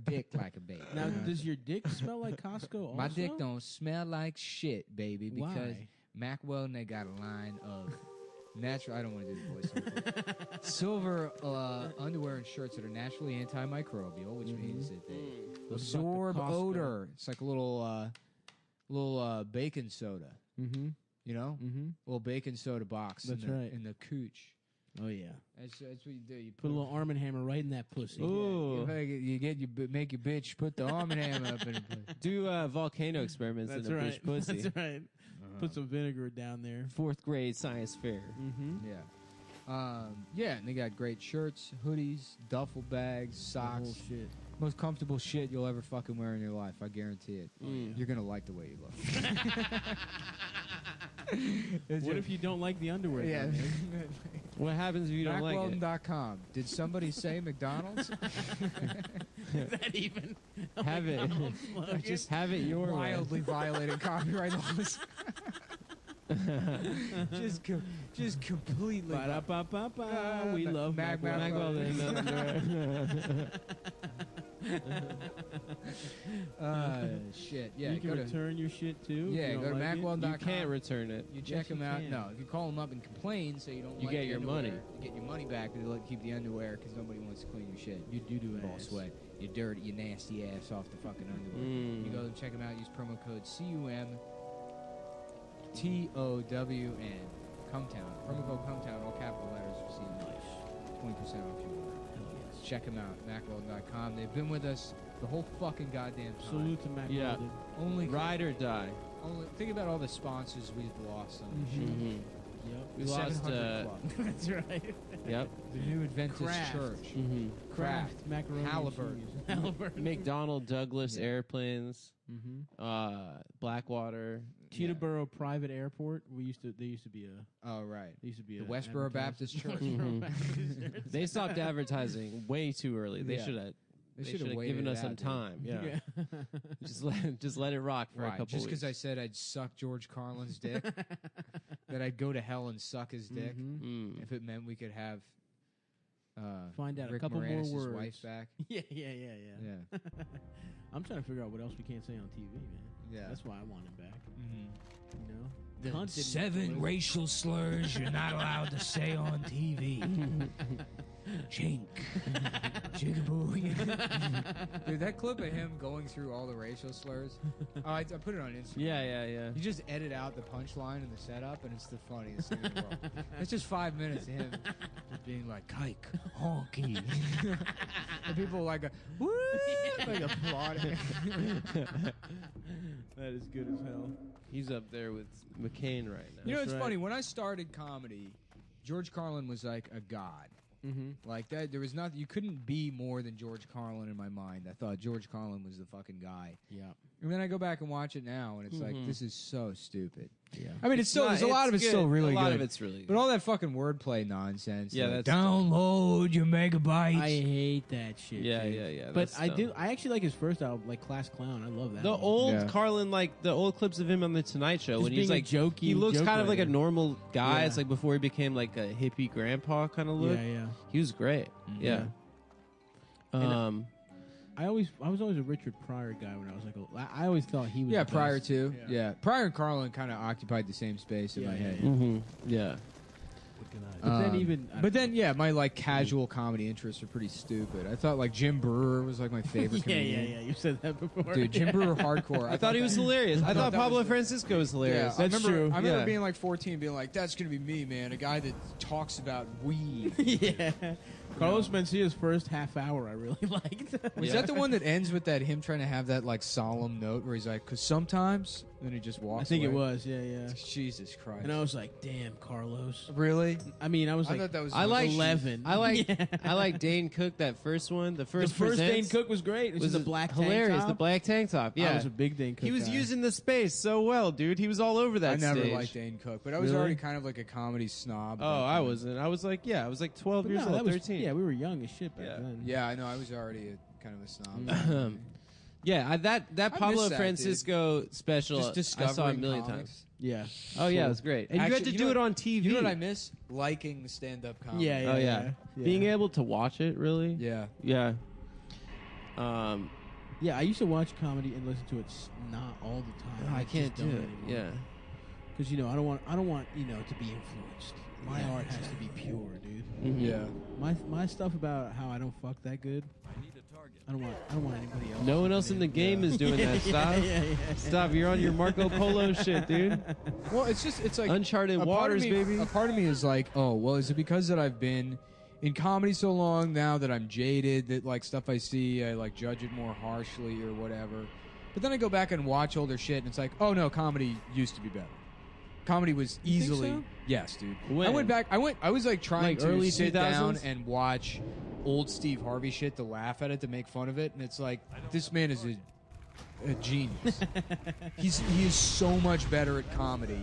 dick like a baby. Now, does your dick smell like Costco also? My dick don't smell like shit, baby, because Why? Mack Weldon, they got a line of natural. I don't want to do the voice. Silver underwear and shirts that are naturally antimicrobial, which means that they absorb odor. It's like a little baking soda. You know, little baking soda box. That's right. In the cooch. Oh yeah, that's what you do. You put a little Arm & Hammer right in that pussy. Ooh, make your bitch put the Arm & Hammer up in the pussy. Do volcano experiments in a bitch pussy. That's right. Put some vinegar down there. 4th grade science fair. Yeah, and they got great shirts, hoodies, duffel bags, socks. Shit. Most comfortable shit you'll ever fucking wear in your life. I guarantee it. You're gonna like the way you look. What if you don't like the underwear? Yeah. What happens if you don't like it? MackWeldon.com. Did somebody say McDonald's? Is that even have it? Just have it your wildly way. violating copyright laws. just completely. We love Mack Weldon. Shit. Yeah, you can return your shit too. Yeah, go to MackWeldon.com. You can't return it. You check them out. No, if you call them up and complain, so you don't. You like get the your underwear, money. You get your money back, and they'll keep the underwear because nobody wants to clean your shit. You do ball sweat. You dirty, you nasty ass off the fucking underwear. You go and check them out. Use promo code CUMTOWN. Cumtown. Promo code Cumtown, all capital letters for CUM. 20% off your order. Check them out. MackWeldon.com. They've been with us the whole fucking goddamn time. Salute to Mack Weldon. Only ride or die. Think about all the sponsors we've lost on the show. Yep. We lost. That's right. Yep. The New Adventist Kraft. Church. Kraft macaroni. Halliburton. McDonnell Douglas airplanes. Blackwater. Teterboro Private Airport. They used to be a. Oh right. They used to be the a Westboro Baptist Church. They stopped advertising way too early. They should have. They should have given us some time. Yeah. just let it rock for a couple. Just because I said I'd suck George Carlin's dick. that I'd go to hell and suck his dick Mhm. if it meant we could have Find out Rick a couple Moranis' more words. wife back. Yeah. I'm trying to figure out what else we can't say on TV, man. Yeah. That's why I want him back. Mm-hmm. You know, The Cunt didn't 7 really- racial slurs you're not allowed to say on TV. Chink. Jigaboo. Dude, that clip of him going through all the racial slurs, I put it on Instagram. Yeah. You just edit out the punchline and the setup, and it's the funniest thing in the world. It's just 5 minutes of him just being like, kike, honky. And people like, woo, like applauding. That is good as hell. He's up there with McCain right now. You know, it's funny. When I started comedy, George Carlin was like a god. Mm-hmm. Like that, there was nothing. You couldn't be more than George Carlin in my mind. I thought George Carlin was the fucking guy. Yeah. And then I go back and watch it now, and it's like, this is so stupid. Yeah. I mean, it's still there's a lot of it's still really good. A lot of it's really good. But all that fucking wordplay nonsense. Yeah, like, that's download your megabytes. I hate that shit. Yeah, dude. yeah. But that's I dumb. do. I actually like his first album, like Class Clown. I love that. The one. old Carlin, like the old clips of him on the Tonight Show, Just when he's being a like jokey he looks joke kind of like a writer. normal guy. Yeah. It's like before he became like a hippie grandpa kind of look. Yeah. He was great. Yeah. I was always a Richard Pryor guy when I was like I always thought he was Yeah, the Pryor best. too. Yeah. Pryor and Carlin kind of occupied the same space in my head. Yeah. But then yeah, my like casual comedy interests are pretty stupid. I thought like Jim Brewer was like my favorite comedian. Yeah. You said that before. Dude, Jim Brewer hardcore. I thought he was hilarious. I thought Pablo Francisco was hilarious. Yeah, That's I remember, true. I remember being like 14, being like, "That's gonna be me, man. A guy that talks about weed." Yeah. Carlos Mencia's first half hour I really liked. Was that the one that ends with that him trying to have that like solemn note where he's like, "Cause sometimes," then he just walks. I think away. it was. Yeah. Jesus Christ. And I was like, "Damn, Carlos." Really? I mean, I was like, thought that was. I like 11. I like Dane Cook. That first one. The first Dane Presents Cook was great. It was the black hilarious. tank top. The black tank top. Yeah, I was a big Dane Cook He was guy. using the space so well, dude. He was all over that I never stage. liked Dane Cook, but I was Really? already kind of like a comedy snob. Oh, I wasn't. I was like, I was like 12 But years no, that old, was, 13. Yeah, we were young as shit back Yeah. then. Yeah, I know. I was already kind of a snob. Yeah, that I Pablo miss that, Francisco special Just I saw a discovering million comics. times. Yeah. Oh yeah, it was great. And you Actually, had to you do know it what- on TV. You know what I miss? Liking stand-up comedy. Yeah. Oh yeah. Being able to watch it really. Yeah. Yeah. Yeah, I used to watch comedy and listen to it not all the time. I can't just do don't it. anymore. Yeah. Because I don't want to be influenced. My art has to be pure, dude. Mhm. Yeah. My stuff about how I don't fuck that good. I don't want anybody else. No one else in the game is doing that. Stop. Stop. You're on your Marco Polo shit, dude. Well, it's like Uncharted a part of waters, me- baby. A part of me is like, oh, well, is it because that I've been in comedy so long now that I'm jaded, that like stuff I see, I like judge it more harshly or whatever. But then I go back and watch older shit, and it's like, oh no, comedy used to be better. Comedy was You think easily so? yes, dude. When? I went back. I was like trying Like to early sit down 2000s? and watch old Steve Harvey shit to laugh at it, to make fun of it, and it's like this man is a genius. He is so much better at comedy,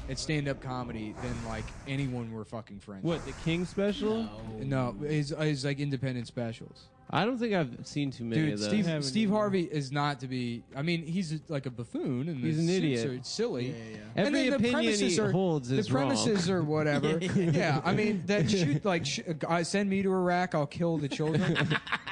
at stand-up comedy, than like anyone we're fucking friends. What, the King special? No, his like independent specials. I don't think I've seen too many of Dude, those. Steve Harvey is not to be. I mean, he's like a buffoon, and He's the an suits idiot. are silly. Yeah. And Every then the opinion premises he are, holds is the premises wrong. or whatever. Yeah, I mean that shoot like send me to Iraq, I'll kill the children.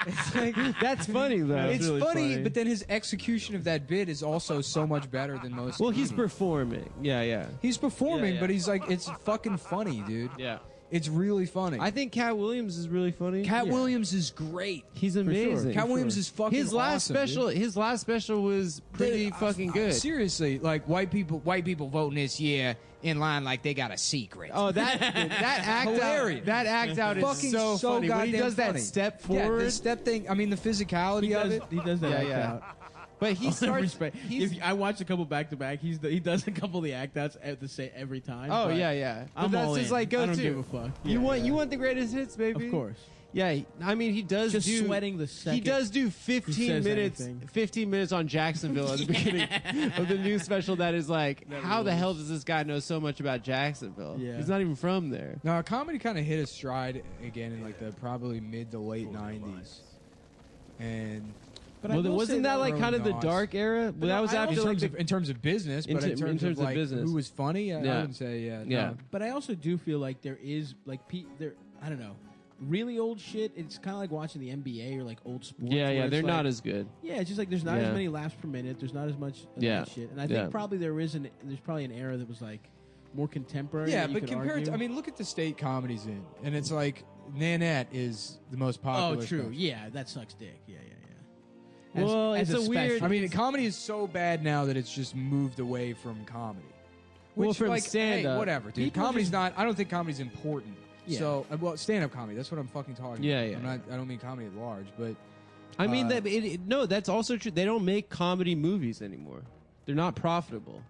It's like That's funny though. it's really funny, but then his execution of that bit is also so much better than most. Well, he's comedians. performing. Yeah. He's performing, Yeah. but he's like it's fucking funny, dude. Yeah. It's really funny. I think Cat Williams is really funny. Cat Williams is great. He's amazing. Cat Williams is fucking His last awesome, special. dude. His last special was pretty fucking good. Seriously, like white people voting this year in line like they got a secret. Oh, that act Hilarious. out. That act out is Fucking so funny. When he goddamn does that funny. step Yeah, forward. the step thing. I mean, the physicality of it. He does that Yeah, act yeah. out. But he starts. Respect. I watched a couple back to back. He does a couple of the act outs at the same every time. Oh but yeah. But I'm that's all his in. like go-to. I don't give a fuck. You want the greatest hits, baby. Of course. Yeah, I mean he does Just do sweating the second he does do 15 says minutes anything. 15 minutes on Jacksonville at the beginning of the new special that is like how the hell does this guy know so much about Jacksonville? Yeah. He's not even from there. No, comedy kind of hit a stride again in like the probably mid to late '90s, and But Well, wasn't that like kind of the dark era? Well, that was after like in terms of business, but in terms of like business. who was funny, I wouldn't say Yeah. no. But I also do feel like there is like there. I don't know. Really old shit. It's kind of like watching the NBA or like old sports. Yeah, where they're it's not like- as good. Yeah, it's just like there's not as Yeah. many laps per minute. There's not as much of Yeah. that shit. And I think Yeah. probably there's probably an era that was like more contemporary. Yeah, that you but could compared to, argue. I mean, look at the state comedies in, and it's like Nanette is the most popular. Oh, true. special. Yeah, that sucks dick. Yeah. As- Well, as it's a weird- special. I mean, comedy is so bad now that it's just moved away from comedy. Well, Which, from like, stand-up. hey, whatever, dude. People Comedy's just- not. I don't think comedy's important. Yeah. So, well, stand-up comedy. That's what I'm fucking talking Yeah, about. yeah. I'm not. I don't mean comedy at large, but I mean, no, that's also true. They don't make comedy movies anymore. They're not profitable.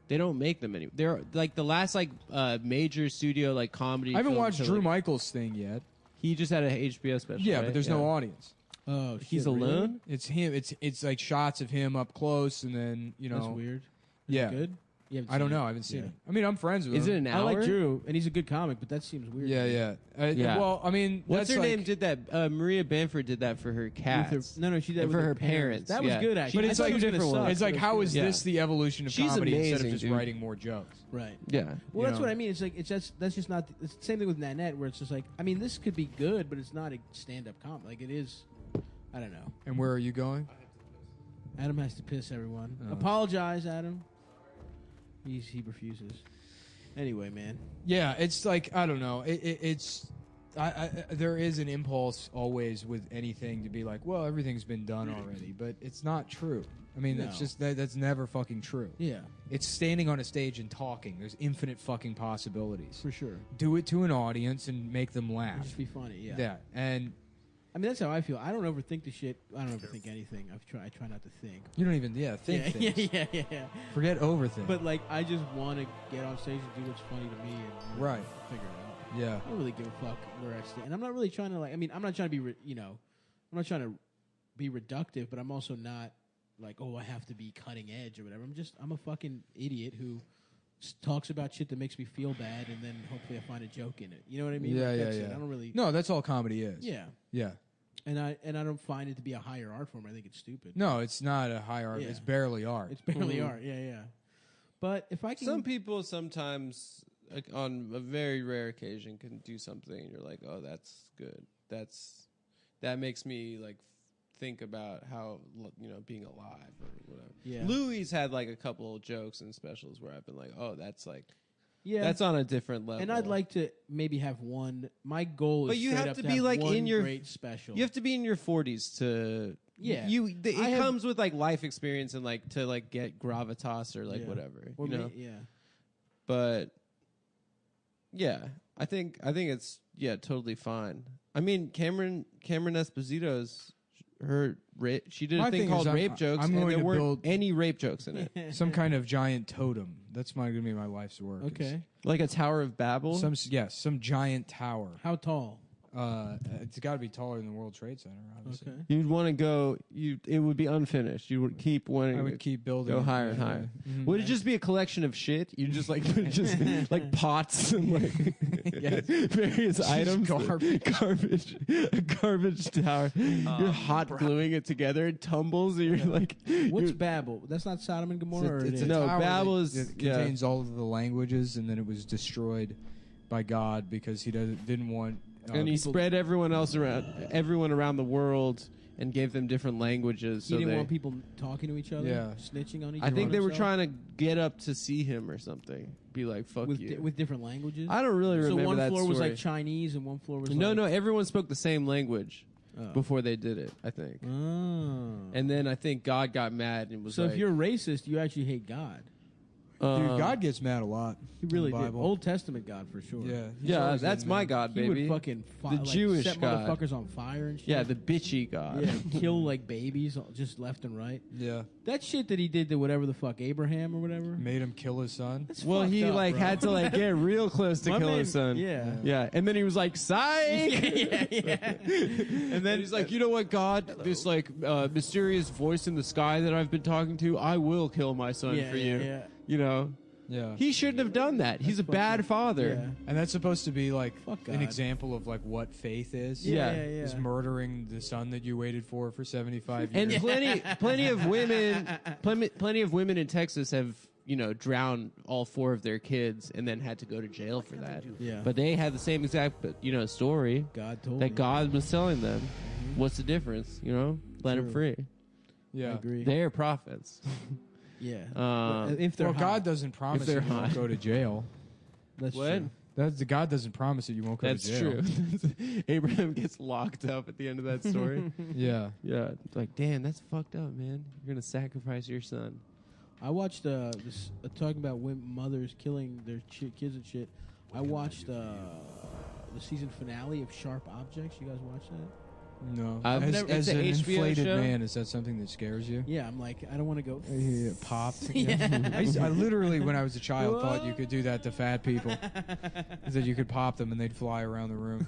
They don't make them anymore. They're like the last like major studio like comedy. I haven't film watched to, Drew like- Michaels' thing yet. He just had a HBO special. Yeah, right? but there's no audience. Oh, He's shit, really? alone. It's him. It's like shots of him up close, and then That's weird. Is Yeah. it good? You haven't I don't seen know. it? I haven't seen Yeah. it. I mean, I'm friends with Is him. it an I hour? like Drew, and he's a good comic, but that seems weird. Yeah, yeah. Yeah. Well, I mean, What's that's her like- name? Did that? Maria Bamford did that for her cats. No, she did that And with for her parents. That was yeah. good, actually. But I it's thought like it was gonna different suck, ones. It's like, but how good. is Yeah. this the evolution of She's comedy instead amazing, of just dude. writing more jokes? Right. Yeah. Well, that's know? what I mean. It's like that's just not. It's the same thing with Nanette, where it's just like, I mean, this could be good, but it's not a stand-up comedy. Like it is. I don't know. And where are you going? Adam has to piss everyone. Oh. Apologize, Adam. He refuses. Anyway, man. Yeah, it's like I don't know. It's there is an impulse always with anything to be like, well, everything's been done already, but it's not true. I mean, No. it's just that's never fucking true. Yeah, It's standing on a stage and talking. There's infinite fucking possibilities. for sure. Do it to an audience and make them It'd laugh. just be funny. Yeah. Yeah, and I mean, that's how I feel. I don't overthink the shit. I don't overthink anything. I try not to think. you don't even think yeah, things. yeah. Forget overthink. But like, I just want to get on stage and do what's funny to me and Right. figure it out. yeah, I don't really give a fuck where I stand, and I'm not really trying to like. I mean, I'm not trying to be, I'm not trying to be reductive, but I'm also not like, oh, I have to be cutting edge or whatever. I'm a fucking idiot who talks about shit that makes me feel bad, and then hopefully I find a joke in it. You know what I mean? yeah, Like, yeah, that's yeah. it. I don't really. No, that's all comedy is. Yeah, yeah. and I don't find it to be a higher art form. I think it's stupid. No, it's not a high art. Yeah. It's barely art. It's barely art. Yeah, yeah. But if I can, Some people sometimes, like, on a very rare occasion, can do something, and you're like, "Oh, that's good. That makes me like think about how being alive or whatever." Yeah. Louis had like a couple of jokes and specials where I've been like, "Oh, that's like, yeah, that's on a different level." And I'd like to maybe have one. My goal is, But you straight have up to to be have like one in your great special. You have to be in your 40s to. Yeah. It I have- comes with like life experience and like to like get gravitas or like Yeah. whatever. Or you know? yeah. But yeah, I think it's totally fine. I mean, Cameron Esposito's she did a My thing thing called is rape jokes, I'm and going there to weren't build- any rape jokes in it. Some kind of giant totem. That's going to be my life's work. is Okay. Like a Tower of Babel. Some giant tower. How tall? It's got to be taller than the World Trade Center, obviously. Okay. You'd want to go. It would be unfinished. You would keep wanting. I would to keep building. Go it. higher and Yeah, higher. yeah. Mhm. Would it just be a collection of shit? You just like just like pots and like various items, garbage. a garbage tower. You're hot gluing it together. It tumbles. And you're like, What's Babel? That's not Sodom and Gomorrah. or It's it a is? No, tower Babel that- is- that yeah. contains all of the languages, and then it was destroyed by God because he didn't want. and he people- spread everyone around the world and gave them different languages. He So didn't they, want people talking to each other, Yeah. snitching on each I other. think they were trying to get up to see him or something. Be like, fuck with you. with different languages. I don't really so remember one that floor was story. like Chinese, and one floor was No, like, no, everyone spoke the same language Oh. before they did it, I think. Oh. And then I think God got mad and was So like, if you're racist, you actually hate God. Dude, God gets mad a lot. He really in the did. Bible. Old Testament God for sure. Yeah, he's yeah, always that's been my mad. God, He baby. would fucking the Jewish set God. motherfuckers on fire and shit. Yeah, the bitchy God. Yeah, kill like babies just left and right. Yeah, That shit that he did to whatever the fuck Abraham or whatever. made him kill his son. That's Well, fucked he up, like bro. had to like get real close to My kill man- his son. Yeah. Yeah, and then he was like, "Psych!" yeah. And then he's like, "You know what, God? This like mysterious voice in the sky that I've been talking to, I will kill my son Yeah, for yeah, you." yeah. You know, Yeah. He shouldn't have done that. He's a bad father. And that's supposed to be like Fuck an God. example of like what faith is. Yeah. Is murdering the son that you waited for 75 years. And plenty of women in Texas have, you know, drowned all 4 of their kids and then had to go to jail for that. Yeah. But they had the same exact, you know, story. God told that me. God was telling them. What's the difference? You know, let them free. Yeah. I agree. They're prophets. Yeah. If they're hot. God doesn't promise that you won't go to jail. That's What? true. That's the God doesn't promise that you won't go That's to jail. true. Abraham gets locked up at the end of that story. Yeah. Yeah. It's like, damn, that's fucked up, man. You're gonna sacrifice your son. I watched this talking about mothers killing their kids and shit. I watched the season finale of Sharp Objects. You guys watch that? No. I've As, never- as it's an a HBO inflated show? man, is that something that scares you? Yeah, I'm like, I don't want to go. Popped. Yeah. I literally, when I was a child, thought you could do that to fat people. That you could pop them and they'd fly around the room.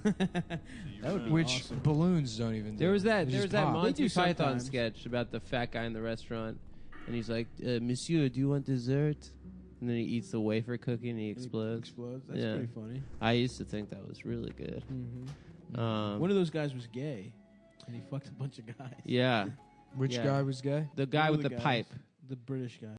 That would be Which awesome. balloons don't even do. There was that. They There was just that pop. They Monty do Python sometimes. sketch about the fat guy in the restaurant, and he's like, "Monsieur, do you want dessert?" And then he eats the wafer cookie and he explodes. That's Yeah. pretty funny. I used to think that was really good. One of those guys was gay, and he fucked a bunch of guys. Yeah. Which Yeah. guy was gay? The guy One with of the guys. pipe. The British guy.